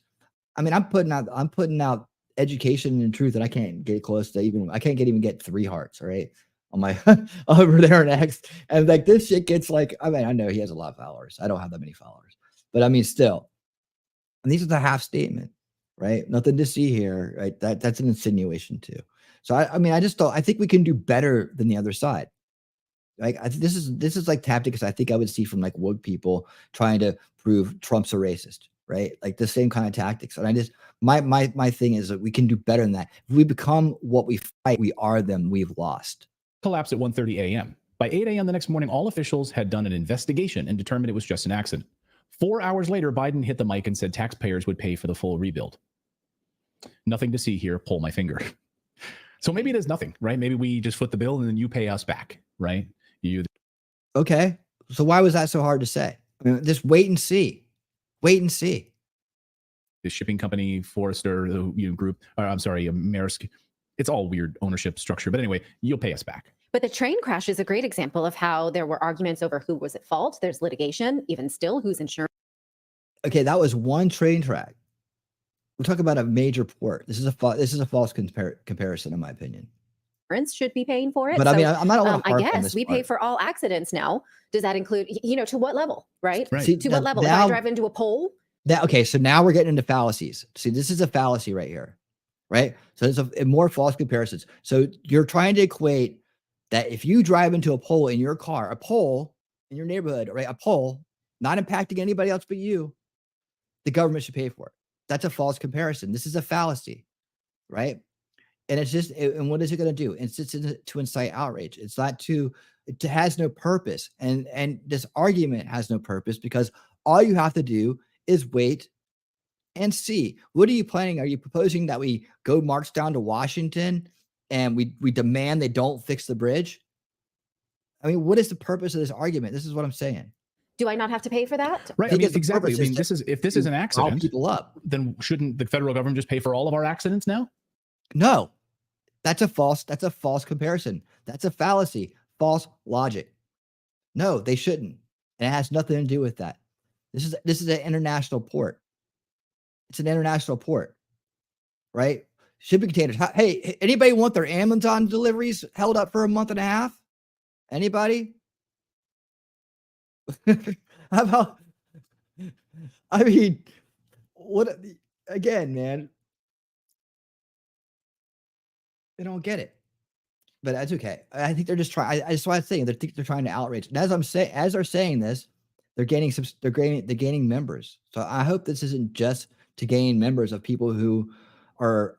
I mean, I'm putting out education and truth, and I can't get close to I can't get 3 hearts, all right, on my over there on X. And like this shit gets like, I mean, I know he has a lot of followers. I don't have that many followers, but I mean, still, and these are the half statement, right? Nothing to see here, right? That's an insinuation too. So I mean, I think we can do better than the other side. Like this is like tactics I think I would see from like woke people trying to prove Trump's a racist, right? Like the same kind of tactics. And I just my thing is that we can do better than that. If we become what we fight, we are them. We've lost. Collapsed at 1:30 a.m. By 8 a.m. the next morning, all officials had done an investigation and determined it was just an accident. 4 hours later, Biden hit the mic and said taxpayers would pay for the full rebuild. Nothing to see here. Pull my finger. So maybe it is nothing, right? Maybe we just foot the bill and then you pay us back, right? Okay. So why was that so hard to say? I mean, just wait and see. Wait and see. The shipping company, Forrester, the group, I'm sorry, Maersk. It's all weird ownership structure. But anyway, you'll pay us back. But the train crash is a great example of how there were arguments over who was at fault. There's litigation, even still, who's insurance. Okay, that was one train track. We're talking about a major port. This is a false comparison, in my opinion. Should be paying for it. But I mean, I'm not. I guess we pay for all accidents now. Does that include, to what level, right? See, to what level? If I drive into a pole? Okay, so now we're getting into fallacies. See, this is a fallacy right here, right? So it's a more false comparisons. So you're trying to equate that if you drive into a pole in your car, a pole in your neighborhood, right? A pole not impacting anybody else but you, the government should pay for it. That's a false comparison. This is a fallacy, right? And it's just, and what is it going to do? It's just to incite outrage. It's not it has no purpose. And this argument has no purpose because all you have to do is wait and see. What are you planning? Are you proposing that we go march down to Washington and we demand they don't fix the bridge? I mean, what is the purpose of this argument? This is what I'm saying. Do I not have to pay for that? Right. I mean, exactly. I mean, if this is an accident, people up, then shouldn't the federal government just pay for all of our accidents now? No, that's a false comparison. That's a fallacy, false logic. No, they shouldn't. And it has nothing to do with that. This is an international port. It's an international port, right? Shipping containers. Hey, anybody want their Amazon deliveries held up for a month and a half? Anybody? How about, I mean, what, again, man, they don't get it, but that's okay. I think they're just trying, I just want to say, they think they're trying to outrage. And as they're saying this, they're gaining members. So I hope this isn't just to gain members of people who are,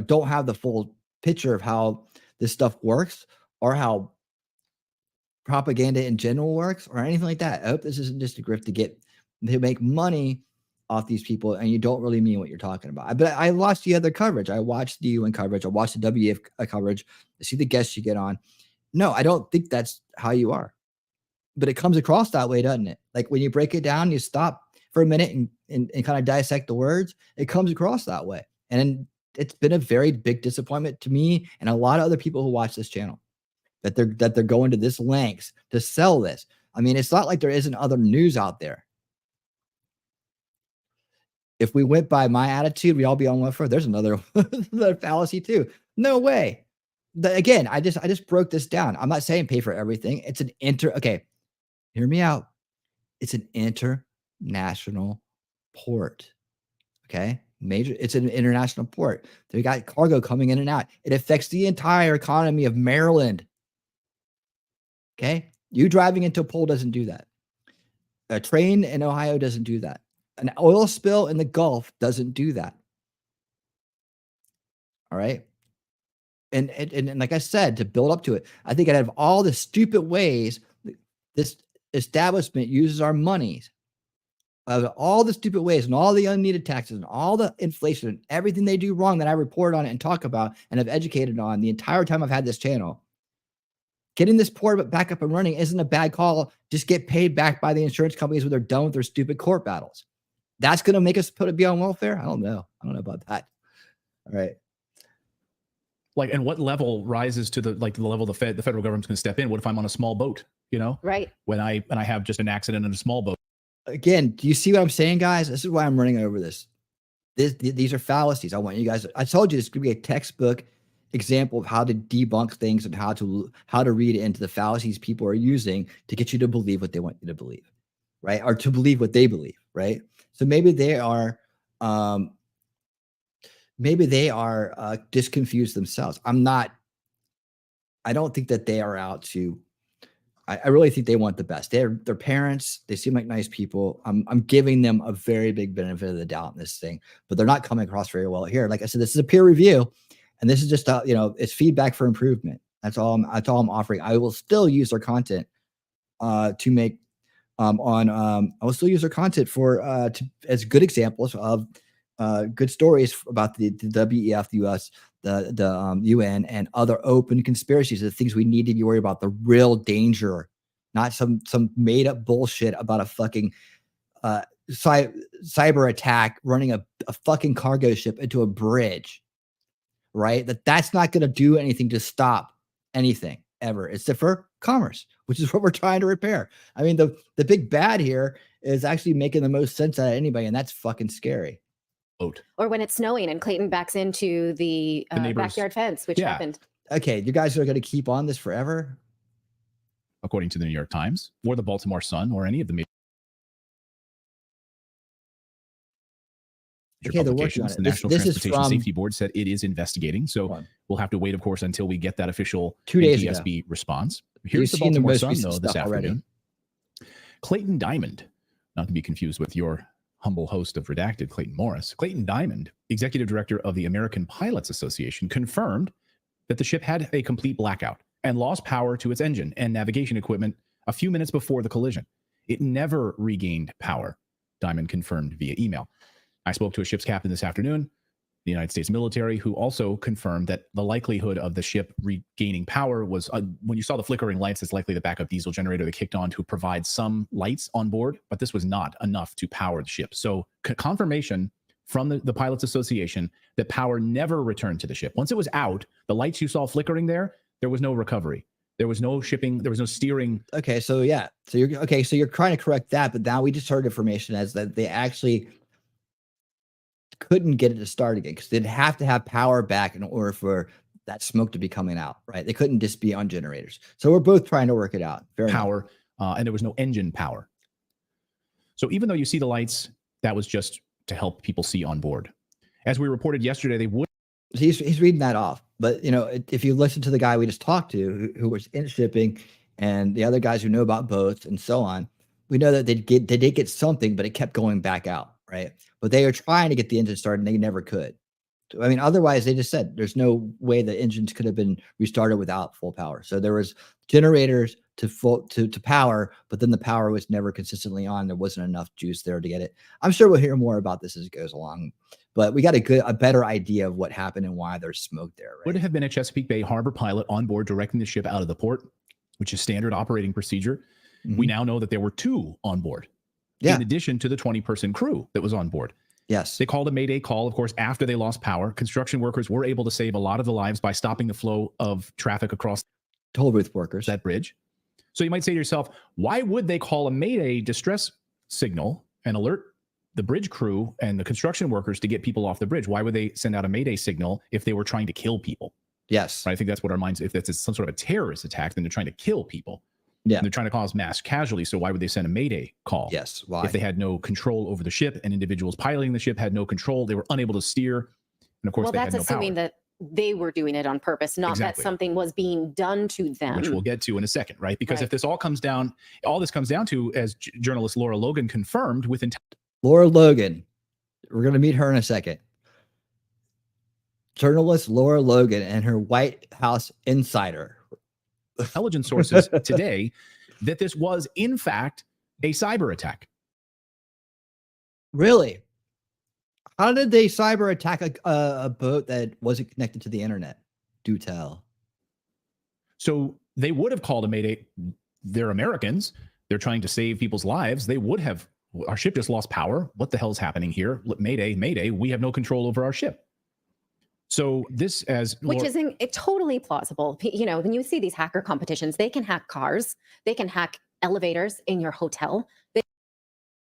don't have the full picture of how this stuff works or how propaganda in general works or anything like that. I hope this isn't just a grift to make money off these people and you don't really mean what you're talking about. But I watched the other coverage. I watched the UN coverage. I watched the WF coverage. I see the guests you get on. No, I don't think that's how you are. But it comes across that way, doesn't it? Like when you break it down, you stop for a minute and kind of dissect the words, it comes across that way. And it's been a very big disappointment to me and a lot of other people who watch this channel. That they're going to this lengths to sell this. I mean, it's not like there isn't other news out there. If we went by my attitude, we all be on welfare. There's another fallacy too. No way. Again, I just broke this down. I'm not saying pay for everything. It's an okay, hear me out. It's an international port. Okay. It's an international port. They got cargo coming in and out. It affects the entire economy of Maryland. Okay. You driving into a pole doesn't do that. A train in Ohio doesn't do that. An oil spill in the Gulf doesn't do that. All right. And like I said, to build up to it, I think out of all the stupid ways this establishment uses our monies, of all the stupid ways and all the unneeded taxes and all the inflation and everything they do wrong that I report on it and talk about and have educated on the entire time I've had this channel, getting this port back up and running isn't a bad call. Just get paid back by the insurance companies when they're done with their stupid court battles. That's going to make us be on welfare. I don't know. I don't know about that. All right. Like, and what level rises to the level the federal government's going to step in? What if I'm on a small boat, Right. When I have just an accident in a small boat. Again, do you see what I'm saying, guys? This is why I'm running over this. These are fallacies. I want you guys, I told you this could be a textbook example of how to debunk things and how to read into the fallacies people are using to get you to believe what they want you to believe, right? Or to believe what they believe, right? So maybe they are just confused themselves. I don't think that they are out to, I really think they want the best. They're parents. They seem like nice people. I'm giving them a very big benefit of the doubt in this thing, but they're not coming across very well here. Like I said, this is a peer review, and this is just it's feedback for improvement. That's all I'm offering. I will still use their content to make I will still use their content for as good examples of good stories about the WEF, the US, the UN, and other open conspiracies, the things we need to be worried about, the real danger, not some made up bullshit about a fucking cyber attack running a fucking cargo ship into a bridge, right? That's not going to do anything to stop anything ever. It's for commerce, which is what we're trying to repair. I mean, the big bad here is actually making the most sense out of anybody, and that's fucking scary. Or when it's snowing and Clayton backs into the backyard fence, which happened. Okay, you guys are going to keep on this forever? According to the New York Times or the Baltimore Sun or any of the major publications, the National Transportation Safety Board said it is investigating. So we'll have to wait, of course, until we get that official NTSB response. Here's the Baltimore Sun, though, this afternoon. Clayton Diamond, not to be confused with your humble host of Redacted, Clayton Morris. Clayton Diamond, executive director of the American Pilots Association, confirmed that the ship had a complete blackout and lost power to its engine and navigation equipment a few minutes before the collision. It never regained power, Diamond confirmed via email. I spoke to a ship's captain this afternoon. the United States military, who also confirmed that the likelihood of the ship regaining power was when you saw the flickering lights, it's likely the backup diesel generator that kicked on to provide some lights on board, but this was not enough to power the ship. So confirmation from the Pilots Association that power never returned to the ship. Once it was out, the lights you saw flickering there was no recovery. There was no shipping. There was no steering. Okay, so yeah, so you're trying to correct that, but now we just heard information as that they actually couldn't get it to start again because they'd have to have power back in order for that smoke to be coming out, right? They couldn't just be on generators. So we're both trying to work it out. Power, and there was no engine power. So even though you see the lights, that was just to help people see on board. As we reported yesterday, they would. He's reading that off, but if you listen to the guy we just talked to, who was in shipping, and the other guys who know about boats and so on, we know that they did get something, but it kept going back out, right? But they were trying to get the engine started, and they never could. I mean, otherwise, they just said there's no way the engines could have been restarted without full power. So there was generators to power, but then the power was never consistently on. There wasn't enough juice there to get it. I'm sure we'll hear more about this as it goes along, but we got a better idea of what happened and why there's smoke there. Right? Would have been a Chesapeake Bay harbor pilot on board directing the ship out of the port, which is standard operating procedure. Mm-hmm. We now know that there were 2 on board, in addition to the 20-person crew that was on board. Yes. They called a Mayday call, of course, after they lost power. Construction workers were able to save a lot of the lives by stopping the flow of traffic across toll booth workers, that bridge. So you might say to yourself, why would they call a Mayday distress signal and alert the bridge crew and the construction workers to get people off the bridge? Why would they send out a Mayday signal if they were trying to kill people? Yes. Right? I think that's what our minds, if that's some sort of a terrorist attack, then they're trying to kill people. Yeah. And they're trying to cause mass casualties. So why would they send a Mayday call? Yes. Why? If they had no control over the ship and individuals piloting the ship had no control, they were unable to steer. And of course, they had no power. Well, that's assuming that they were doing it on purpose, not that something was being done to them. Which we'll get to in a second, right? Because if this all comes down, all this comes down to, as journalist Laura Logan confirmed with Laura Logan, we're going to meet her in a second. Journalist Laura Logan and her White House insider. Intelligence sources today that this was, in fact, a cyber attack. Really? How did they cyber attack a boat that wasn't connected to the internet? Do tell. So they would have called a Mayday. They're Americans. They're trying to save people's lives. They would have. Our ship just lost power. What the hell is happening here? Mayday, Mayday. We have no control over our ship. So this, which is totally plausible. When you see these hacker competitions, they can hack cars, they can hack elevators in your hotel.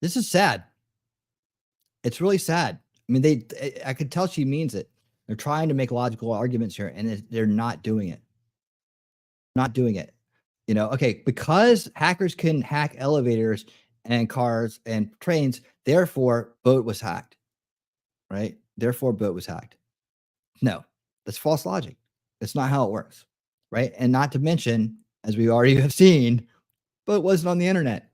This is sad. It's really sad. I mean, I could tell she means it. They're trying to make logical arguments here, and they're not doing it. Not doing it. Okay, because hackers can hack elevators and cars and trains, therefore boat was hacked. Right? Therefore boat was hacked. No, that's false logic. That's not how it works, right? And not to mention, as we already have seen, but it wasn't on the internet.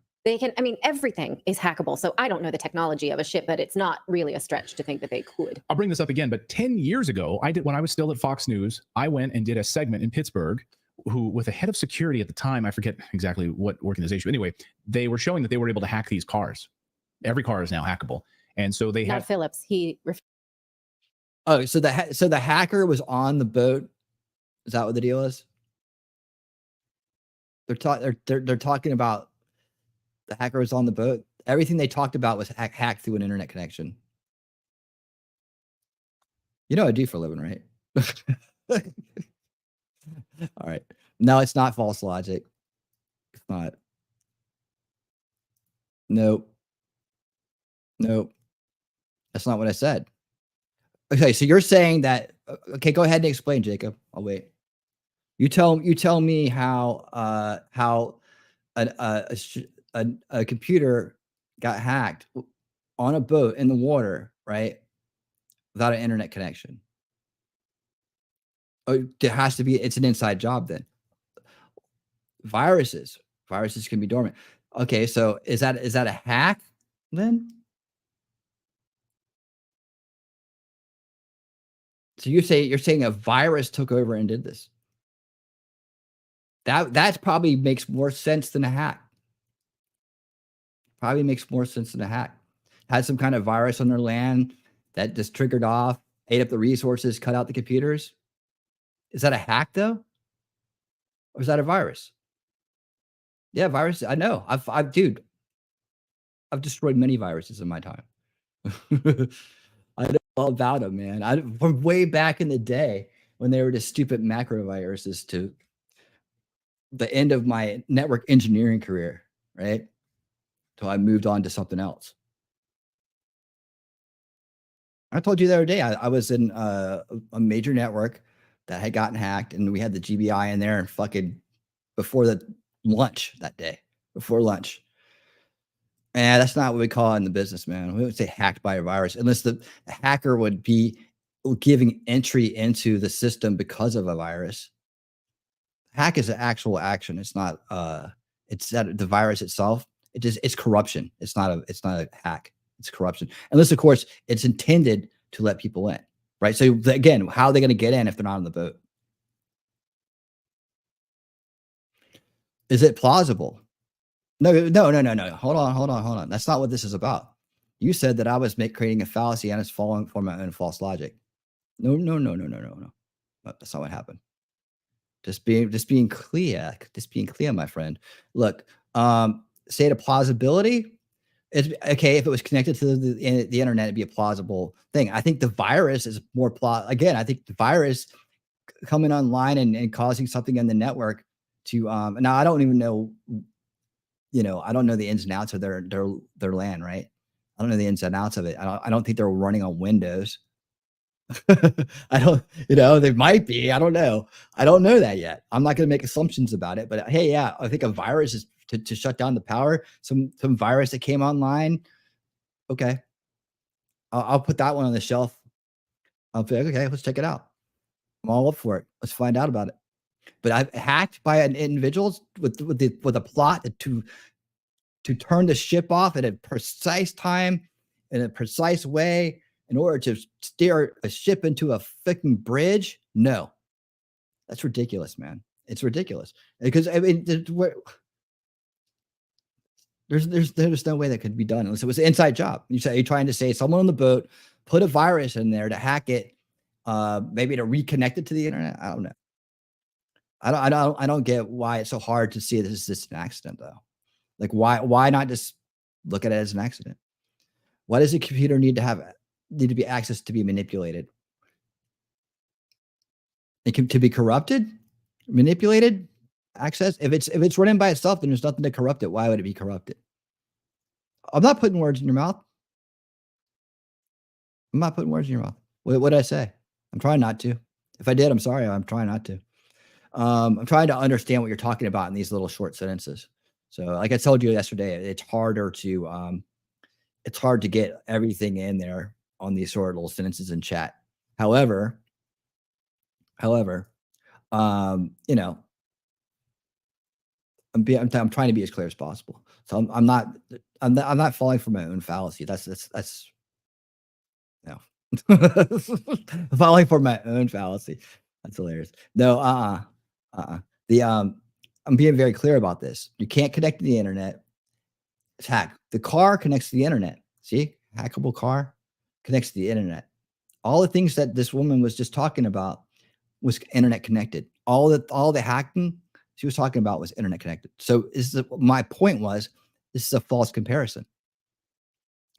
Everything is hackable. So I don't know the technology of a ship, but it's not really a stretch to think that they could. I'll bring this up again, but 10 years ago, when I was still at Fox News, I went and did a segment in Pittsburgh with a head of security at the time. I forget exactly what organization. Anyway, they were showing that they were able to hack these cars. Every car is now hackable. And so they had Phillips. Oh, so the hacker was on the boat. Is that what the deal is? They're talking about the hacker was on the boat. Everything they talked about was hacked through an internet connection. I do for a living, right? All right. No, it's not false logic. It's not. Nope. That's not what I said. Okay, so you're saying that. Okay, go ahead and explain, Jacob. I'll wait. You tell me how a computer got hacked on a boat in the water, right, without an internet connection. Oh, there has to be. It's an inside job then. Viruses can be dormant. Okay, so is that a hack then? So you're saying a virus took over and did this. That probably makes more sense than a hack. Probably makes more sense than a hack. Had some kind of virus on their land that just triggered off, ate up the resources, cut out the computers. Is that a hack though? Or is that a virus? Yeah, virus. I know. Dude, I've destroyed many viruses in my time. I know all about them, man. From way back in the day when they were just stupid macro viruses to the end of my network engineering career, right? Till I moved on to something else. I told you the other day, I was in a major network that had gotten hacked, and we had the GBI in there and fucking before the lunch that day, before lunch. And that's not what we call it in the business, man. We would say hacked by a virus, unless the hacker would be giving entry into the system because of a virus. Hack is an actual action. It's not it's that the virus itself. It's corruption. It's not a hack. It's corruption. Unless of course it's intended to let people in. Right. So again, how are they going to get in if they're not on the boat? Is it plausible? No. Hold on. That's not what this is about. You said that I was creating a fallacy and it's falling for my own false logic. No. That's not what happened. Just being clear, my friend. Look, state of plausibility. It's okay if it was connected to the internet, it'd be a plausible thing. I think the virus is more again, I think the virus coming online and causing something in the network to now I don't even know, I don't know the ins and outs of their LAN, right? I don't know the ins and outs of it. I don't think they're running on Windows. I don't, they might be. I don't know. I don't know that yet. I'm not going to make assumptions about it. But hey, yeah, I think a virus is to shut down the power. Some virus that came online. Okay, I'll put that one on the shelf. I'll be like, okay, let's check it out. I'm all up for it. Let's find out about it. But I've hacked by an individual with a plot to turn the ship off at a precise time in a precise way in order to steer a ship into a freaking bridge. No, that's ridiculous, man. It's ridiculous because I mean, there's no way that could be done unless it was an inside job. You're trying to say someone on the boat put a virus in there to hack it, maybe to reconnect it to the internet. I don't know. I don't get why it's so hard to see this is just an accident though. Like why not just look at it as an accident? Why does a computer need to be access to be manipulated? To be corrupted, manipulated, access. If it's running by itself, then there's nothing to corrupt it. Why would it be corrupted? I'm not putting words in your mouth. I'm not putting words in your mouth. What did I say? I'm trying not to. If I did, I'm sorry. I'm trying not to. I'm trying to understand what you're talking about in these little short sentences. So like I told you yesterday, it's hard to get everything in there on these short little sentences in chat. However, I'm trying to be as clear as possible. So I'm not falling for my own fallacy. That's no. Falling for my own fallacy. That's hilarious. No, I'm being very clear about this. You can't connect to the internet. It's hacked. The car connects to the internet. See, hackable car connects to the internet. All the things that this woman was just talking about was internet connected. All the hacking she was talking about was internet connected. So my point was, this is a false comparison,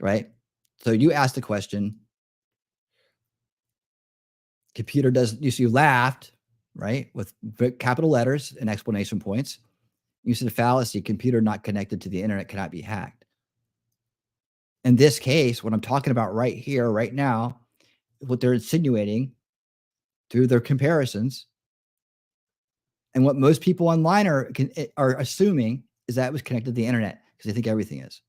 right? So you asked the question, computer you laughed, right? With capital letters and exclamation points. You said fallacy, computer not connected to the internet cannot be hacked. In this case, what I'm talking about right here, right now, what they're insinuating through their comparisons, and what most people online are assuming is that it was connected to the internet because they think everything is,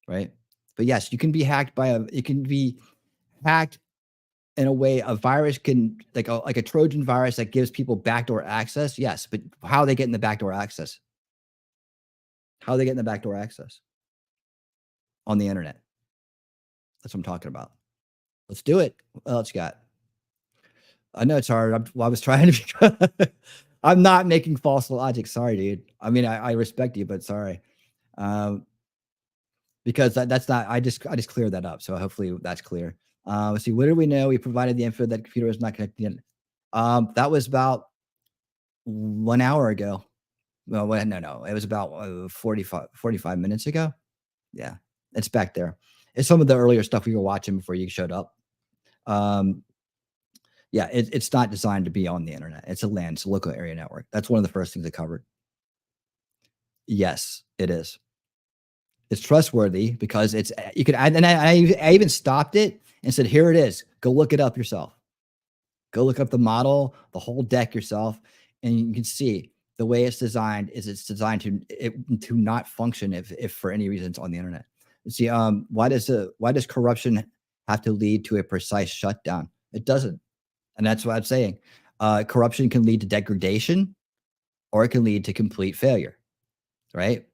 right? But yes, you can be hacked in a way a virus can, like a Trojan virus that gives people backdoor access. Yes, but how are they getting the backdoor access? How are they getting the backdoor access on the internet? That's what I'm talking about. Let's do it. What else you got? I know it's hard. I was trying to be. I'm not making false logic. Sorry, dude. I mean, I respect you, but sorry. Because that's not. I just cleared that up. So hopefully that's clear. Let's see. What did we know? We provided the info that the computer was not connected in. That was about 1 hour ago. Well, no. It was about 45 minutes ago. Yeah, it's back there. It's some of the earlier stuff we were watching before you showed up. Yeah, it's not designed to be on the internet. It's a LAN, it's a local area network. That's one of the first things it covered. Yes, it is. It's trustworthy because it's you could. And I even stopped it and said, "Here it is. Go look it up yourself. Go look up the model, the whole deck yourself, and you can see the way it's designed is it's designed to not function if for any reason it's on the internet." See, why does corruption have to lead to a precise shutdown? It doesn't, and that's what I'm saying. Corruption can lead to degradation, or it can lead to complete failure. Right?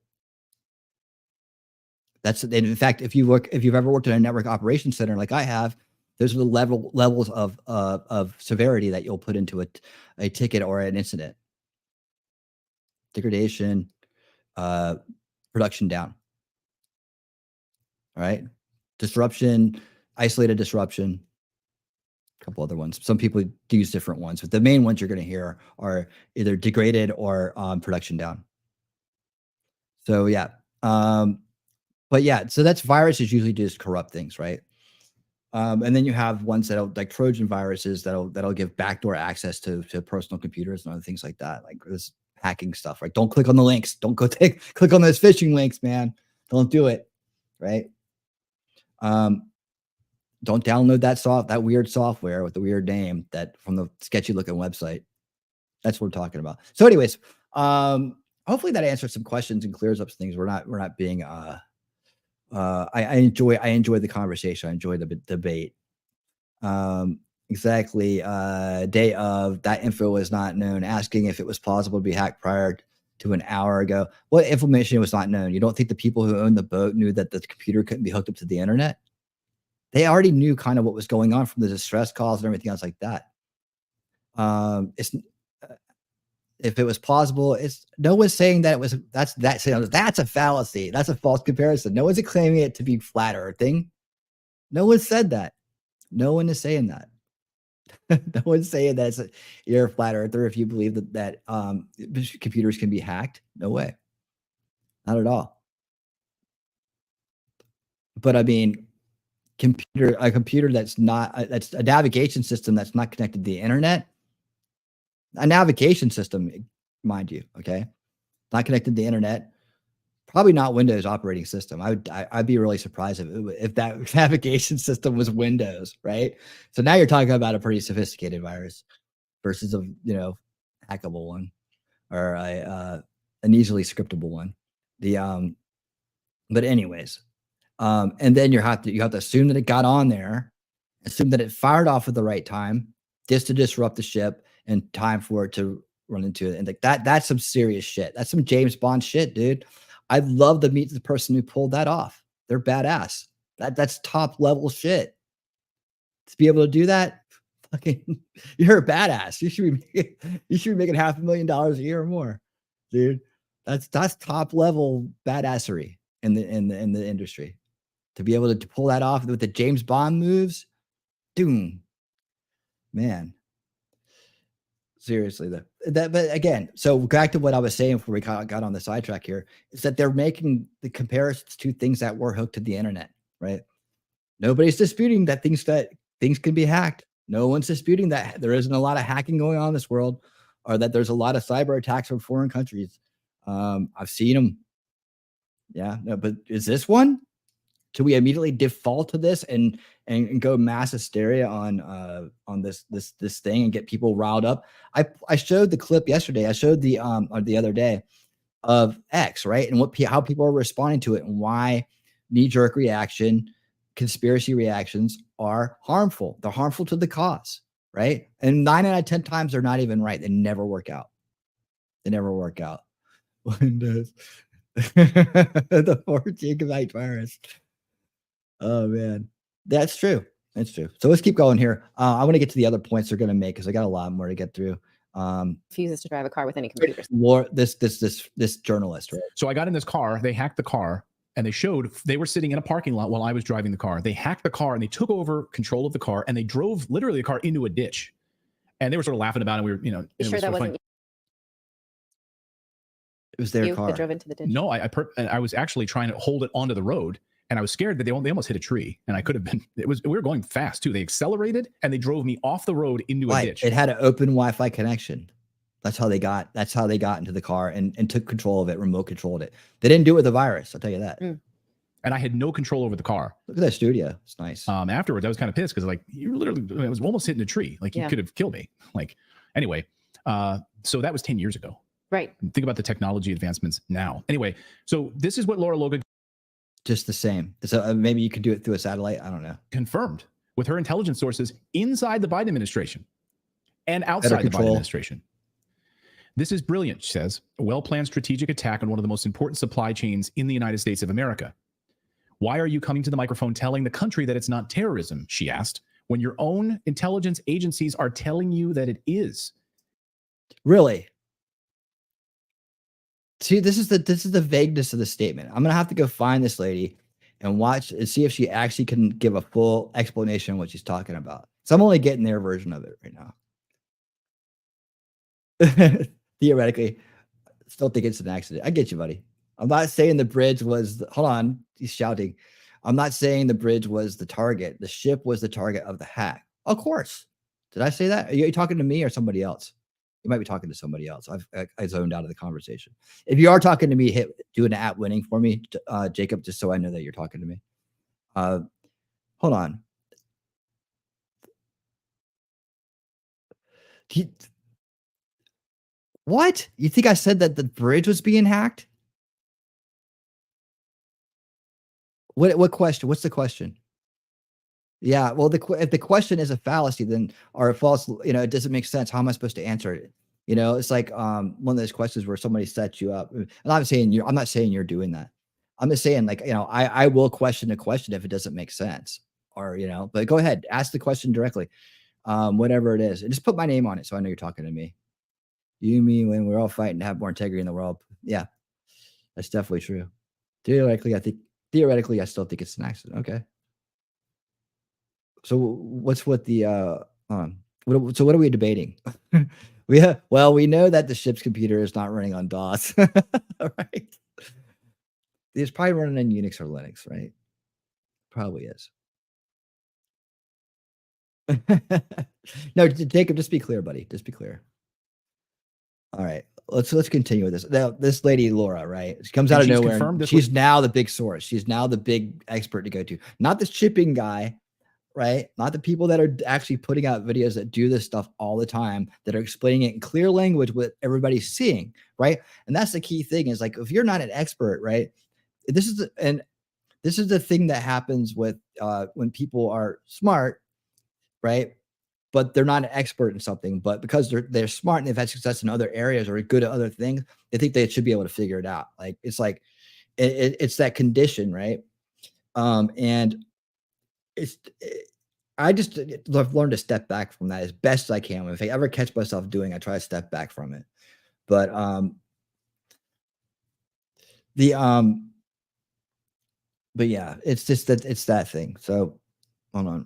That's, in fact, if you've ever worked in a network operations center like I have, those are the levels of severity that you'll put into a ticket or an incident. Degradation, production down. All right. Disruption, isolated disruption, a couple other ones. Some people use different ones, but the main ones you're going to hear are either degraded or production down. So yeah. But yeah, so that's viruses usually just corrupt things, right? And then you have ones that'll, like Trojan viruses, that'll give backdoor access to personal computers and other things like that, like this hacking stuff, right? Don't click on the links. Don't go click on those phishing links, man. Don't do it, right? Don't download that weird software with the weird name that from the sketchy looking website. That's what we're talking about. So, anyways, hopefully that answers some questions and clears up some things. We're not being I enjoy the conversation. I enjoy the debate. Exactly. Day of that info was not known. Asking if it was possible to be hacked prior to an hour ago. What information was not known? You don't think the people who owned the boat knew that the computer couldn't be hooked up to the internet? They already knew kind of what was going on from the distress calls and everything else like that. If it was possible, no one's saying that it was. That's a fallacy. That's a false comparison. No one's claiming it to be flat earthing. No one said that. No one is saying that. No one's saying that you're a flat earther if you believe that computers can be hacked. No way. Not at all. But I mean, a computer that's a navigation system that's not connected to the internet. A navigation system, mind you, okay? Not connected to the internet. Probably not Windows operating system. I'd be really surprised if that navigation system was Windows, right? So now you're talking about a pretty sophisticated virus versus a hackable one or an easily scriptable one. But anyways, and then you have to assume that it got on there, assume that it fired off at the right time, just to disrupt the ship. And time for it to run into it. And like that's some serious shit. That's some James Bond shit, dude. I'd love to meet the person who pulled that off. They're badass. That's top level shit. To be able to do that, fucking, you're a badass. You should be making $500,000 a year or more, dude. That's top level badassery in the industry. To be able to pull that off with the James Bond moves, dude, man. Seriously, but again, so back to what I was saying before we got on the sidetrack here, is that they're making the comparisons to things that were hooked to the internet, right? Nobody's disputing that things can be hacked. No one's disputing that there isn't a lot of hacking going on in this world, or that there's a lot of cyber attacks from foreign countries. I've seen them. Yeah, no, but is this one? Should we immediately default to this and go mass hysteria on this thing and get people riled up? I showed the clip yesterday. I showed the other day of X, right? And how people are responding to it and why knee-jerk reaction, conspiracy reactions are harmful. They're harmful to the cause, right? And 9 out of 10 times they're not even right. They never work out. Windows. The 4 gigabyte virus. Oh man, that's true. That's true. So let's keep going here. I want to get to the other points they're going to make because I got a lot more to get through. Refuses to drive a car with any computers. This journalist, right? So I got in this car. They hacked the car. And they were sitting in a parking lot while I was driving the car. They hacked the car and they took over control of the car and they drove literally the car into a ditch. And they were sort of laughing about it. We were, You sure that wasn't It was their you car. that drove into the ditch? No, I was actually trying to hold it onto the road, and I was scared that they almost hit a tree, and I could have been. We were going fast too. They accelerated and they drove me off the road into a ditch. It had an open Wi-Fi connection. That's how they got into the car and took control of it, remote controlled it. They didn't do it with a virus, I'll tell you that. And I had no control over the car. Look at that studio. It's nice. Afterwards, I was kind of pissed because like you literally, I was almost hitting a tree. Like you could have killed me. Like anyway, so that was 10 years ago. Right. Think about the technology advancements now. Anyway, so this is what Laura Logan. Just the same. So maybe you could do it through a satellite. I don't know. Confirmed with her intelligence sources inside the Biden administration and outside the Biden administration. This is brilliant, she says. A well-planned strategic attack on one of the most important supply chains in the United States of America. Why are you coming to the microphone telling the country that it's not terrorism, she asked, when your own intelligence agencies are telling you that it is? Really? See, this is the vagueness of the statement. I'm gonna have to go find this lady and watch and see if she actually can give a full explanation of what she's talking about. So I'm only getting their version of it right now. Theoretically, still think it's an accident. I get you, buddy. I'm not saying the bridge was hold on, he's shouting. I'm not saying the bridge was the target. The ship was the target of the hack. Of course. Did I say that? Are you talking to me or somebody else? You might be talking to somebody else. I zoned out of the conversation. If you are talking to me, do an at winning for me, Jacob, just so I know that you're talking to me. Hold on. What? You think I said that the bridge was being hacked? What question? What's the question? Yeah, well, if the question is a fallacy, then or a false, it doesn't make sense. How am I supposed to answer it? It's like one of those questions where somebody sets you up. And I'm not saying you're doing that. I'm just saying, like, I will question a question if it doesn't make sense, or but go ahead, ask the question directly, whatever it is, and just put my name on it so I know you're talking to me. You mean when we're all fighting to have more integrity in the world? Yeah, that's definitely true. Theoretically, I still think it's an accident. Okay. So what's what the so what are we debating? We know that the ship's computer is not running on DOS. Right? It's probably running in Unix or Linux, right? Probably is. No, Jacob, just be clear, buddy. Just be clear. All right. Let's continue with this. Now, this lady Laura, right? She comes out of nowhere. She's now the big source. She's now the big expert to go to. Not the shipping guy, right? Not the people that are actually putting out videos that do this stuff all the time, that are explaining it in clear language what everybody's seeing, right? And that's the key thing is, like, if you're not an expert, right? This is the thing that happens with when people are smart, right? But they're not an expert in something, but because they're smart and they've had success in other areas or are good at other things, they think they should be able to figure it out. Like it's that condition, right? And I just learned to step back from that as best as I can. If I ever catch myself doing, I try to step back from it. But yeah, it's just that it's that thing. So hold on.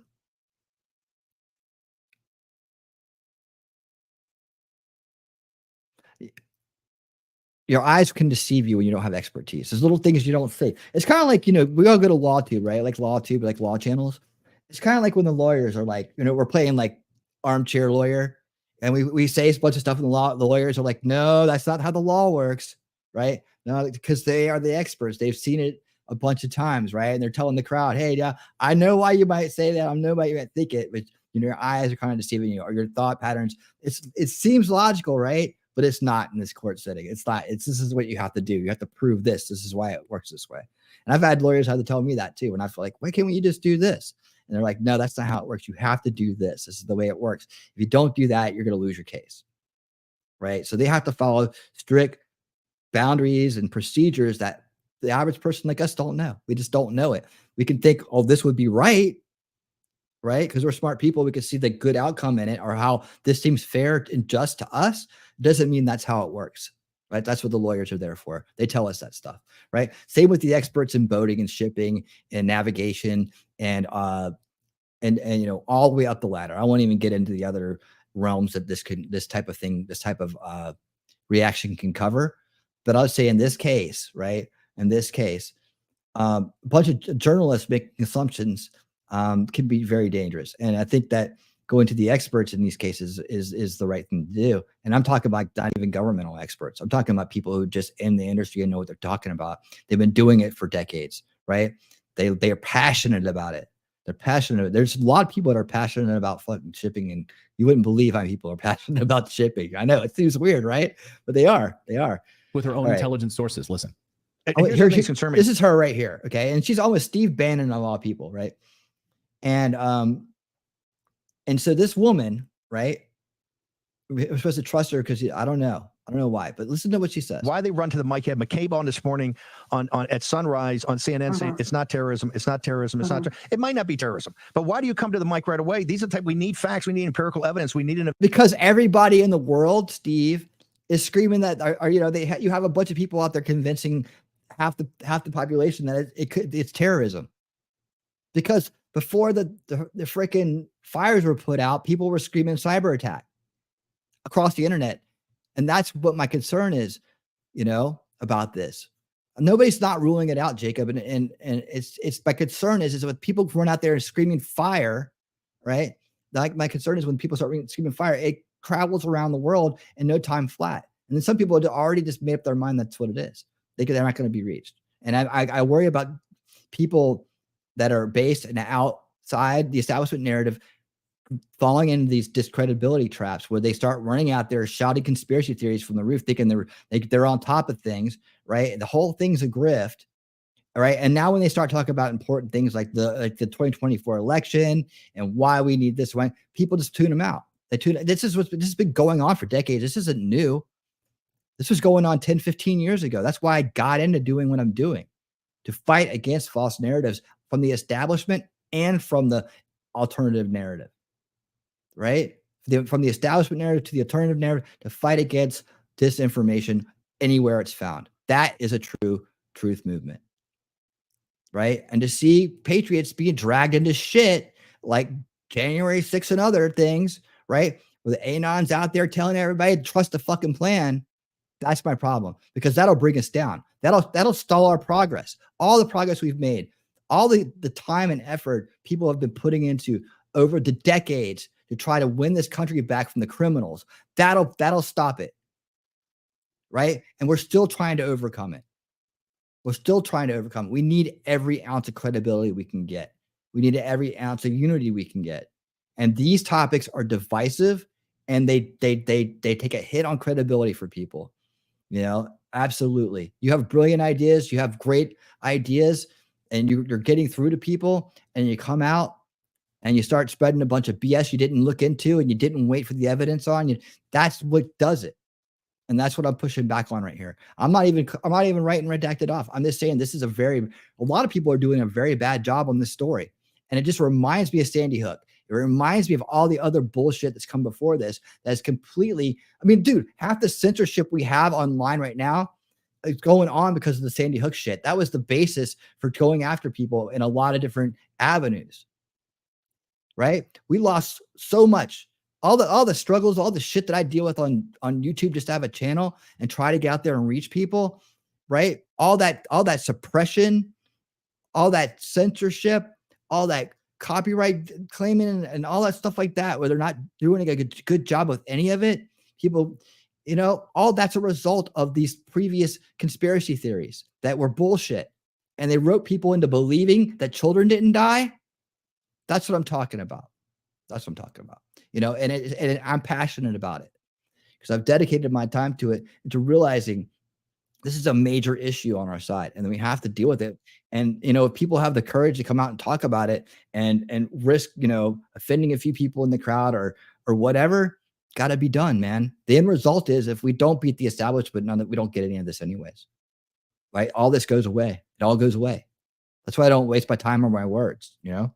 Your eyes can deceive you when you don't have expertise. There's little things you don't see. It's kind of like, we all go to LawTube, right? Like LawTube, like law channels. It's kind of like when the lawyers are like, we're playing like armchair lawyer, and we say a bunch of stuff in the law. The lawyers are like, no, that's not how the law works, right? No, because they are the experts. They've seen it a bunch of times, right? And they're telling the crowd, hey, yeah, I know why you might say that. I know why you might think it, but your eyes are kind of deceiving you, or your thought patterns. It seems logical, right? But it's not in this court setting. It's not. This is what you have to do. You have to prove this. This is why it works this way. And I've had lawyers have to tell me that too. And I feel like, why can't you just do this? And they're like, no, that's not how it works. You have to do this. This is the way it works. If you don't do that, you're going to lose your case. Right? So they have to follow strict boundaries and procedures that the average person like us don't know. We just don't know it. We can think, oh, this would be right. Right? Because we're smart people. We can see the good outcome in it, or how this seems fair and just to us. Doesn't mean that's how it works. right? That's what the lawyers are there for. They tell us that stuff, right? Same with the experts in boating and shipping and navigation and you know, all the way up the ladder. I won't even get into the other realms that this type of reaction can cover. But I would say in this case, right? In this case, a bunch of journalists making assumptions can be very dangerous. And I think that going to the experts in these cases is the right thing to do. And I'm talking about not even governmental experts. I'm talking about people who just in the industry and know what they're talking about. They've been doing it for decades, right? They are passionate about it. They're passionate. There's a lot of people that are passionate about fucking shipping, and you wouldn't believe how many people are passionate about shipping. I know it seems weird, right? But they are. They are. With her own intelligence sources. Listen. This is her right here. Okay. And she's almost Steve Bannon of all people, right? And so this woman, right? We're supposed to trust her because I don't know why, but listen to what she says. Why they run to the mic? Had McCabe on this morning on at Sunrise on CNN saying it's not terrorism, it's not terrorism, it's not. It might not be terrorism, but why do you come to the mic right away? These are the type we need facts, we need empirical evidence, we need because everybody in the world, Steve, is screaming that you know you have a bunch of people out there convincing half the population that it's terrorism, because before the freaking fires were put out, people were screaming cyber attack across the internet. And that's what my concern is, you know, about this. Nobody's not ruling it out, Jacob. And it's my concern is when people run out there and screaming fire, right? Like my concern is when people start screaming fire, it travels around the world in no time flat. And then some people already just made up their mind that's what it is. They're not going to be reached. And I worry about people that are based and outside the establishment narrative falling into these discredibility traps where they start running out there shouting conspiracy theories from the roof, thinking they're on top of things, right? The whole thing's a grift, all right? And now when they start talking about important things like the 2024 election and why we need this one, people just tune them out. This has been going on for decades. This isn't new. This was going on 10, 15 years ago. That's why I got into doing what I'm doing, to fight against false narratives from the establishment and from the alternative narrative. Right? From the establishment narrative to the alternative narrative, to fight against disinformation anywhere it's found. That is a true truth movement. Right? And to see patriots being dragged into shit like January 6th and other things, right? With the Anons out there telling everybody to trust the fucking plan. That's my problem, because that'll bring us down. That'll stall our progress. All the progress we've made, all the time and effort people have been putting into over the decades to try to win this country back from the criminals, that'll stop it, right? And we're still trying to overcome it. We're still trying to overcome it. We need every ounce of credibility we can get. We need every ounce of unity we can get. And these topics are divisive, and they take a hit on credibility for people. You know, absolutely. You have brilliant ideas, you have great ideas, and you're getting through to people, and you come out and you start spreading a bunch of BS you didn't look into and you didn't wait for the evidence on you. That's what does it. And that's what I'm pushing back on right here. I'm not even writing Redacted off. I'm just saying this is a lot of people are doing a very bad job on this story. And it just reminds me of Sandy Hook. It reminds me of all the other bullshit that's come before this. That's completely, I mean, dude, half the censorship we have online right now is going on because of the Sandy Hook shit. That was the basis for going after people in a lot of different avenues. Right? We lost so much. All the struggles, all the shit that I deal with on YouTube just to have a channel and try to get out there and reach people, right? All that suppression, all that censorship, all that copyright claiming and all that stuff like that, where they're not doing a good job with any of it. People, you know, all that's a result of these previous conspiracy theories that were bullshit. And they wrote people into believing that children didn't die. That's what I'm talking about. That's what I'm talking about. You know, and I'm passionate about it because I've dedicated my time to it and to realizing this is a major issue on our side, and we have to deal with it. And, you know, if people have the courage to come out and talk about it and risk, you know, offending a few people in the crowd or whatever, got to be done, man. The end result is if we don't beat the establishment, we don't get any of this anyways, right? All this goes away. It all goes away. That's why I don't waste my time on my words, you know?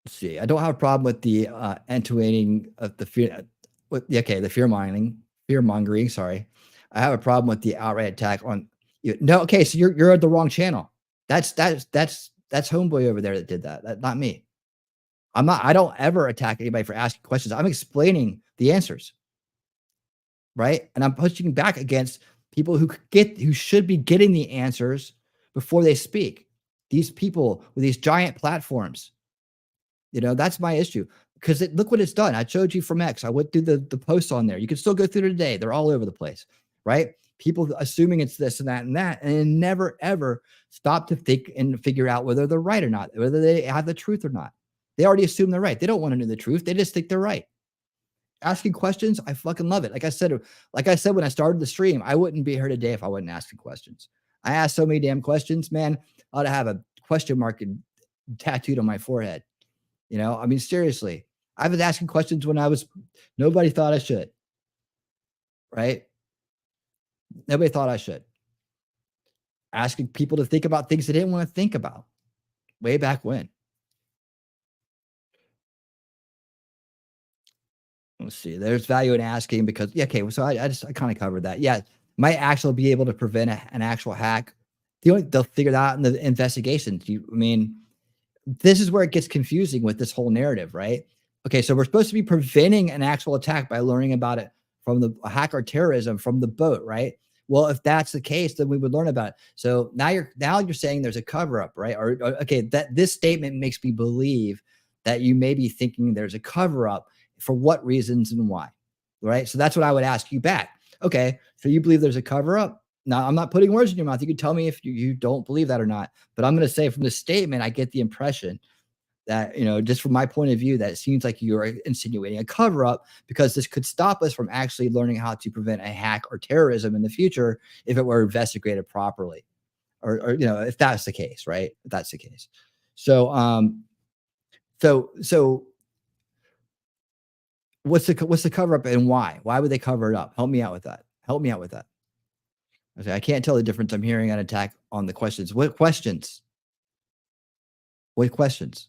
Let's see. I don't have a problem with the intuiting of the fear. The fear mongering. Sorry, I have a problem with the outright attack on you. No, okay, so you're at the wrong channel. That's homeboy over there that did that. That's not me. I don't ever attack anybody for asking questions. I'm explaining the answers, right? And I'm pushing back against people who should be getting the answers before they speak. These people with these giant platforms. That's my issue. Because look what it's done. I showed you from X. I went through the posts on there. You can still go through today. They're all over the place, right? People assuming it's this and that, and never, ever stop to think and figure out whether they're right or not, whether they have the truth or not. They already assume they're right. They don't want to know the truth. They just think they're right. Asking questions, I fucking love it. Like I said when I started the stream, I wouldn't be here today if I wasn't asking questions. I asked so many damn questions, man. I ought to have a question mark tattooed on my forehead. I mean, seriously, I was asking questions when nobody thought I should, right? Nobody thought I should. Asking people to think about things they didn't want to think about way back when. Let's see. There's value in asking because, so I kind of covered that. Yeah, might actually be able to prevent an actual hack. They'll figure that out in the investigations. This is where it gets confusing with this whole narrative, right? Okay, so we're supposed to be preventing an actual attack by learning about it from the hack or terrorism from the boat, right? Well, if that's the case, then we would learn about it. So now you're saying there's a cover up, right? Or okay, that this statement makes me believe that you may be thinking there's a cover up. For what reasons and why, right? So that's what I would ask you back. Okay, so you believe there's a cover up? Now, I'm not putting words in your mouth. You can tell me if you don't believe that or not. But I'm going to say from the statement, I get the impression that, just from my point of view, that it seems like you're insinuating a cover up because this could stop us from actually learning how to prevent a hack or terrorism in the future if it were investigated properly, or if that's the case, right? If that's the case. So, what's the cover up and why? Why would they cover it up? Help me out with that. Okay, I can't tell the difference. I'm hearing an attack on the questions. What questions? What questions?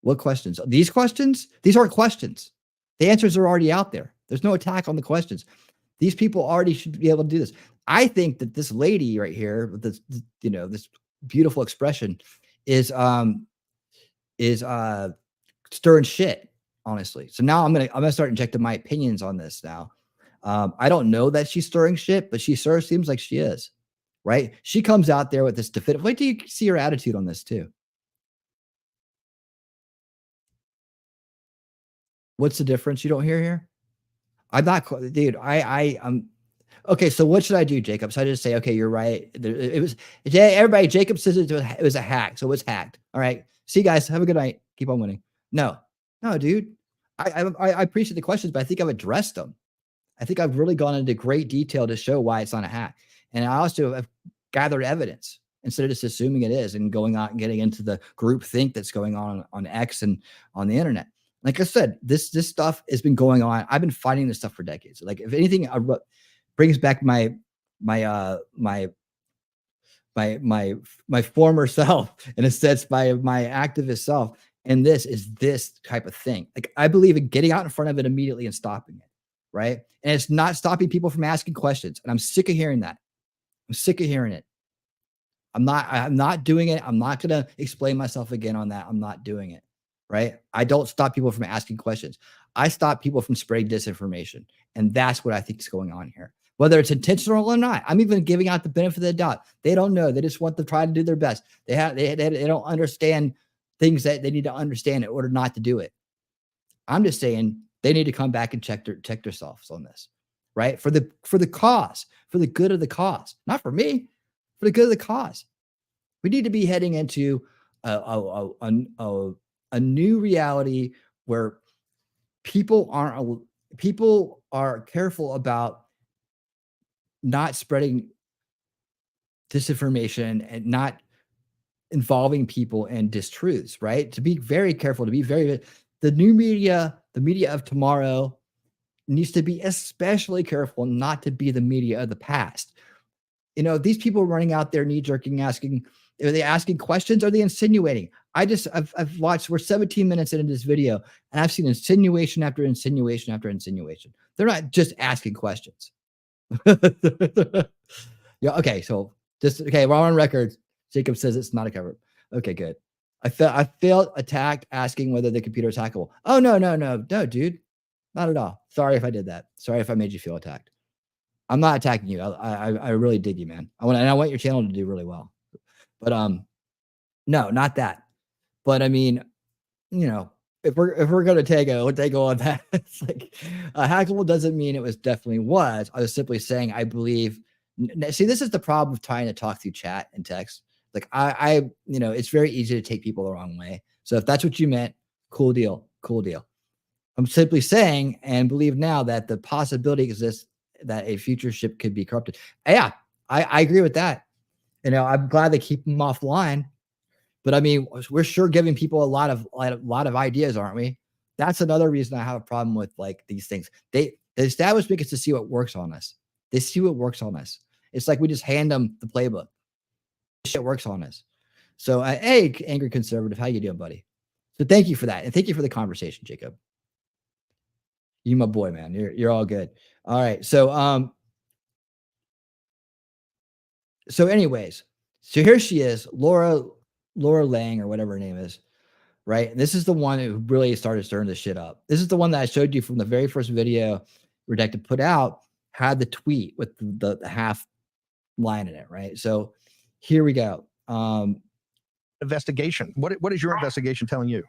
What questions? These questions? These aren't questions. The answers are already out there. There's no attack on the questions. These people already should be able to do this. I think that this lady right here with this, this beautiful expression is stirring shit. Honestly. So now I'm gonna start injecting my opinions on this now. I don't know that she's stirring shit, but she sure seems like she is, right? She comes out there with this definitive. Wait till you see her attitude on this too. What's the difference you don't hear here? I'm not, dude. I'm okay. So what should I do, Jacob? So I just say, okay, you're right. Everybody. Jacob says it was a hack, so it's hacked. All right. See you guys. Have a good night. Keep on winning. No, dude. I appreciate the questions, but I think I've addressed them. I think I've really gone into great detail to show why it's not a hack. And I also have gathered evidence instead of just assuming it is and going out and getting into the group think that's going on X and on the internet. Like I said, this stuff has been going on. I've been fighting this stuff for decades. Like if anything brings back my former self, in a sense, my activist self. And this is this type of thing. Like I believe in getting out in front of it immediately and stopping it. Right. And it's not stopping people from asking questions. And I'm sick of hearing that. I'm sick of hearing it. I'm not doing it. I'm not going to explain myself again on that. I'm not doing it. Right. I don't stop people from asking questions. I stop people from spreading disinformation. And that's what I think is going on here. Whether it's intentional or not, I'm even giving out the benefit of the doubt. They don't know. They just want to try to do their best. They don't understand things that they need to understand in order not to do it. I'm just saying they need to come back and check themselves on this, right? For the cause, for the good of the cause, not for me, for the good of the cause. We need to be heading into a new reality where people are careful about not spreading disinformation and not involving people in distruths, right? To be very careful, the new media, the media of tomorrow needs to be especially careful not to be the media of the past. These people running out there knee-jerking, asking Are they asking questions? Are they insinuating? I've watched, we're 17 minutes into this video, and I've seen insinuation after insinuation after insinuation. They're not just asking questions. Yeah. Okay. So okay. We're on record. Jacob says it's not a cover. Okay, good. I felt attacked asking whether the computer is hackable. Oh, no, dude. Not at all. Sorry if I did that. Sorry if I made you feel attacked. I'm not attacking you. I really dig you, man. I want your channel to do really well. But no, not that. But I mean, you know, if we're gonna take on that, it's like hackable doesn't mean it was definitely was. I was simply saying I believe. See, this is the problem of trying to talk through chat and text. Like you know, it's very easy to take people the wrong way. So if that's what you meant, cool deal. I'm simply saying and believe now that the possibility exists that a future ship could be corrupted. Yeah, I agree with that. You know, I'm glad they keep them offline. But I mean, we're sure giving people a lot of ideas, aren't we? That's another reason I have a problem with like these things. The establishment gets to see what works on us. They see what works on us. It's like we just hand them the playbook. Shit works on us. So, hey, angry conservative, how you doing, buddy? So thank you for that, and thank you for the conversation, Jacob. You my boy, man. You're all good. All right. So anyways, so here she is, Laura Lang or whatever her name is, right? And this is the one who really started stirring this shit up. This is the one that I showed you from the very first video Redacted put out, had the tweet with the half line in it, right? So here we go. Investigation. What is your investigation telling you?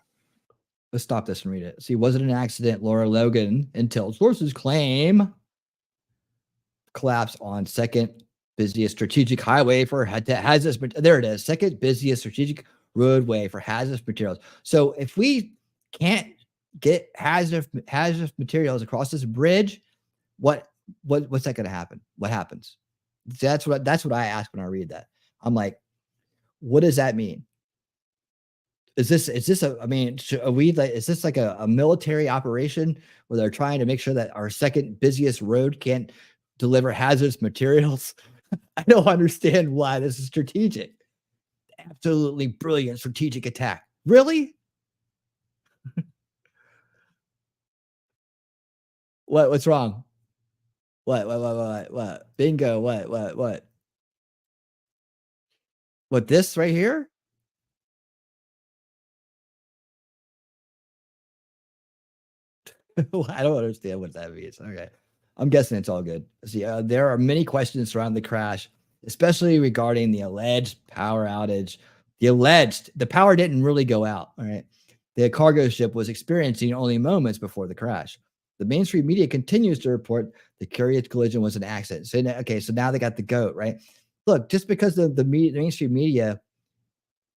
Let's stop this and read it. See, was it an accident? Laura Logan until sources claim collapse on second busiest strategic highway for hazardous. There it is. Second busiest strategic roadway for hazardous materials. So if we can't get hazardous materials across this bridge, what's that going to happen? What happens? That's what I ask when I read that. I'm like, what does that mean? Is this I mean, are we like, is this like a military operation where they're trying to make sure that our second busiest road can't deliver hazardous materials? I don't understand why this is strategic. Absolutely brilliant strategic attack. Really? What's wrong? What? Bingo. What? What, this right here? I don't understand what that means. Okay. I'm guessing it's all good. See, there are many questions surrounding the crash, especially regarding the alleged power outage. The power didn't really go out. All right. The cargo ship was experiencing only moments before the crash. The mainstream media continues to report the curious collision was an accident. So, okay, so now they got the GOAT, right? Look, just because the mainstream media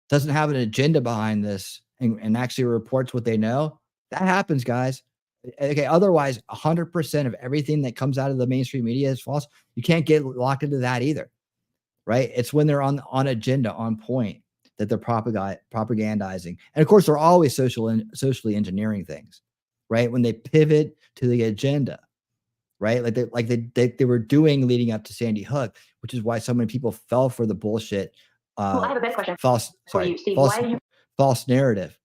doesn't have an agenda behind this and actually reports what they know, that happens, guys. Okay, otherwise, 100% of everything that comes out of the mainstream media is false. You can't get locked into that either, right? It's when they're on agenda, on point, that they're propagandizing. And of course, they're always socially engineering things, right? When they pivot to the agenda, right? Like they were doing leading up to Sandy Hook, which is why so many people fell for the bullshit. I have a best question for you, Steve. False narrative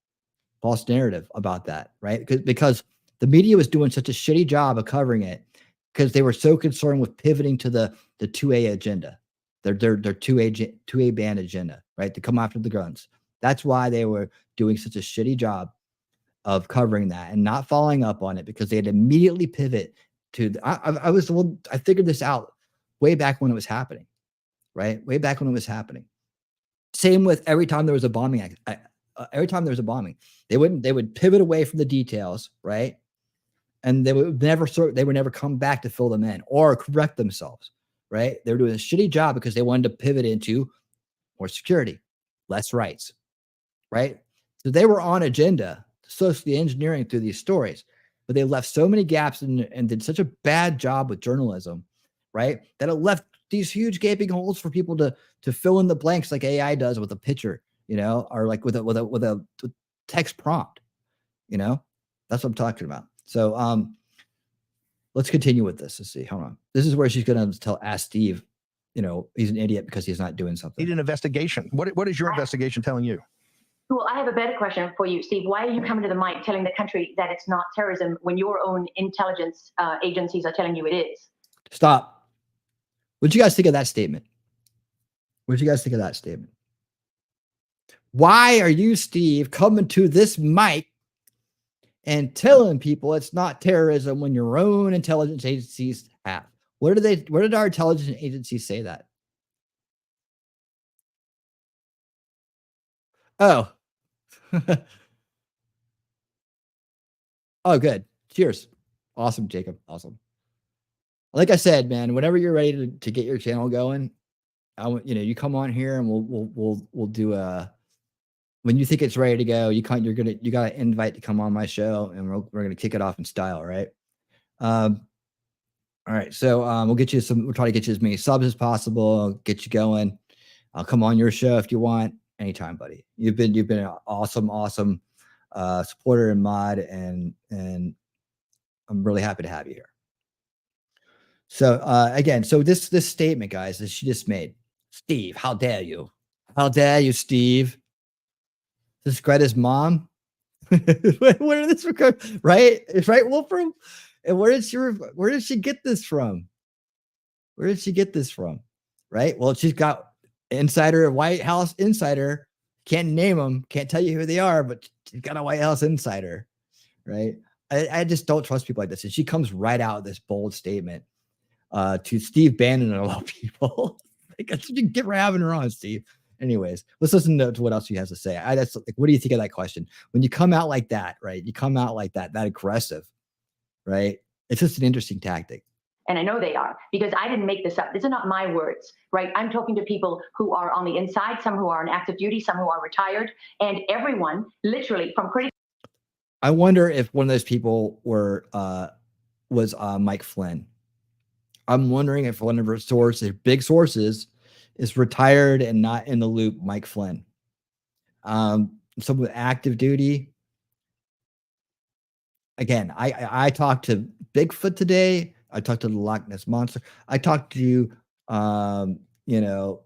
about that, right? Because the media was doing such a shitty job of covering it because they were so concerned with pivoting to the 2A agenda, their 2A band agenda, right? To come after the guns. That's why they were doing such a shitty job of covering that and not following up on it, because they had immediately pivot to I figured this out way back when it was happening, right? Way back when it was happening. Same with every time there was a bombing. Every time there was a bombing, they would pivot away from the details, right? And they would never come back to fill them in or correct themselves, right? They were doing a shitty job because they wanted to pivot into more security, less rights, right? So they were on agenda, socially engineering through these stories, but they left so many gaps and did such a bad job with journalism, right? That it left these huge gaping holes for people to fill in the blanks like AI does with a picture, you know, or like with a text prompt, you know. That's what I'm talking about. So let's continue with this. Let's see. Hold on. This is where she's gonna ask Steve you know, he's an idiot because he's not doing something. Need an investigation. What is your investigation telling you? Well, I have a better question for you, Steve. Why are you coming to the mic telling the country that it's not terrorism when your own intelligence agencies are telling you it is? Stop. What'd you guys think of that statement? What'd you guys think of that statement? Why are you, Steve, coming to this mic and telling people it's not terrorism when your own intelligence agencies have? Where did our intelligence agencies say that? Oh. Oh, good. Cheers. Awesome, Jacob. Awesome. Like I said, man, whenever you're ready to get your channel going, you come on here and we'll do a, when you think it's ready to go, you got an invite to come on my show, and we're gonna kick it off in style, right? All right, so we'll try to get you as many subs as possible, get you going. I'll come on your show if you want, anytime, buddy. You've been an awesome supporter and mod, and I'm really happy to have you here. So again, so this statement, guys, that she just made, Steve, how dare you? How dare you, Steve? This is Greta's mom. Where did this occur? Right? It's right, Wolfram. And where did she get this from? Where did she get this from? Right? Well, she's got insider, White House insider. Can't name them, can't tell you who they are, but she's got a White House insider, right? I just don't trust people like this. And she comes right out with this bold statement to Steve Bannon and a lot of people. Get for having her on, Steve. Anyways, let's listen to what else she has to say. What do you think of that question? When you come out like that, right? You come out like that aggressive, right? It's just an interesting tactic. And I know they are, because I didn't make this up. These are not my words, right? I'm talking to people who are on the inside, some who are on active duty, some who are retired, and everyone, literally, from critical. I wonder if one of those people was Mike Flynn. I'm wondering if one of her sources, big sources, is retired and not in the loop, Mike Flynn. Someone with active duty. Again, I talked to Bigfoot today. I talked to the Loch Ness Monster. I talked to, talked to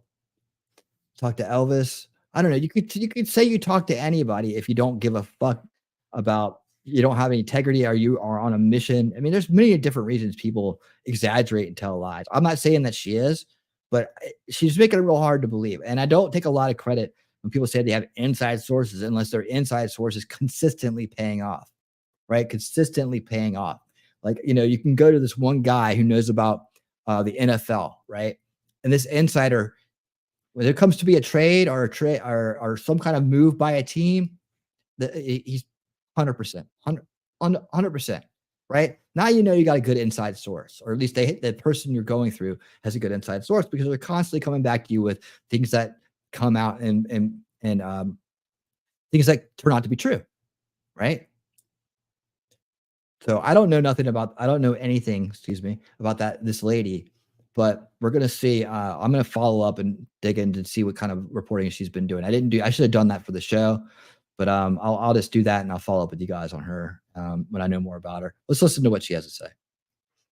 Elvis. I don't know. You could say you talk to anybody if you don't give a fuck about, you don't have any integrity, or you are on a mission. I mean, there's many different reasons people exaggerate and tell lies. I'm not saying that she is, but she's making it real hard to believe. And I don't take a lot of credit when people say they have inside sources, unless their inside sources consistently paying off, right? Consistently paying off. Like, you can go to this one guy who knows about the NFL, right? And this insider, when it comes to be a trade or some kind of move by a team, he's 100%, 100%, right? Now you got a good inside source, or at least the person you're going through has a good inside source, because they're constantly coming back to you with things that come out and things that turn out to be true, right? So I don't know anything, about this lady, but we're going to see. I'm going to follow up and dig in to see what kind of reporting she's been doing. I should have done that for the show, but I'll just do that, and I'll follow up with you guys on her when I know more about her. Let's listen to what she has to say.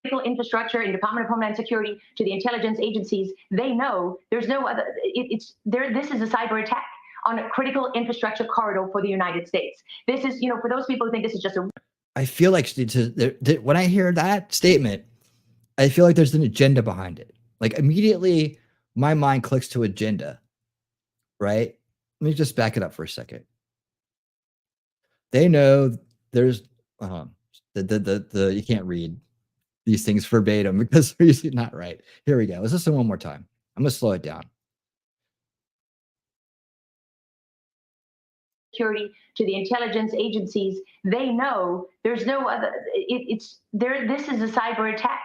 Critical infrastructure and Department of Homeland Security to the intelligence agencies, they know there's no other. This is a cyber attack on a critical infrastructure corridor for the United States. This is, for those people who think this is just a. I feel like when I hear that statement, I feel like there's an agenda behind it. Like, immediately my mind clicks to agenda, right? Let me just back it up for a second. They know there's you can't read these things verbatim because they're usually not right. Here we go. Let's listen one more time. I'm going to slow it down. Security to the intelligence agencies, they know there's no other. This is a cyber attack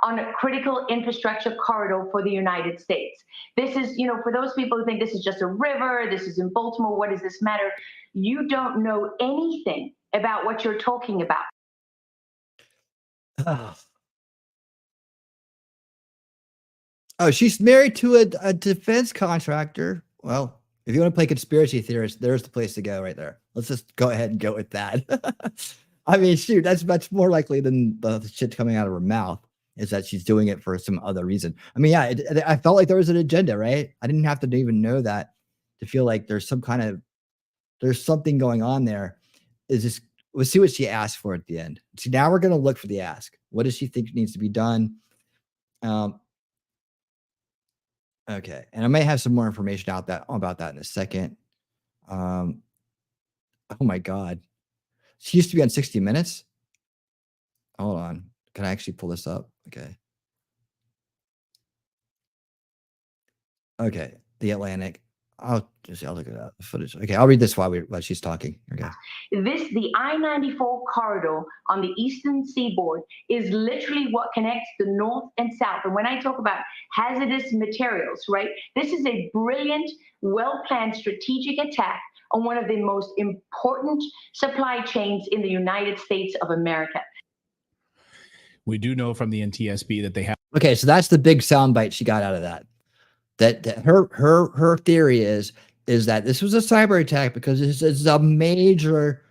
on a critical infrastructure corridor for the United States. This is, for those people who think this is just a river, this is in Baltimore, what does this matter? You don't know anything about what you're talking about. Oh, she's married to a defense contractor. Well, if you want to play conspiracy theorist, there's the place to go right there. Let's just go ahead and go with that. I mean, shoot, that's much more likely than the shit coming out of her mouth. is that she's doing it for some other reason. I mean, yeah, I felt like there was an agenda, right? I didn't have to even know that to feel like there's something going on there. We'll see what she asked for at the end. See, now we're going to look for the ask. What does she think needs to be done? Okay. And I may have some more information about that in a second. Oh my God. She used to be on 60 Minutes. Hold on. Can I actually pull this up? Okay. Okay. The Atlantic. I'll look at the footage. Okay. I'll read this while she's talking. Okay. The I-94 corridor on the eastern seaboard is literally what connects the north and south. And when I talk about hazardous materials, right, this is a brilliant, well-planned strategic attack on one of the most important supply chains in the United States of America. We do know from the NTSB that they have. Okay, so that's the big soundbite she got out of that. That her theory is that this was a cyber attack because this is a major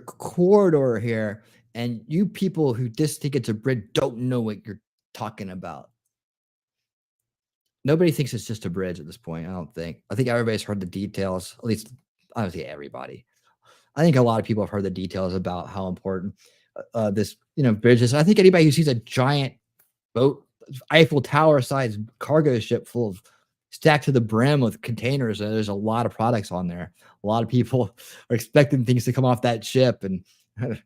corridor here, and you people who just think it's a bridge don't know what you're talking about. Nobody thinks it's just a bridge at this point. I don't think. I think everybody's heard the details. At least, I don't say everybody. I think a lot of people have heard the details about how important this bridge is. I think anybody who sees a giant boat, Eiffel Tower sized cargo ship full of stacked to the brim with containers, and there's a lot of products on there. A lot of people are expecting things to come off that ship, and they're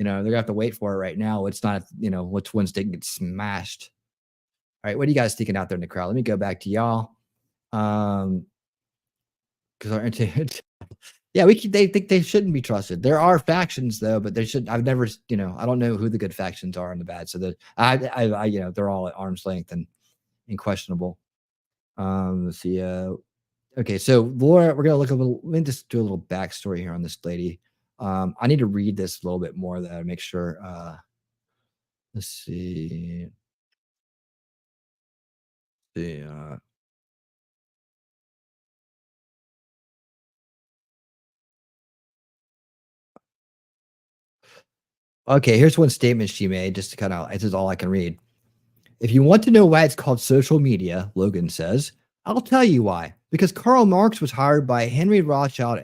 gonna have to wait for it right now. It's not, which ones didn't get smashed. All right, what are you guys thinking out there in the crowd? Let me go back to y'all. Because yeah, they think they shouldn't be trusted. There are factions though, but they should. I've never, I don't know who the good factions are and the bad. So they're all at arm's length and questionable. Let's see. Okay, so Laura, we're gonna look a little. Let me just do a little backstory here on this lady. I need to read this a little bit more to make sure. Let's see. Okay, here's one statement she made, just to this is all I can read. If you want to know why it's called social media, Logan says, I'll tell you why. Because Karl Marx was hired by Henry Rothschild,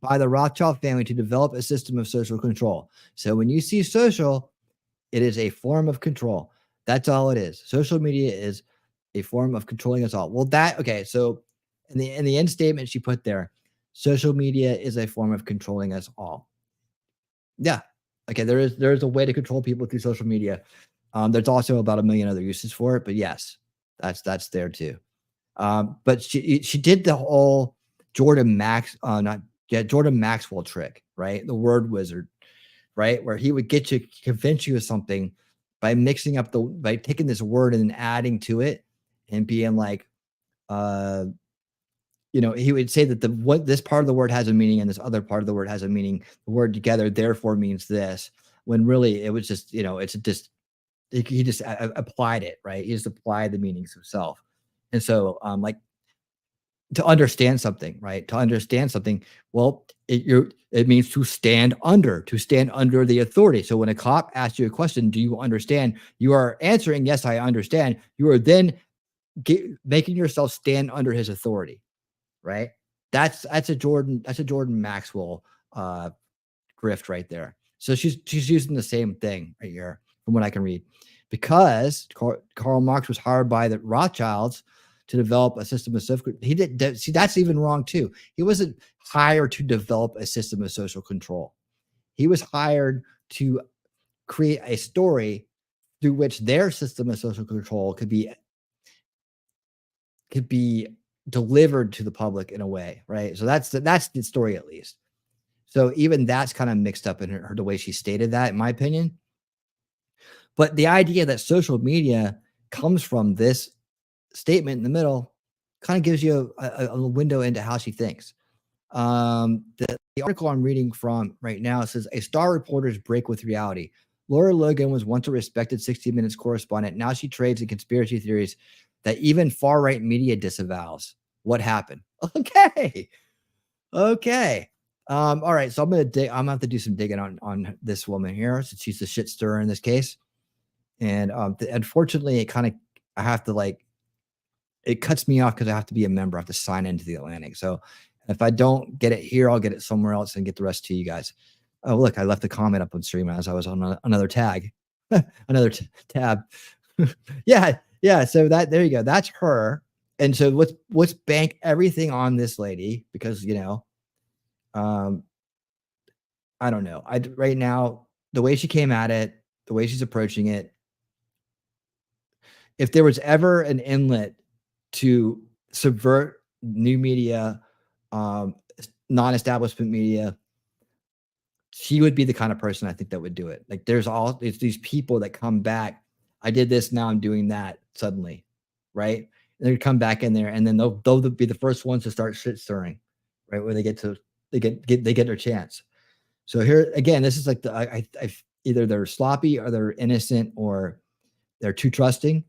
by the Rothschild family, to develop a system of social control. So when you see social, it is a form of control. That's all it is. Social media is a form of controlling us all. Well, okay, so in the end statement she put there, social media is a form of controlling us all. Yeah. Okay, there is a way to control people through social media. There's also about 1 million other uses for it, but yes, that's there too. But she did the whole Jordan Maxwell trick, right? The word wizard, right? Where he would get you, convince you of something by mixing up by taking this word and then adding to it and being like, he would say that this part of the word has a meaning and this other part of the word has a meaning. The word together therefore means this, when really it was just, he just applied it, right? He just applied the meanings himself. And so, to understand something, right? To understand something, well, it means to stand under the authority. So when a cop asks you a question, do you understand? You are answering, yes, I understand. You are then making yourself stand under his authority, right? That's a Jordan Maxwell grift right there. So she's using the same thing right here from what I can read, because Karl Marx was hired by the Rothschilds to develop a system of social. He did. See, that's even wrong too. He wasn't hired to develop a system of social control. He was hired to create a story through which their system of social control could be delivered to the public in a way, right? So that's the story, at least. So even that's kind of mixed up in the way she stated that, in my opinion. But the idea that social media comes from this statement in the middle kind of gives you a window into how she thinks. The article I'm reading from right now says, a star reporter's break with reality. Laura Logan was once a respected 60 Minutes correspondent. Now she trades in conspiracy theories that even far-right media disavows. What happened? Okay. All right. So I'm gonna have to do some digging on this woman here, since she's the shit stirrer in this case. And unfortunately, I have to like, it cuts me off because I have to be a member. I have to sign into the Atlantic. So if I don't get it here, I'll get it somewhere else and get the rest to you guys. Oh, look, I left a comment up on stream as I was on another tag, another tab. Yeah. So there you go. That's her. And so let's bank everything on this lady because, I don't know. Right now, the way she came at it, the way she's approaching it, if there was ever an inlet to subvert new media, non-establishment media, she would be the kind of person I think that would do it. Like it's these people that come back. I did this, now I'm doing that suddenly, right? And they come back in there, and then they'll be the first ones to start shit stirring, right? Where they get their chance. So here again, this is like either they're sloppy or they're innocent or they're too trusting.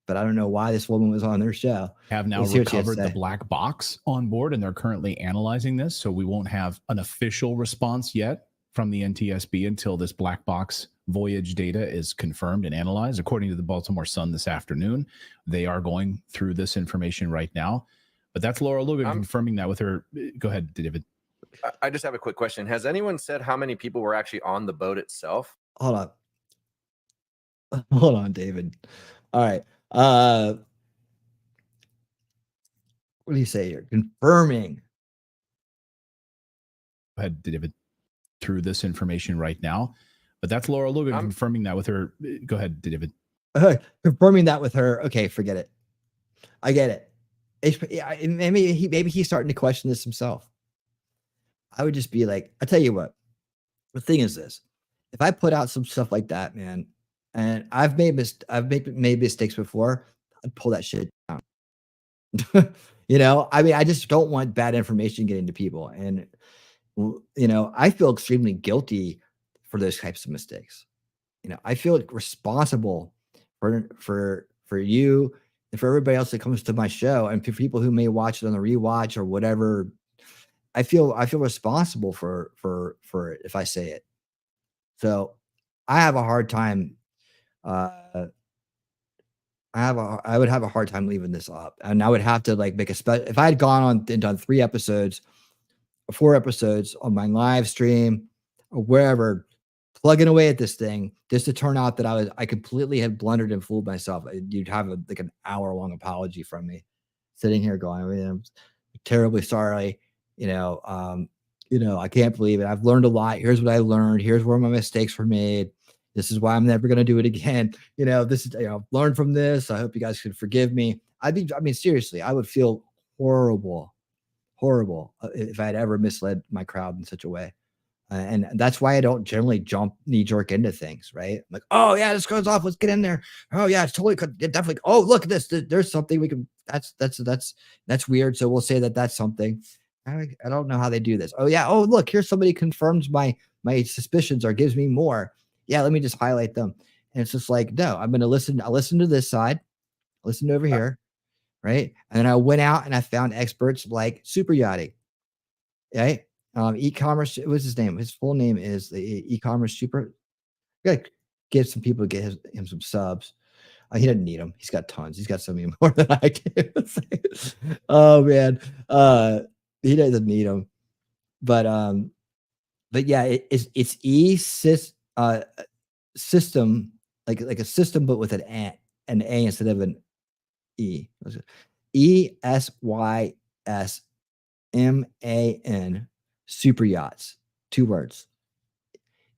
But I don't know why this woman was on their show. Have now recovered the black box on board, and they're currently analyzing this. So we won't have an official response yet from the NTSB until this black box voyage data is confirmed and analyzed. According to the Baltimore Sun this afternoon, they are going through this information right now. But that's Laura Lugan confirming that with her. Go ahead, David. I just have a quick question. Has anyone said how many people were actually on the boat itself? Hold on, David. All right. What do you say here? Confirming. Go ahead, David. Through this information right now. But that's Laura Lugan confirming that with her. Go ahead, David. Confirming that with her. Okay, forget it. I get it. Maybe he's starting to question this himself. I would just be like, I tell you what, the thing is this: if I put out some stuff like that, man, and I've made mistakes before, I'd pull that shit down. I mean, I just don't want bad information getting to people, and I feel extremely guilty for those types of mistakes. I feel responsible for you and for everybody else that comes to my show, and for people who may watch it on the rewatch or whatever. I feel responsible for it if I say it. So I have a hard time. I would have a hard time leaving this up, and I would have to like make if I had gone on and done 3 episodes, 4 episodes on my live stream or wherever, plugging away at this thing just to turn out that I completely had blundered and fooled myself. You'd have like an hour-long apology from me, sitting here going, I'm terribly sorry. I can't believe it. I've learned a lot. Here's what I learned. Here's where my mistakes were made. This is why I'm never going to do it again. This is, learn from this. I hope you guys could forgive me. Seriously, I would feel horrible if I had ever misled my crowd in such a way. And that's why I don't generally jump knee jerk into things, right? I'm like, oh yeah, this goes off. Let's get in there. Oh yeah, it's totally definitely. Oh, look at this. There's something we can, that's weird. So we'll say that's something. I don't know how they do this. Oh yeah. Oh, look, here's somebody confirms my suspicions or gives me more. Yeah. Let me just highlight them. And it's just like, no, I'm going to listen. I'll listen to this side, listen over here. Right. And then I went out and I found experts like Super Yachting. Right. E-commerce. What's his name? His full name is the e-commerce super. Gotta get some people to get him some subs. He doesn't need them. He's got tons. He's got so many more than I can. Oh man. He doesn't need them. But yeah, it's system, like a system, but with an A instead of an E. ESYSMAN super yachts. 2 words.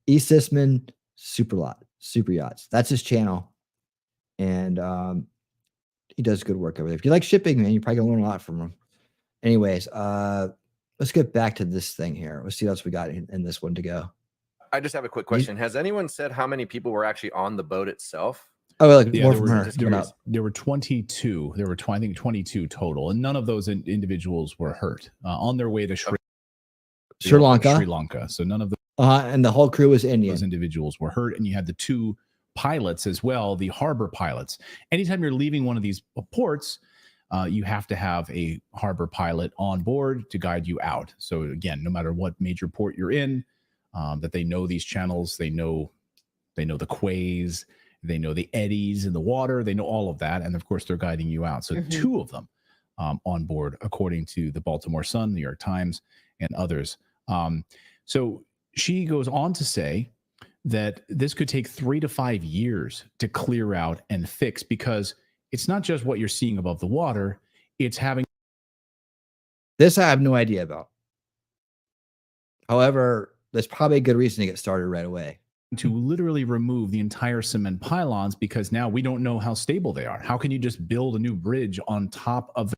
Sysman super yachts. That's his channel. And he does good work over there. If you like shipping, man, you're probably gonna learn a lot from him. Anyways, let's get back to this thing here. Let's see what else we got in this one to go. I just have a quick question. Has anyone said how many people were actually on the boat itself? Oh, like more from her. There were 22. There were, I think, 22 total, and none of those individuals were hurt on their way to Sri Lanka. So none of the and the whole crew was Indian. Those individuals were hurt, and you had the 2 pilots as well, the harbor pilots. Anytime you're leaving one of these ports, you have to have a harbor pilot on board to guide you out. So again, no matter what major port you're in, that they know these channels, they know the quays, They know the eddies in the water. They know all of that. And of course, they're guiding you out. So 2 of them on board, according to the Baltimore Sun, New York Times, and others. So she goes on to say that this could take 3 to 5 years to clear out and fix, because it's not just what you're seeing above the water. It's having. This I have no idea about. However, there's probably a good reason to get started right away. To literally remove the entire cement pylons, because now we don't know how stable they are. How can you just build a new bridge on top of the.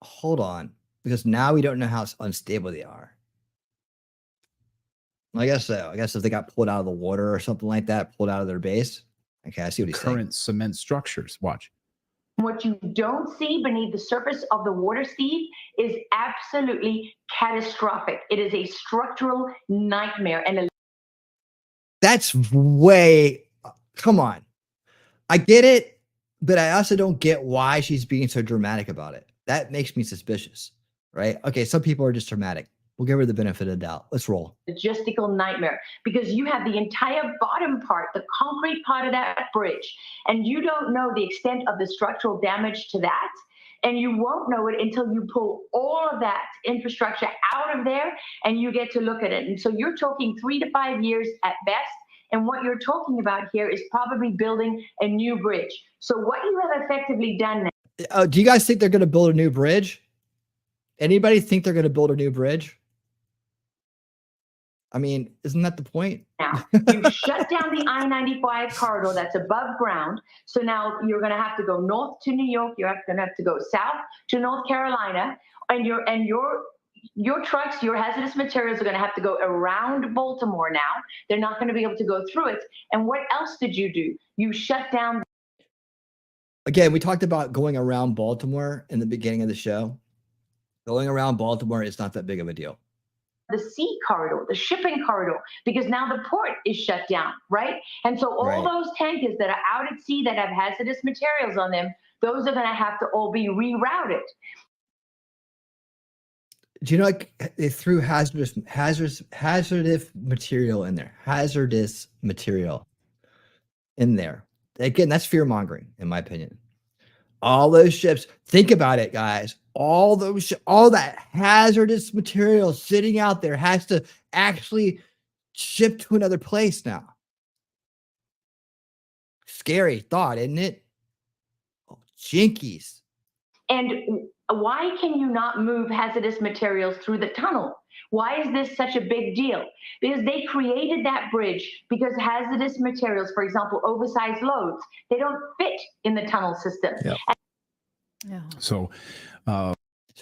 Hold on, because now we don't know how unstable they are. I guess so. I guess if they got pulled out of the water or something like that, pulled out of their base. Okay, I see what he's saying. Current cement structures. Watch. What you don't see beneath the surface of the water, Steve, is absolutely catastrophic. It is a structural nightmare. And that's way, come on. I get it, but I also don't get why she's being so dramatic about it. That makes me suspicious, right? Okay, some people are just dramatic. We'll give her the benefit of the doubt. Let's roll. Logistical nightmare, because you have the entire bottom part, the concrete part of that bridge, and you don't know the extent of the structural damage to that. And you won't know it until you pull all of that infrastructure out of there and you get to look at it. And so you're talking 3 to 5 years at best. And what you're talking about here is probably building a new bridge. So what you have effectively done now. Do you guys think they're going to build a new bridge? Anybody think they're going to build a new bridge? I mean, isn't that the point? Now, you shut down the I-95 corridor that's above ground. So now you're going to have to go north to New York. You're going to have to go south to North Carolina. And your trucks, your hazardous materials are going to have to go around Baltimore now. They're not going to be able to go through it. And what else did you do? You shut down. Again, we talked about going around Baltimore in the beginning of the show. Going around Baltimore is not that big of a deal. The sea corridor, the shipping corridor, because now the port is shut down, right? And so all those tankers that are out at sea that have hazardous materials on them, those are going to have to all be rerouted. Do you know, like, they threw hazardous material in there, hazardous material in there. Again, that's fear mongering, in my opinion. All those ships, think about it, guys. All that hazardous material sitting out there has to actually ship to another place now. Scary thought, isn't it? Oh, jinkies. And why can you not move hazardous materials through the tunnel? Why is this such a big deal? Because they created that bridge because hazardous materials, for example, oversized loads, they don't fit in the tunnel system. Yeah. So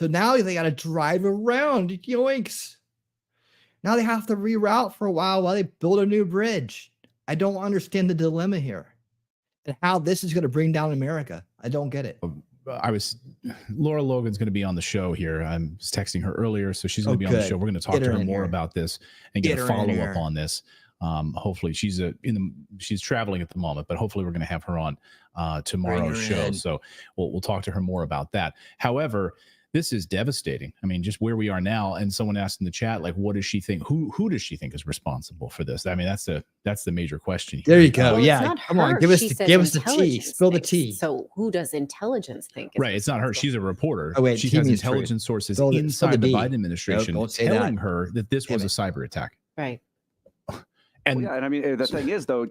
now they got to drive around. Yoinks. Now they have to reroute for a while they build a new bridge. I don't understand the dilemma here and how this is going to bring down America. I don't get it. Laura Logan's going to be on the show here. I was texting her earlier, so she's going to be on the show. We're going to talk to her more about this and get a follow-up on this. Hopefully she's traveling at the moment, but hopefully we're going to have her on tomorrow's show. So we'll talk to her more about that. However, this is devastating. I mean, just where we are now. And someone asked in the chat, like, what does she think? Who does she think is responsible for this? I mean, that's the major question here. There you go. Yeah. Come on, give us the tea. Spill the tea. So who does intelligence think? Right. It's not her. She's a reporter. Oh, wait, she has intelligence sources inside the Biden administration telling her that this was a cyber attack. Right. And, I mean, the thing is, though,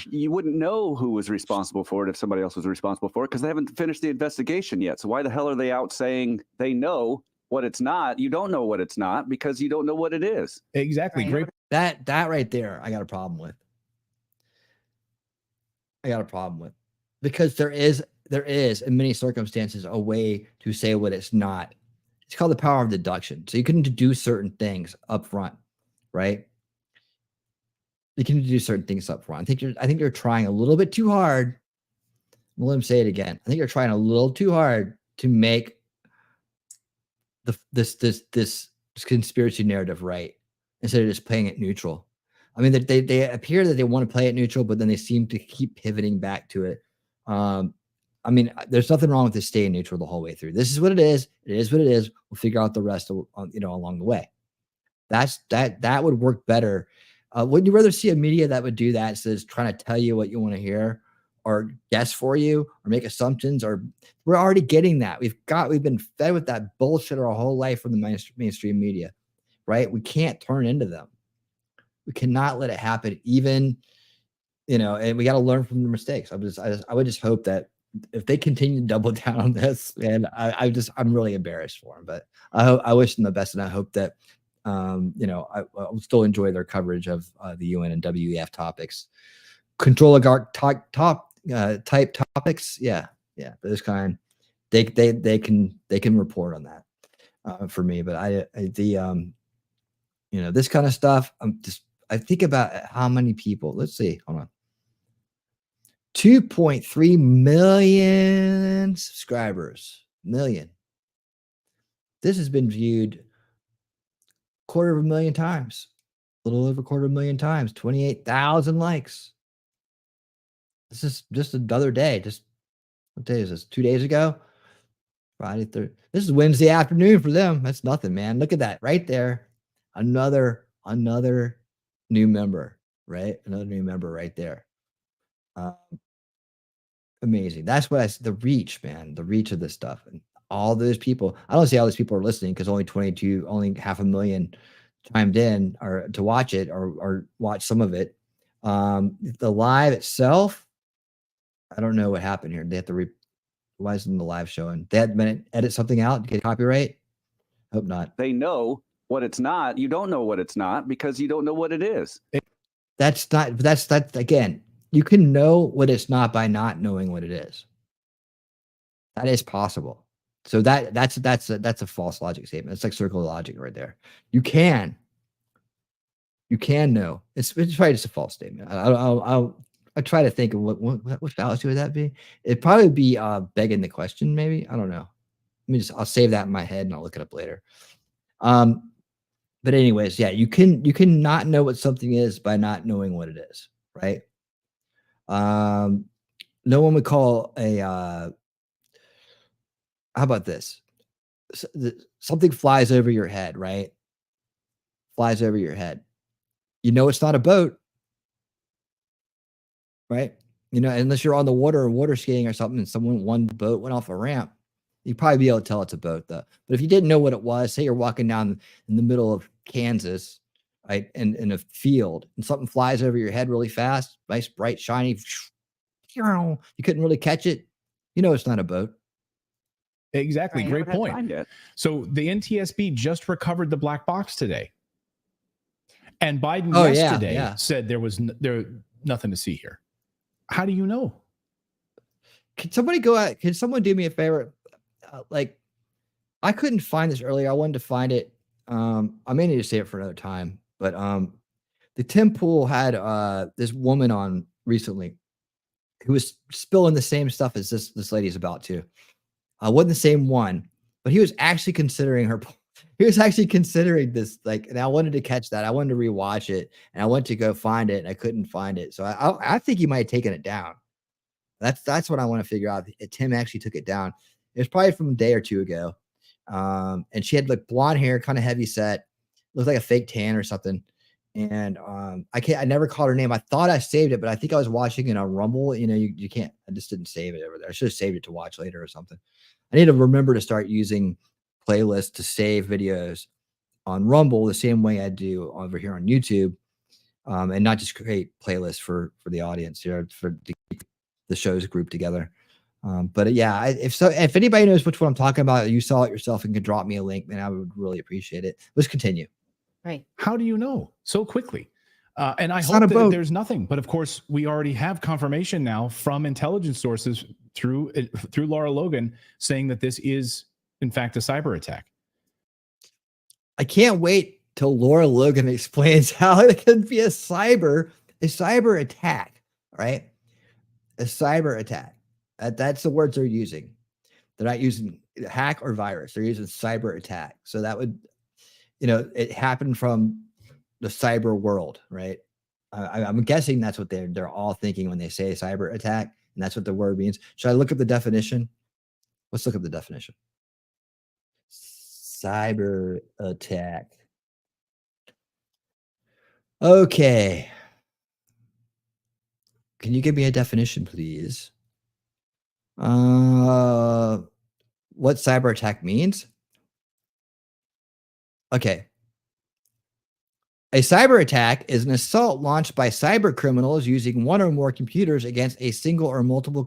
you wouldn't know who was responsible for it if somebody else was responsible for it because they haven't finished the investigation yet. So why the hell are they out saying they know what it's not? You don't know what it's not because you don't know what it is. Exactly. Great. That right there, I got a problem with. Because there is in many circumstances a way to say what it's not. It's called the power of deduction. So you can deduce certain things up front, right? You can do certain things up front. I think you're trying a little bit too hard. I'll let him say it again. I think you're trying a little too hard to make this conspiracy narrative right instead of just playing it neutral. I mean, they appear that they want to play it neutral, but then they seem to keep pivoting back to it. I mean, there's nothing wrong with this staying neutral the whole way through. This is what it is. It is what it is. We'll figure out the rest, along the way. That would work better. Wouldn't you rather see a media that would do that instead of trying to tell you what you want to hear, or guess for you or make assumptions, or we're already getting that. We've been fed with that bullshit our whole life from the mainstream media, right? We can't turn into them. We cannot let it happen. Even, and we got to learn from the mistakes. I would just hope that if they continue to double down on this, and I'm really embarrassed for them, but I wish them the best. And I hope that, I'll still enjoy their coverage of the UN and WEF topics, control oligarch type topics. Yeah. Those kind, they can report on that for me. But this kind of stuff, I think about how many people, let's see, hold on. 2.3 million subscribers. Million. This has been viewed 250,000 times. A little over 250,000 times. 28,000 likes. This is just another day. What day is this? 2 days ago? Friday, Thursday. This is Wednesday afternoon for them. That's nothing, man. Look at that right there. Another new member, right? Another new member right there. Amazing. That's what the reach, man, the reach of this stuff. And all those people, I don't see how those people are listening because only 500,000 chimed in or to watch it or watch some of it. The live itself, I don't know what happened here. They have to why isn't the live showing? They had to edit something out to get copyright? Hope not. They know what it's not. You don't know what it's not because you don't know what it is. That's again, you can know what it's not by not knowing what it is. That is possible. So that's a false logic statement. It's like circular logic right there. You can know. It's probably just a false statement. I try to think of what fallacy would that be? It'd probably be begging the question, maybe. I don't know. I'll save that in my head and I'll look it up later. But anyways, yeah, you can not know what something is by not knowing what it is, right? No one would call how about this? Something flies over your head, right? Flies over your head. It's not a boat, right? Unless you're on the water skiing or something, and one boat went off a ramp, you'd probably be able to tell it's a boat, though. But if you didn't know what it was, say you're walking down in the middle of Kansas, right, in a field, and something flies over your head really fast, nice, bright, shiny, you couldn't really catch it. It's not a boat. Exactly. Great point. So the NTSB just recovered the black box today. And Biden yesterday said there was nothing to see here. How do you know? Can somebody go out? Can someone do me a favor? I couldn't find this earlier. I wanted to find it. I may need to say it for another time, but the Tim Pool had this woman on recently who was spilling the same stuff as this lady's about to. Wasn't the same one, but he was actually considering he was actually considering this, and I wanted to catch that. I wanted to rewatch it, and I went to go find it, and I couldn't find it. So I think he might have taken it down. That's what I want to figure out. Tim actually took it down. It was probably from a day or two ago. And she had blonde hair, kind of heavy set, looked like a fake tan or something. And I never caught her name. I thought I saved it, but I think I was watching it on Rumble. You can't, I just didn't save it over there. I should have saved it to watch later or something. I need to remember to start using playlists to save videos on Rumble the same way I do over here on YouTube, and not just create playlists for the audience here to keep the shows grouped together. But yeah, if anybody knows which one I'm talking about, you saw it yourself and can drop me a link, man, I would really appreciate it. Let's continue. Right. How do you know so quickly? And I hope that there's nothing, but of course we already have confirmation now from intelligence sources through Laura Logan saying that this is in fact a cyber attack. I can't wait till Laura Logan explains how it could be a cyber attack, right? A cyber attack. That's the words they're using. They're not using hack or virus. They're using cyber attack. So that would, it happened from the cyber world, right? I'm guessing that's what they're all thinking when they say cyber attack, and that's what the word means. Should I look up the definition? Let's look up the definition. Cyber attack. Okay. Can you give me a definition, please? What cyber attack means? Okay. A cyber attack is an assault launched by cyber criminals using one or more computers against a single or multiple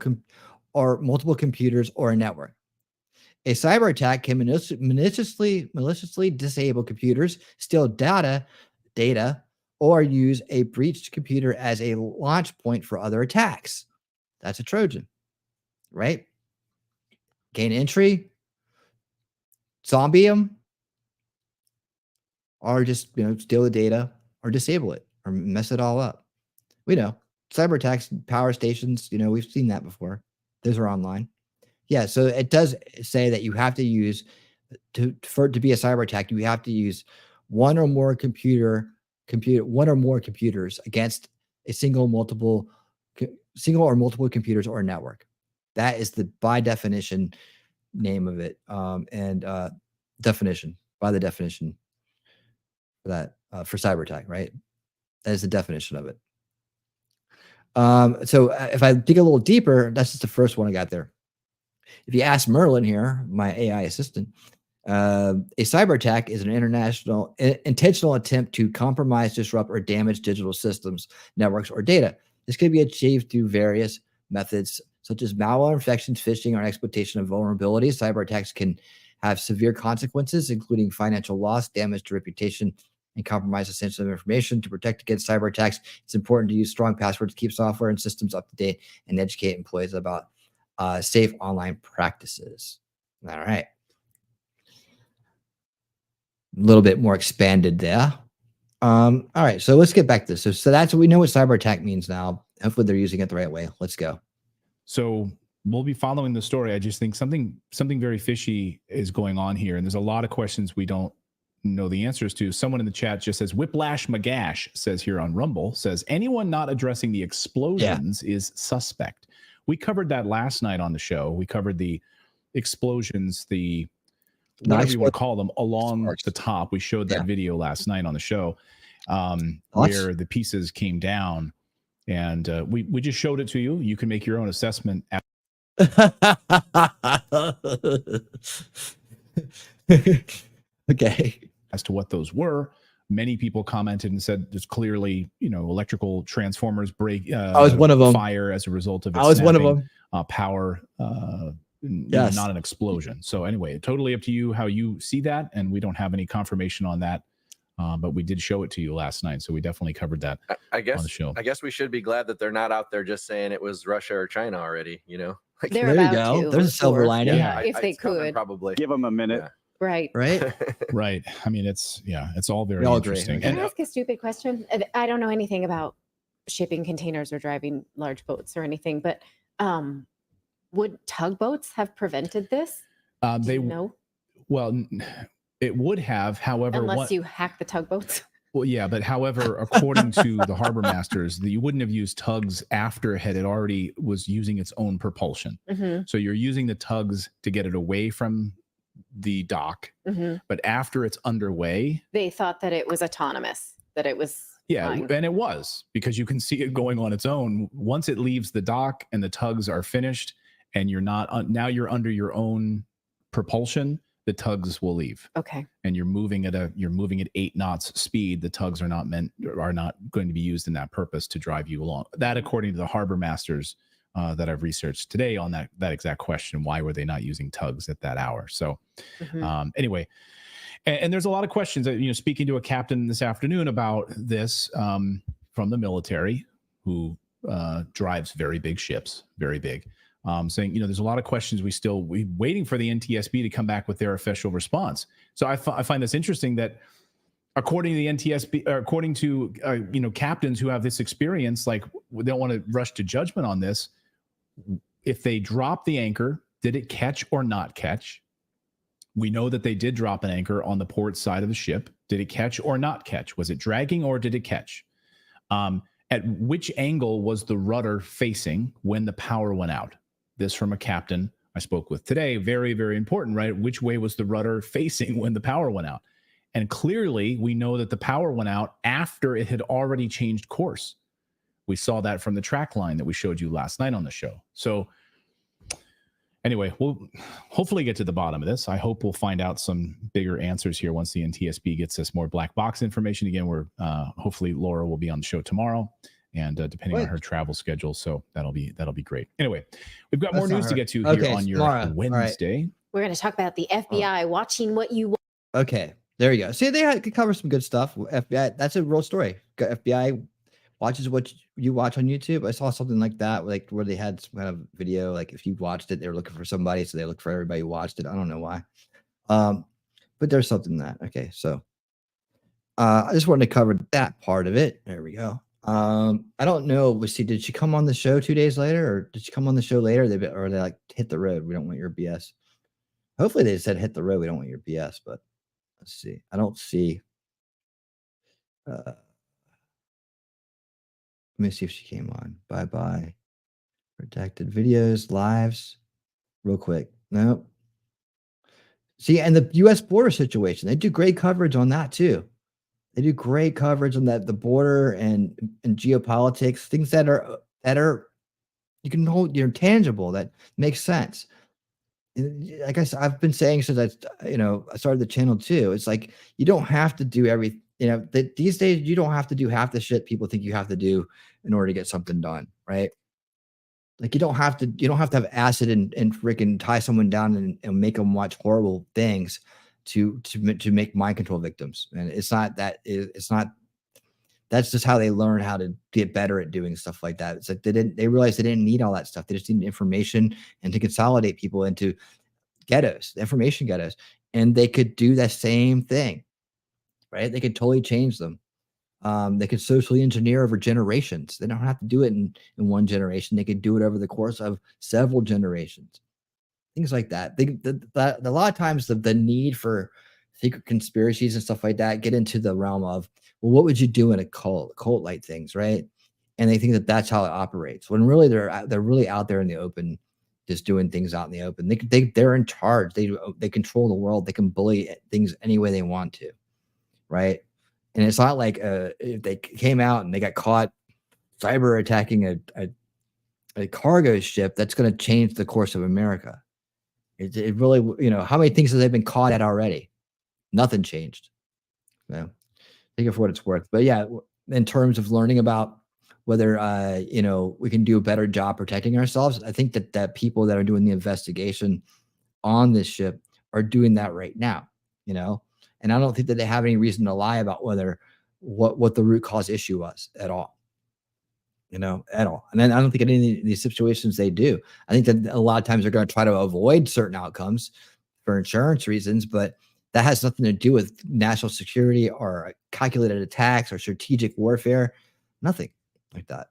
computers or a network. A cyber attack can maliciously disable computers, steal data, or use a breached computer as a launch point for other attacks. That's a Trojan, right? Gain entry, zombie them, or just steal the data or disable it or mess it all up. We know cyber attacks, power stations, we've seen that before. Those are online. Yeah, so it does say that you have to use for it to be a cyber attack, you have to use one or more computers against a single or multiple computers or network. That is the by definition name of it, and definition by the definition for that for cyber attack, right? That is the definition of it. So if I dig a little deeper, that's just the first one I got there. If you ask Merlin here, my AI assistant, a cyber attack is an intentional attempt to compromise, disrupt, or damage digital systems, networks, or data. This can be achieved through various methods, such as malware infections, phishing, or exploitation of vulnerabilities. Cyber attacks can have severe consequences, including financial loss, damage to reputation, and compromise of sensitive information. To protect against cyber attacks, it's important to use strong passwords, keep software and systems up to date, and educate employees about safe online practices. All right. A little bit more expanded there. All right, so let's get back to this. So that's what we know what cyber attack means now. Hopefully they're using it the right way. Let's go. So we'll be following the story. I just think something very fishy is going on here. And there's a lot of questions we don't know the answers to. Someone in the chat just says, Whiplash Magash says here on Rumble, says, anyone not addressing the explosions is suspect. We covered that last night on the show. We covered the explosions, whatever you want to call them, along the top. We showed that video last night on the show where the pieces came down, and we just showed it to you. You can make your own assessment. Okay. As to what those were. Many people commented and said there's clearly, electrical transformers break. I was one of them. Fire as a result of it. I was one of them. Power. Yes. Not an explosion. So anyway, totally up to you how you see that, and we don't have any confirmation on that, but we did show it to you last night, so we definitely covered that. I guess on the show. I guess we should be glad that they're not out there just saying it was Russia or China already. They're there you about go. to, There's a for silver sure. lining. Yeah, if they could. Probably give them a minute. Yeah. Right. Right. I mean, it's all very all interesting. Can I ask a stupid question? I don't know anything about shipping containers or driving large boats or anything, but would tugboats have prevented this? They know. Well, it would have, however, unless you hack the tugboats. Well, yeah, but however, according to the harbor masters, you wouldn't have used tugs after it already was using its own propulsion. Mm-hmm. So you're using the tugs to get it away from the dock, but after it's underway, they thought that it was autonomous, that it was flying. And it was, because you can see it going on its own once it leaves the dock and the tugs are finished, and you're not now you're under your own propulsion. The tugs will leave. Okay. And you're moving at 8 knots speed. The tugs are not going to be used in that purpose to drive you along. That, according to the harbor masters that I've researched today on that exact question, why were they not using tugs at that hour? So anyway, and there's a lot of questions that, speaking to a captain this afternoon about this from the military who drives very big ships, very big. Saying, there's a lot of questions we're waiting for the NTSB to come back with their official response. So I find this interesting that according to the NTSB, according to, captains who have this experience, like, they don't want to rush to judgment on this. If they drop the anchor, did it catch or not catch? We know that they did drop an anchor on the port side of the ship. Did it catch or not catch? Was it dragging or did it catch? At which angle was the rudder facing when the power went out? This from a captain I spoke with today. Very, very important, right? Which way was the rudder facing when the power went out? And clearly, we know that the power went out after it had already changed course. We saw that from the track line that we showed you last night on the show. So anyway, we'll hopefully get to the bottom of this. I hope we'll find out some bigger answers here once the NTSB gets us more black box information. Again, we're hopefully Laura will be on the show tomorrow, and depending on her travel schedule, so that'll be great. Anyway, we've got more news to get to here on your Wednesday. Right. We're going to talk about the FBI watching what you want. Okay, there you go. See, they could cover some good stuff. FBI, that's a real story. FBI watches what you watch on YouTube. I saw something like that, like where they had some kind of video, like if you watched it, they were looking for somebody, so they look for everybody who watched it. I don't know why, but there's something that. Okay, so I just wanted to cover that part of it. There we go. I don't know. Did she come on the show 2 days later, or did she come on the show later? Or they like hit the road. We don't want your BS. Hopefully they said hit the road. We don't want your BS, but let's see. I don't see. Let me see if she came on. Bye-bye. Redacted videos, lives. Real quick. Nope. See, and the U.S. border situation, they do great coverage on that too. They do great coverage on that, the border and geopolitics, things that are you can hold, tangible, that makes sense. Like I said, I've been saying since I started the channel too. It's like you don't have to do everything. These days you don't have to do half the shit people think you have to do in order to get something done, right? Like you don't have to have acid and freaking tie someone down and make them watch horrible things to make mind control victims. And it's not that. It's not. That's just how they learn how to get better at doing stuff like that. It's like they realized they didn't need all that stuff. They just needed information and to consolidate people into ghettos, information ghettos, and they could do the same thing, right? They could totally change them. They could socially engineer over generations. They don't have to do it in one generation. They could do it over the course of several generations. Things like that. A lot of times the need for secret conspiracies and stuff like that get into the realm of, well, what would you do in a cult-like things, right? And they think that that's how it operates. When really they're really out there in the open, just doing things out in the open. They're in charge. They control the world. They can bully things any way they want to, right? And it's not like if they came out and they got caught cyber attacking a cargo ship, that's going to change the course of America. It really, how many things have they been caught at already? Nothing changed. So take it for what it's worth. But yeah, in terms of learning about whether we can do a better job protecting ourselves, I think that people that are doing the investigation on this ship are doing that right now. And I don't think that they have any reason to lie about what the root cause issue was at all. At all. And then I don't think in any of these situations they do. I think that a lot of times they're going to try to avoid certain outcomes for insurance reasons, but that has nothing to do with national security or calculated attacks or strategic warfare. Nothing like that.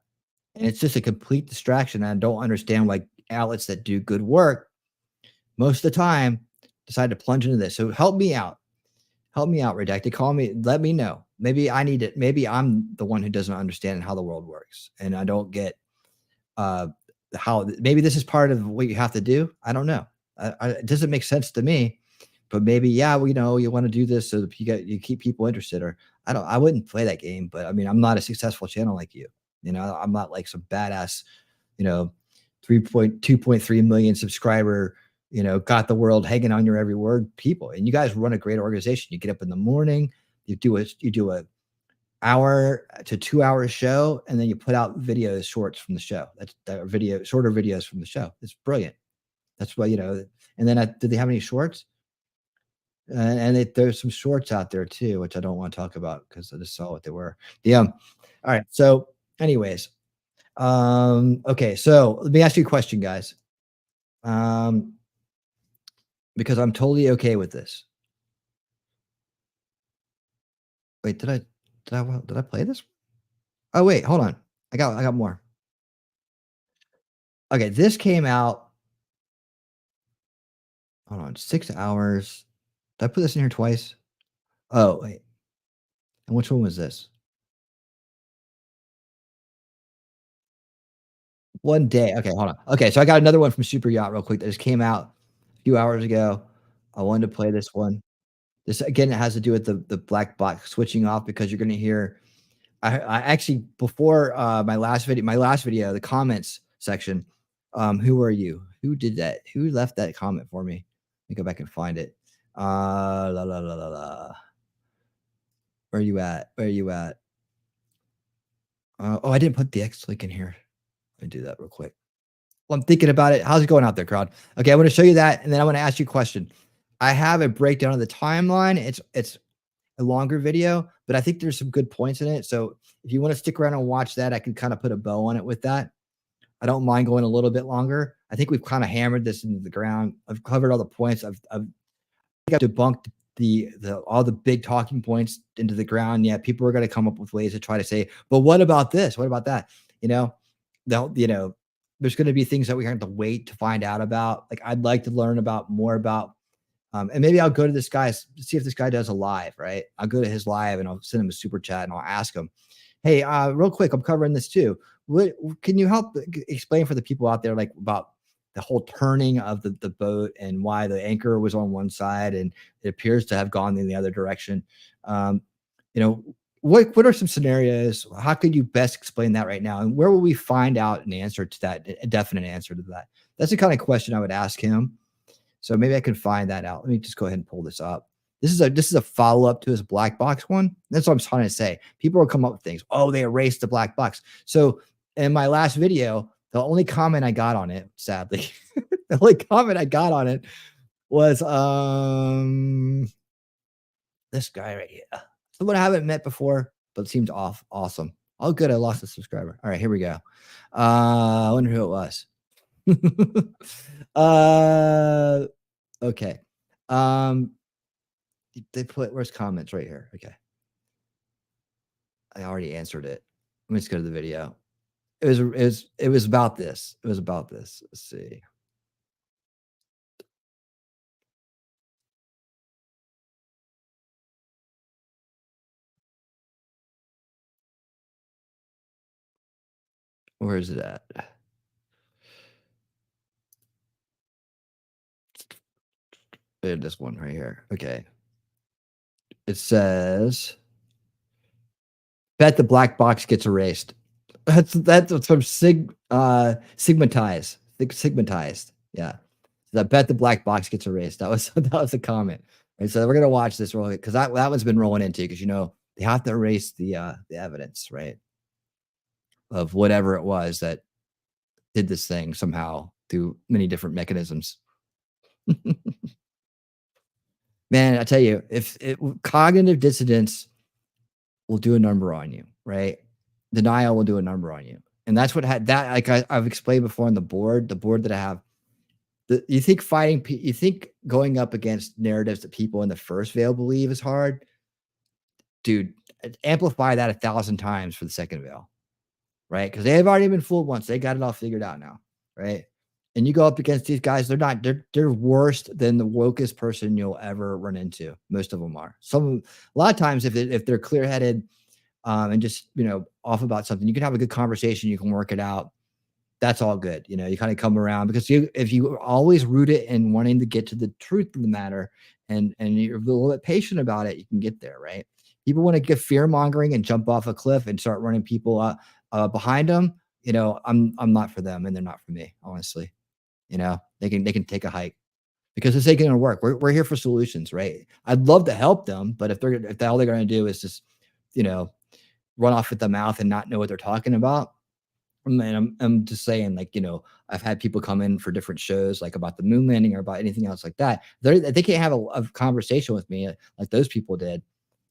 And it's just a complete distraction. I don't understand why outlets that do good work most of the time decide to plunge into this. So help me out. Help me out, Redacted. Call me. Let me know. Maybe I need it. Maybe I'm the one who doesn't understand how the world works, and I don't get how. Maybe this is part of what you have to do. I don't know. It doesn't make sense to me. But maybe, you want to do this so that you keep people interested. Or I wouldn't play that game. But I mean, I'm not a successful channel like you. I'm not like some badass, 2.3 million subscriber. Got the world hanging on your every word people. And you guys run a great organization. You get up in the morning, you do a hour to 2 hour show, and then you put out shorts from the show. That's shorter videos from the show. It's brilliant. That's why, and then did they have any shorts? And there's some shorts out there too, which I don't want to talk about because I just saw what they were. All right. So anyways, okay. So let me ask you a question, guys. Because I'm totally okay with this. Wait, did I play this? Oh wait, hold on. I got more. Okay, this came out. Hold on, 6 hours. Did I put this in here twice? Oh wait, and which one was this? One day. Okay, hold on. Okay, so I got another one from Super Yacht real quick that just came out a few hours ago. I wanted to play this one. This again, it has to do with the black box switching off because you're going to hear I actually, before my last video, the comments section, who are you? Who did that? Who left that comment for me? Let me go back and find it. La la la la la. Where are you at? Where are you at? Oh, I didn't put the X link in here. Let me do that real quick. Well, I'm thinking about it. How's it going out there, crowd? Okay, I want to show you that, and then I want to ask you a question. I have a breakdown of the timeline. It's a longer video, but I think there's some good points in it. So if you want to stick around and watch that, I can kind of put a bow on it with that. I don't mind going a little bit longer. I think we've kind of hammered this into the ground. I've covered all the points. I've debunked all the big talking points into the ground. Yeah, people are going to come up with ways to try to say, but what about this? What about that? There's going to be things that we have to wait to find out about. Like, I'd like to learn more about, and maybe I'll go to this guy, see if this guy does a live, right? I'll go to his live and I'll send him a super chat and I'll ask him, hey, real quick, I'm covering this too. What can you help explain for the people out there, like, about the whole turning of the boat and why the anchor was on one side and it appears to have gone in the other direction? What are some scenarios? How could you best explain that right now? And where will we find out an answer to that, a definite answer to that? That's the kind of question I would ask him. So maybe I can find that out. Let me just go ahead and pull this up. This is a follow-up to his black box one. That's what I'm trying to say. People will come up with things. Oh, they erased the black box. So in my last video, the only comment I got on it, sadly, the only comment I got on it was this guy right here. Someone I haven't met before, but it seemed awesome. Oh, good. I lost a subscriber. All right, here we go. I wonder who it was. Okay. They put, where's comments? Right here. Okay. I already answered it. Let me just go to the video. It was about this. It was about this. Let's see. Where is it at? This one right here. Okay. It says, bet the black box gets erased. That's from Sigmatized. Sigmatized. Yeah. I bet the black box gets erased. That was a comment. Right. So we're gonna watch this roll because that one's been rolling into, because they have to erase the evidence, right? Of whatever it was that did this thing somehow through many different mechanisms. Man, I tell you, if cognitive dissonance will do a number on you, right? Denial will do a number on you. And that's what like I've explained before on the board that I have. You think going up against narratives that people in the first veil believe is hard? Dude, amplify that 1,000 times for the second veil, right? Because they have already been fooled once. They got it all figured out now, right? And you go up against these guys, they're worse than the wokest person you'll ever run into. Most of them are. A lot of times, if they're clear-headed and just off about something, you can have a good conversation, you can work it out. That's all good. You kind of come around, because if you always root it in wanting to get to the truth of the matter and you're a little bit patient about it, you can get there, right? People want to get fear mongering and jump off a cliff and start running people behind them. I'm not for them, and they're not for me, honestly. They can take a hike, because this ain't going to work. We're here for solutions, right? I'd love to help them, but if all they're going to do is just, run off at the mouth and not know what they're talking about, and I'm just saying, like, I've had people come in for different shows, like about the moon landing or about anything else like that. They can't have a conversation with me like those people did.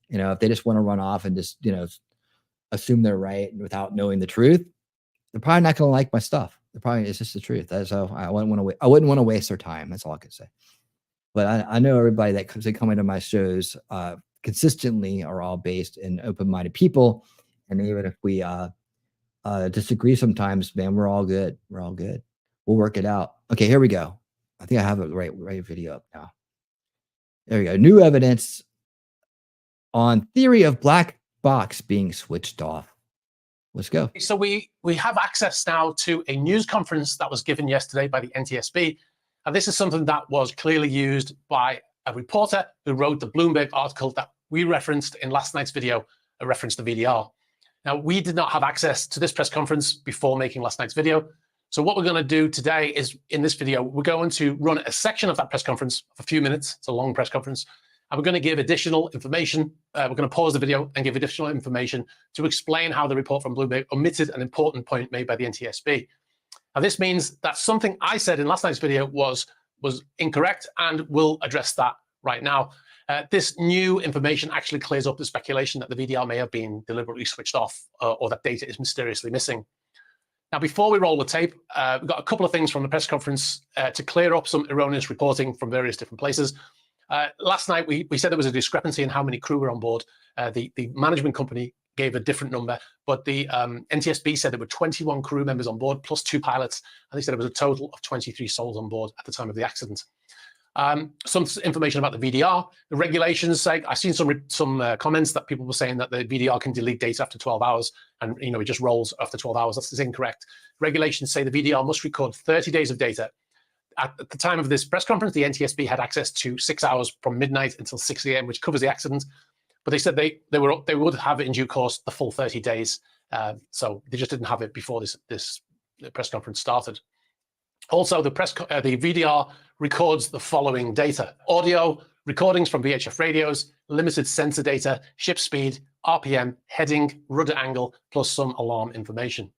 If they just want to run off and just, assume they're right without knowing the truth, they're probably not going to like my stuff. It's just the truth. So I wouldn't want to waste their time. That's all I can say. But I know everybody that comes into my shows consistently are all based in open-minded people. And even if we disagree sometimes, man, we're all good. We're all good. We'll work it out. Okay, here we go. I think I have the right video up now. There we go. New evidence on theory of black box being switched off. Let's go. So we have access now to a news conference that was given yesterday by the NTSB. And this is something that was clearly used by a reporter who wrote the Bloomberg article that we referenced in last night's video, a reference to VDR. Now, we did not have access to this press conference before making last night's video. So what we're going to do today is, in this video, we're going to run a section of that press conference for a few minutes. It's a long press conference. And we're going to give additional information. We're going to pause the video and give additional information to explain how the report from Bloomberg omitted an important point made by the NTSB. Now, this means that something I said in last night's video was incorrect, and we'll address that right now. This new information actually clears up the speculation that the VDR may have been deliberately switched off or that data is mysteriously missing. Now, before we roll the tape, we've got a couple of things from the press conference to clear up some erroneous reporting from various different places. Last night, we said there was a discrepancy in how many crew were on board. The management company gave a different number, but the NTSB said there were 21 crew members on board, plus 2 pilots, and they said it was a total of 23 souls on board at the time of the accident. Some information about the VDR. The regulations say, I've seen some comments that people were saying that the VDR can delete data after 12 hours, and it just rolls after 12 hours. That's incorrect. Regulations say the VDR must record 30 days of data. At the time of this press conference, the NTSB had access to 6 hours from midnight until 6 a.m., which covers the accident. But they said they would have it in due course the full 30 days. So they just didn't have it before this press conference started. Also, the VDR records the following data: audio, recordings from VHF radios, limited sensor data, ship speed, RPM, heading, rudder angle, plus some alarm information.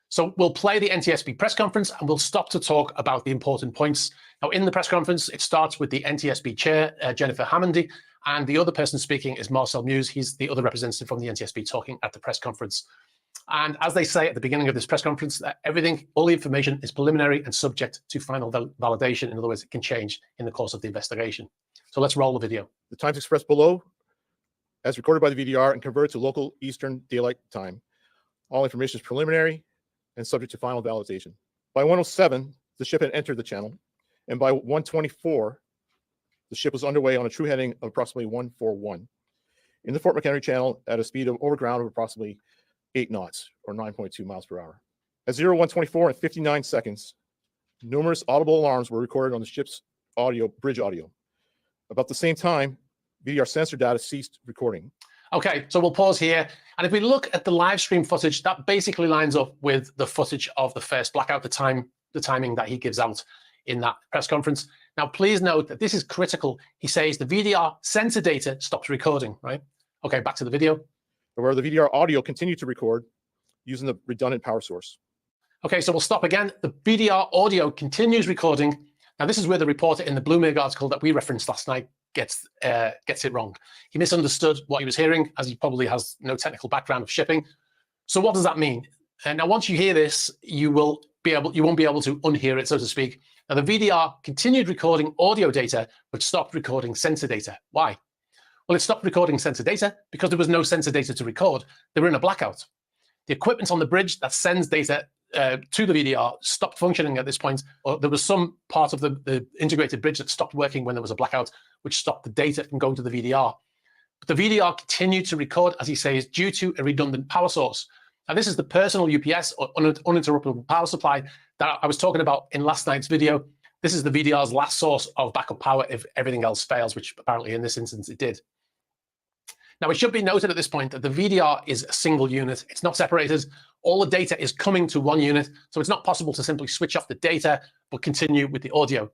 So we'll play the NTSB press conference and we'll stop to talk about the important points. Now, in the press conference, it starts with the NTSB chair, Jennifer Hammondy, and the other person speaking is Marcel Muse. He's the other representative from the NTSB talking at the press conference. And as they say at the beginning of this press conference, all the information is preliminary and subject to final validation. In other words, it can change in the course of the investigation. So let's roll the video. The times expressed below, as recorded by the VDR and converted to local Eastern Daylight Time. All information is preliminary and subject to final validation. By 1:07, the ship had entered the channel, and by 1:24, the ship was underway on a true heading of approximately 141 in the Fort McHenry Channel at a speed of over ground of approximately 8 knots or 9.2 miles per hour. At 01:24 and 59 seconds, numerous audible alarms were recorded on the ship's bridge audio. About the same time, VDR sensor data ceased recording. Okay, so we'll pause here. And if we look at the live stream footage, that basically lines up with the footage of the first blackout, the timing that he gives out in that press conference. Now, please note that this is critical. He says the VDR sensor data stops recording, right? Okay, back to the video. Where the VDR audio continued to record using the redundant power source. Okay, so we'll stop again. The VDR audio continues recording. Now, this is where the reporter in the Bloomberg article that we referenced last night gets it wrong. He misunderstood what he was hearing, as he probably has no technical background of shipping. So what does that mean? And now, once you hear this, you won't be able to unhear it, so to speak. Now, the VDR continued recording audio data, but stopped recording sensor data. Why? Well, it stopped recording sensor data because there was no sensor data to record. They were in a blackout. The equipment on the bridge that sends data to the VDR stopped functioning at this point. Or there was some part of the integrated bridge that stopped working when there was a blackout, which stopped the data from going to the VDR. But the VDR continued to record, as he says, due to a redundant power source. Now, this is the personal UPS, or uninterruptible power supply, that I was talking about in last night's video. This is the VDR's last source of backup power if everything else fails, which apparently in this instance it did. Now, it should be noted at this point that the VDR is a single unit. It's not separated. All the data is coming to one unit, so it's not possible to simply switch off the data but continue with the audio.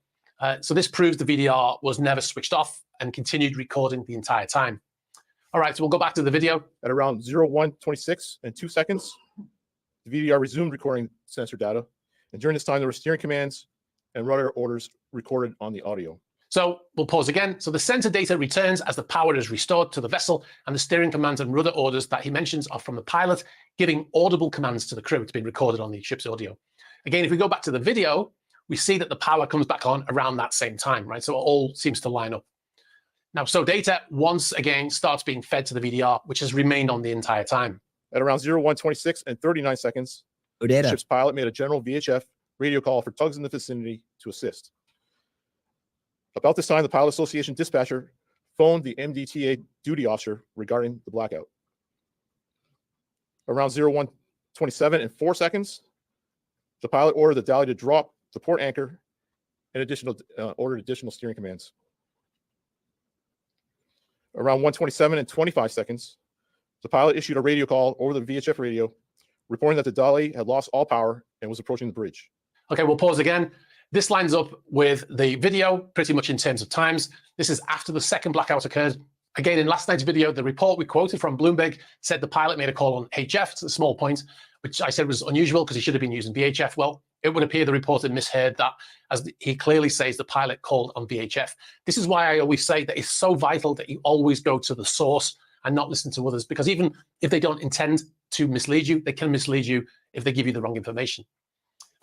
So this proves the VDR was never switched off and continued recording the entire time. All right, so we'll go back to the video. At around 01:26 and 2 seconds, the VDR resumed recording sensor data. And during this time, there were steering commands and rudder orders recorded on the audio. So we'll pause again. So the sensor data returns as the power is restored to the vessel, and the steering commands and rudder orders that he mentions are from the pilot, giving audible commands to the crew. It's been recorded on the ship's audio. Again, if we go back to the video, we see that the power comes back on around that same time, right? So it all seems to line up. Now, so data once again starts being fed to the VDR, which has remained on the entire time. At around 01:26 and 39 seconds, the ship's pilot made a general VHF radio call for tugs in the vicinity to assist. About this time, the Pilot Association dispatcher phoned the MDTA duty officer regarding the blackout. Around 01:27 and 4 seconds, the pilot ordered the Dali to drop the port anchor and ordered additional steering commands. Around 1:27 and 25 seconds, The pilot issued a radio call over the VHF radio, reporting that the dolly had lost all power and was approaching the bridge. Okay, we'll pause again. This lines up with the video pretty much in terms of times. This is after the second blackout occurred. Again, in last night's video, the report we quoted from Bloomberg said the pilot made a call on HF. It's a small point, which I said was unusual because he should have been using VHF. Well, it would appear the reporter misheard that, as he clearly says the pilot called on VHF. This is why I always say that it's so vital that you always go to the source and not listen to others, because even if they don't intend to mislead you, they can mislead you if they give you the wrong information.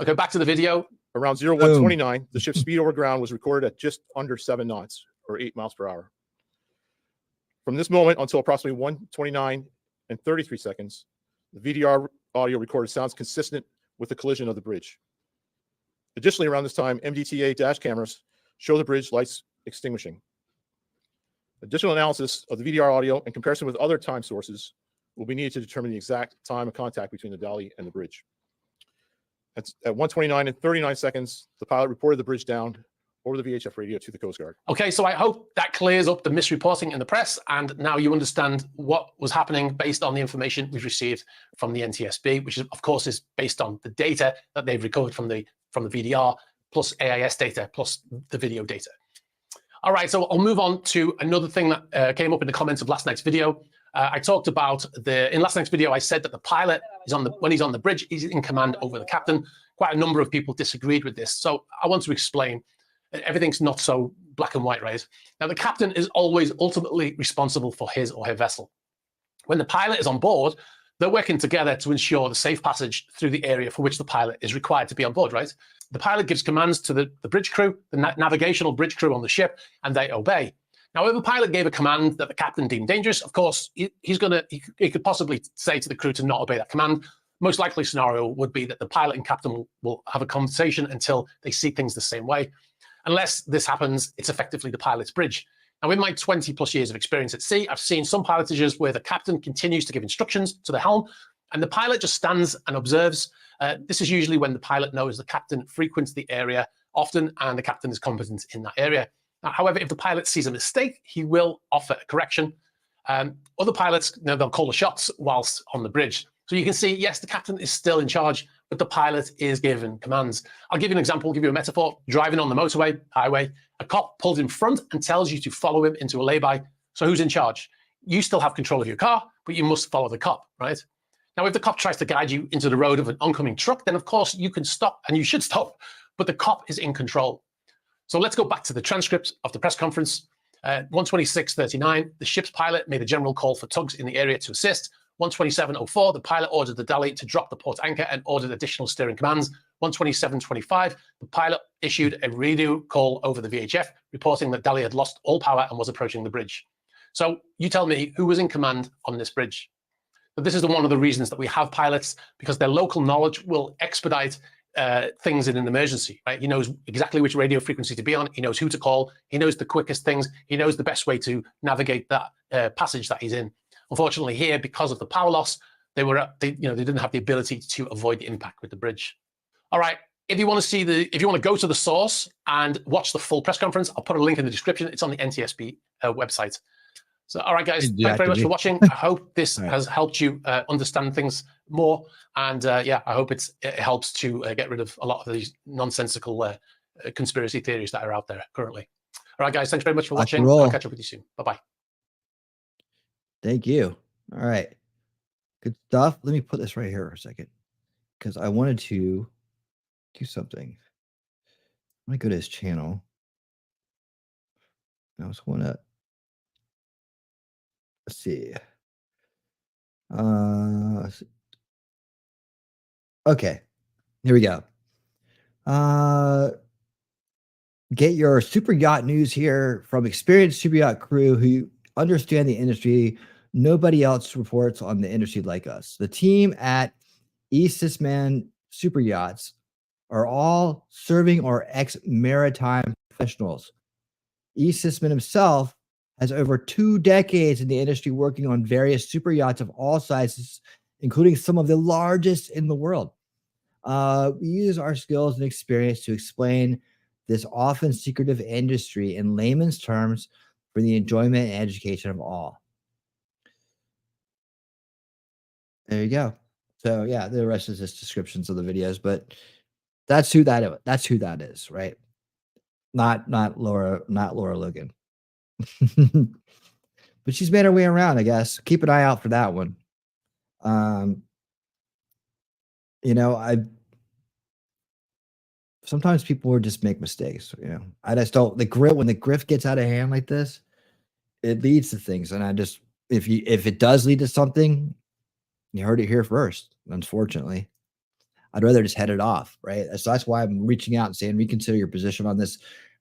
Okay, back to the video. Around 0129, the ship's speed over ground was recorded at just under 7 knots, or 8 miles per hour. From this moment until approximately 1:29 and 33 seconds, the VDR audio recorded sounds consistent with the collision of the bridge. Additionally, around this time, MDTA dash cameras show the bridge lights extinguishing. Additional analysis of the VDR audio in comparison with other time sources will be needed to determine the exact time of contact between the dolly and the bridge. At 1:29 and 39 seconds, the pilot reported the bridge down over the VHF radio to the Coast Guard. Okay, so I hope that clears up the misreporting in the press, and now you understand what was happening based on the information we've received from the NTSB, which is, of course, is based on the data that they've recovered from the VDR, plus AIS data, plus the video data. All right, so I'll move on to another thing that came up in the comments of last night's video. I talked about in last night's video, I said that the pilot is when he's on the bridge, he's in command over the captain. Quite a number of people disagreed with this, so I want to explain. Everything's not so black and white, right? Now, the captain is always ultimately responsible for his or her vessel. When the pilot is on board, they're working together to ensure the safe passage through the area for which the pilot is required to be on board, right? The pilot gives commands to the bridge crew, the navigational bridge crew on the ship, and they obey. Now, if the pilot gave a command that the captain deemed dangerous, of course, he could possibly say to the crew to not obey that command. Most likely scenario would be that the pilot and captain will have a conversation until they see things the same way. Unless this happens, it's effectively the pilot's bridge. Now, with my 20 plus years of experience at sea, I've seen some pilotages where the captain continues to give instructions to the helm and the pilot just stands and observes. This is usually when the pilot knows the captain frequents the area often and the captain is competent in that area. Now, however, if the pilot sees a mistake, he will offer a correction. Other pilots, they'll call the shots whilst on the bridge. So you can see, yes, the captain is still in charge, but the pilot is given commands. I'll give you an example, give you a metaphor. Driving on the motorway, highway, a cop pulls in front and tells you to follow him into a lay-by. So who's in charge? You still have control of your car, but you must follow the cop, right? Now, if the cop tries to guide you into the road of an oncoming truck, then of course you can stop and you should stop, but the cop is in control. So let's go back to the transcript of the press conference. 126:39, the ship's pilot made a general call for tugs in the area to assist. 127:04, the pilot ordered the dolly to drop the port anchor and ordered additional steering commands. 127:25, the pilot issued a radio call over the VHF, reporting that dolly had lost all power and was approaching the bridge. So you tell me who was in command on this bridge. But this is one of the reasons that we have pilots, because their local knowledge will expedite things in an emergency, right? He knows exactly which radio frequency to be on. He knows who to call. He knows the quickest things. He knows the best way to navigate that passage that he's in. Unfortunately, here, because of the power loss, they didn't have the ability to avoid the impact with the bridge. All right. If you want to go to the source and watch the full press conference, I'll put a link in the description. It's on the NTSB website. So, all right, guys, thanks very much for watching. I hope this has helped you understand things more. And yeah, I hope it helps to get rid of a lot of these nonsensical conspiracy theories that are out there currently. All right, guys, thanks very much for watching. I'll catch up with you soon. Bye-bye. Thank you. All right. Good stuff. Let me put this right here for a second because I wanted to do something. I want to go to his channel. I just want to, let's see. Okay. Here we go. Get your super yacht news here from experienced super yacht crew who understand the industry. Nobody else reports on the industry like us. The team at Eastman Super Yachts are all serving or ex-maritime professionals. Eastman himself has over 2 decades in the industry working on various super yachts of all sizes, including some of the largest in the world. We use our skills and experience to explain this often secretive industry in layman's terms for the enjoyment and education of all. There you go. So yeah, the rest is just descriptions of the videos, but that's who that is, right? Not Laura Logan. But she's made her way around, I guess. Keep an eye out for that one. You know, sometimes people will just make mistakes, you know. I just don't when the grift gets out of hand like this, it leads to things. And I just if it does lead to something, you heard it here first, unfortunately. I'd rather just head it off, right? So that's why I'm reaching out and saying reconsider your position on this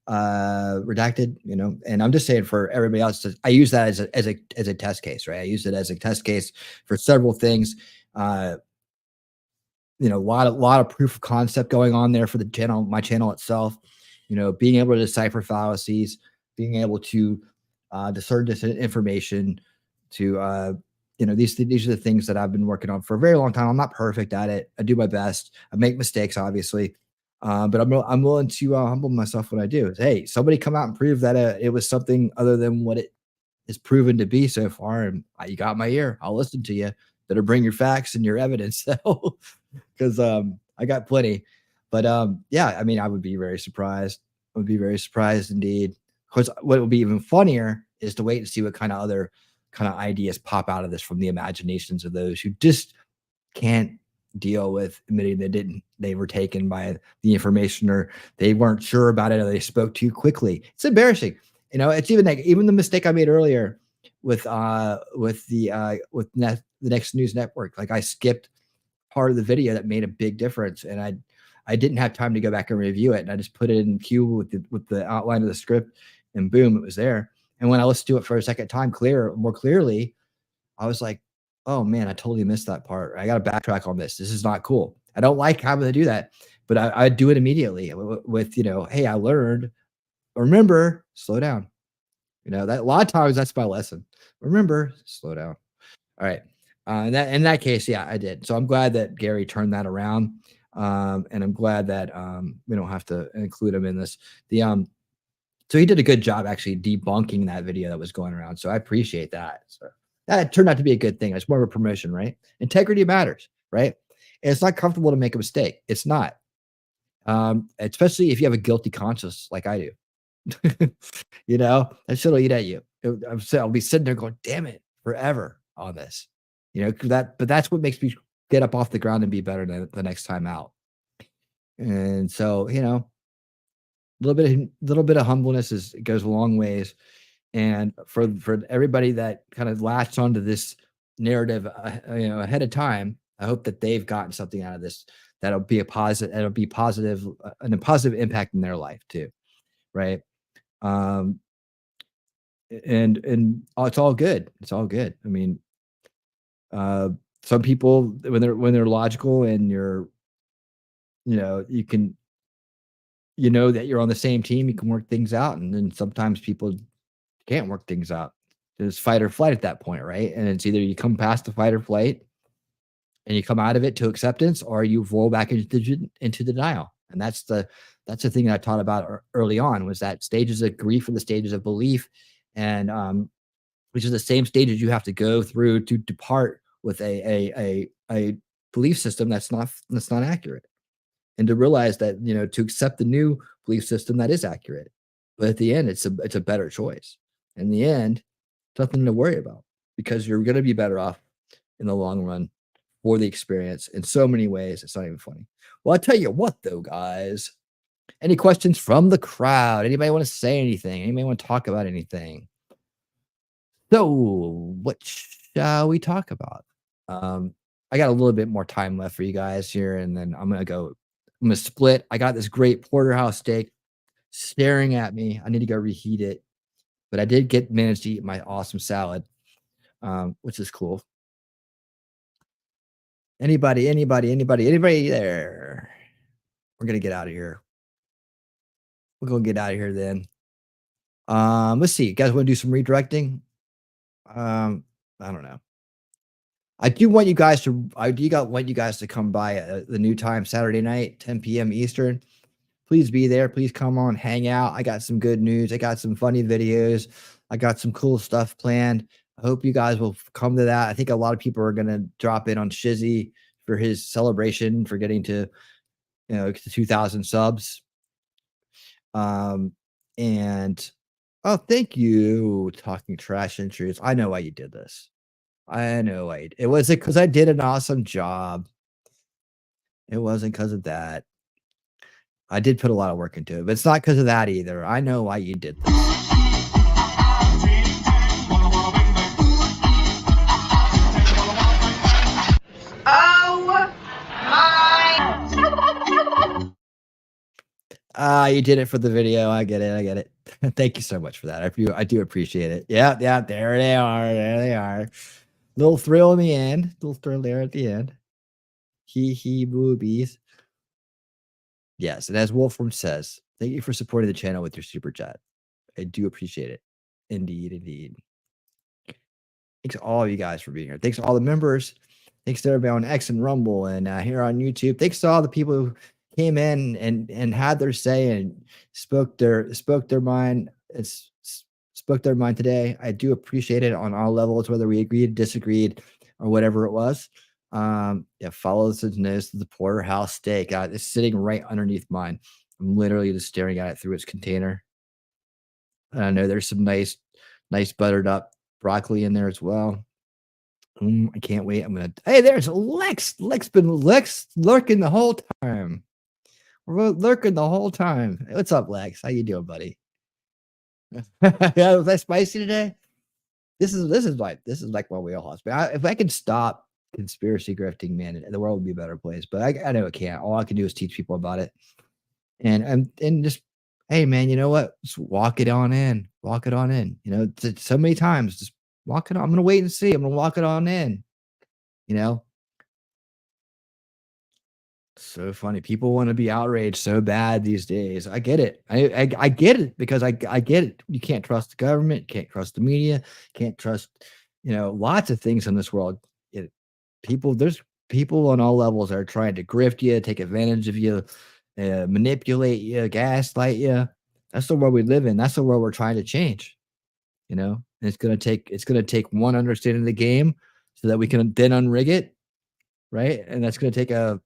redacted, you know. And I'm just saying for everybody else, I use that as a test case, right? I use it as a test case for several things. You know, a lot of proof of concept going on there for the channel, my channel itself. You know, being able to decipher fallacies, being able to discern information, to you know, these are the things that I've been working on for a very long time. I'm not perfect at it. I do my best. I make mistakes, obviously, but I'm willing to humble myself when I do. Hey, somebody come out and prove that it was something other than what it is proven to be so far, and you got my ear. I'll listen to you. Better bring your facts and your evidence, though, because I got plenty. But yeah, I mean, I would be very surprised. I would be very surprised indeed. Of course, what would be even funnier is to wait and see what kind of other kind of ideas pop out of this from the imaginations of those who just can't deal with admitting they were taken by the information, or they weren't sure about it, or they spoke too quickly. It's embarrassing. You know, it's even like the mistake I made earlier with the Next News Network. Like, I skipped part of the video that made a big difference, and I didn't have time to go back and review it, and I just put it in queue with the outline of the script, and boom, it was there. And when I listened to it for a second time more clearly, I was like, oh man, I totally missed that part. I got to backtrack on this. This is not cool. I don't like having to do that, but I do it immediately with, you know, hey, I learned, remember, slow down. You know, that a lot of times that's my lesson. Remember, slow down. All right. In that case, yeah, I did. So I'm glad that Gary turned that around. And I'm glad that we don't have to include him in this. So he did a good job actually debunking that video that was going around. So I appreciate that. So that turned out to be a good thing. It's more of a promotion, right? Integrity matters, right? And it's not comfortable to make a mistake. It's not. Especially if you have a guilty conscience like I do. You know, that shit will eat at you. I'll be sitting there going, damn it, forever on this. You know, but that's what makes me get up off the ground and be better the next time out. And so, you know, a little bit of humbleness goes a long ways. And for everybody that kind of latched onto this narrative, you know, ahead of time, I hope that they've gotten something out of this that'll be a positive and a positive impact in their life too, right? And it's all good. It's all good. I mean, some people when they're logical and you're, you know, you know that you're on the same team, you can work things out, and then sometimes people can't work things out. There's fight or flight at that point, right? And it's either you come past the fight or flight and you come out of it to acceptance, or you roll back into denial. And that's the thing that I taught about early on, was that stages of grief and the stages of belief, and which is the same stages you have to go through to depart with a belief system that's not accurate, and to realize that, you know, to accept the new belief system that is accurate. But at the end, it's a better choice. In the end, nothing to worry about, because you're going to be better off in the long run for the experience in so many ways. It's not even funny. Well, I'll tell you what, though, guys. Any questions from the crowd? Anybody want to say anything? Anybody want to talk about anything? So, what shall we talk about? I got a little bit more time left for you guys here, and then I'm gonna split. I got this great porterhouse steak staring at me. I need to go reheat it, but I did manage to eat my awesome salad, which is cool. Anybody there? We're gonna get out of here. We're gonna get out of here then. Let's see. You guys want to do some redirecting? I don't know. I do want you guys to come by the new time, Saturday night, 10 p.m. Eastern. Please be there. Please come on, hang out. I got some good news. I got some funny videos. I got some cool stuff planned. I hope you guys will come to that. I think a lot of people are going to drop in on Shizzy for his celebration for getting to, to 2,000 subs. And oh, thank you, Talking Trash Entries. I know why you did this. I know why it wasn't because I did an awesome job. It wasn't because of that. I did put a lot of work into it, but it's not because of that either. I know why you did this. Oh my! You did it for the video. I get it. Thank you so much for that. I do appreciate it. Yeah, there they are. Little thrill in the end. Little thrill there at the end. Hee boobies. Yes, and as Wolfram says, thank you for supporting the channel with your super chat. I do appreciate it. Indeed. Thanks to all of you guys for being here. Thanks to all the members. Thanks to everybody on X and Rumble and here on YouTube. Thanks to all the people who came in and had their say and spoke their mind. Spoke their mind today. I do appreciate it on all levels, whether we agreed, disagreed, or whatever it was. Follows the nose to the porterhouse steak. It's sitting right underneath mine. I'm literally just staring at it through its container. And I know there's some nice buttered up broccoli in there as well. I can't wait. Hey, there's Lex. Lex lurking the whole time. We're lurking the whole time. What's up, Lex? How you doing, buddy? Yeah, was that spicy today? This is like my wheelhouse. But if I can stop conspiracy grifting, man, the world would be a better place. But I know it can't. All I can do is teach people about it, and just, hey, man, you know what? Just walk it on in. Walk it on in. So many times, just walk it on. I'm gonna wait and see. I'm gonna walk it on in. So funny. People want to be outraged so bad these days. I get it. I get it because I get it. You can't trust the government. Can't trust the media. Can't trust, lots of things in this world. There's people on all levels that are trying to grift you, take advantage of you, manipulate you, gaslight you. That's the world we live in. That's the world we're trying to change. And it's gonna take one understanding of the game so that we can then unrig it, right? And that's gonna take a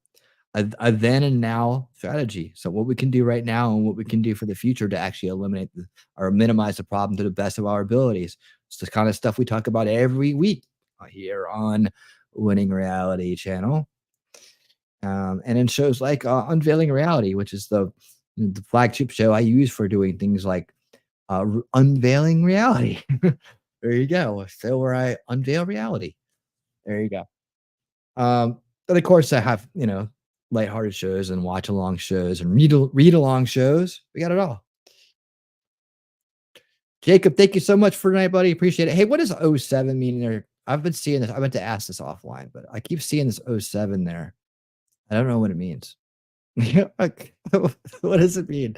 then and now strategy. So what we can do right now and what we can do for the future to actually eliminate or minimize the problem to the best of our abilities. It's the kind of stuff we talk about every week here on Winning Reality channel. And in shows like Unveiling Reality, which is the flagship show I use for doing things like Unveiling Reality. There you go. So where I unveil reality. There you go. But of course I have, lighthearted shows and watch along shows and read along shows. We got it all. Jacob, thank you so much for tonight, buddy. Appreciate it. Hey, what does 07 mean there? I've been seeing this. I meant to ask this offline, but I keep seeing this 07 there. I don't know what it means. What does it mean?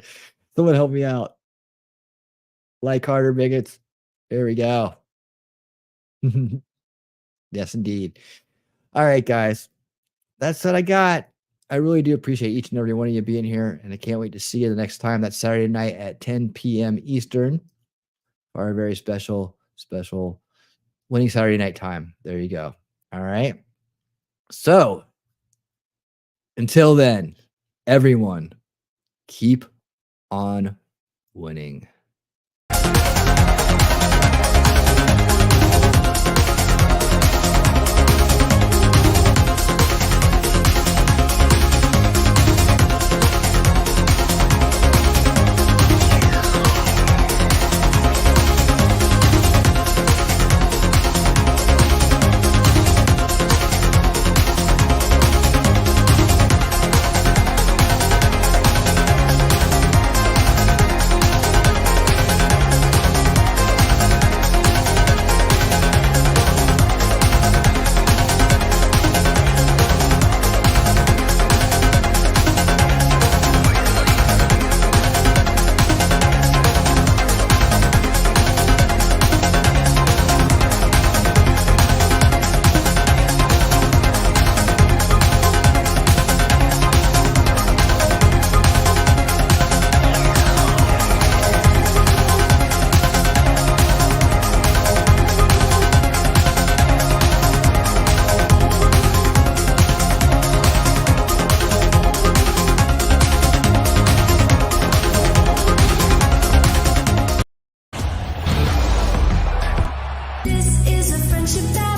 Someone help me out. Like harder, bigots. There we go. Yes, indeed. All right, guys. That's what I got. I really do appreciate each and every one of you being here, and I can't wait to see you the next time. That's Saturday night at 10 p.m. Eastern for our very special Winning Saturday Night time. There you go. All right. So until then, everyone, keep on winning. This is a friendship that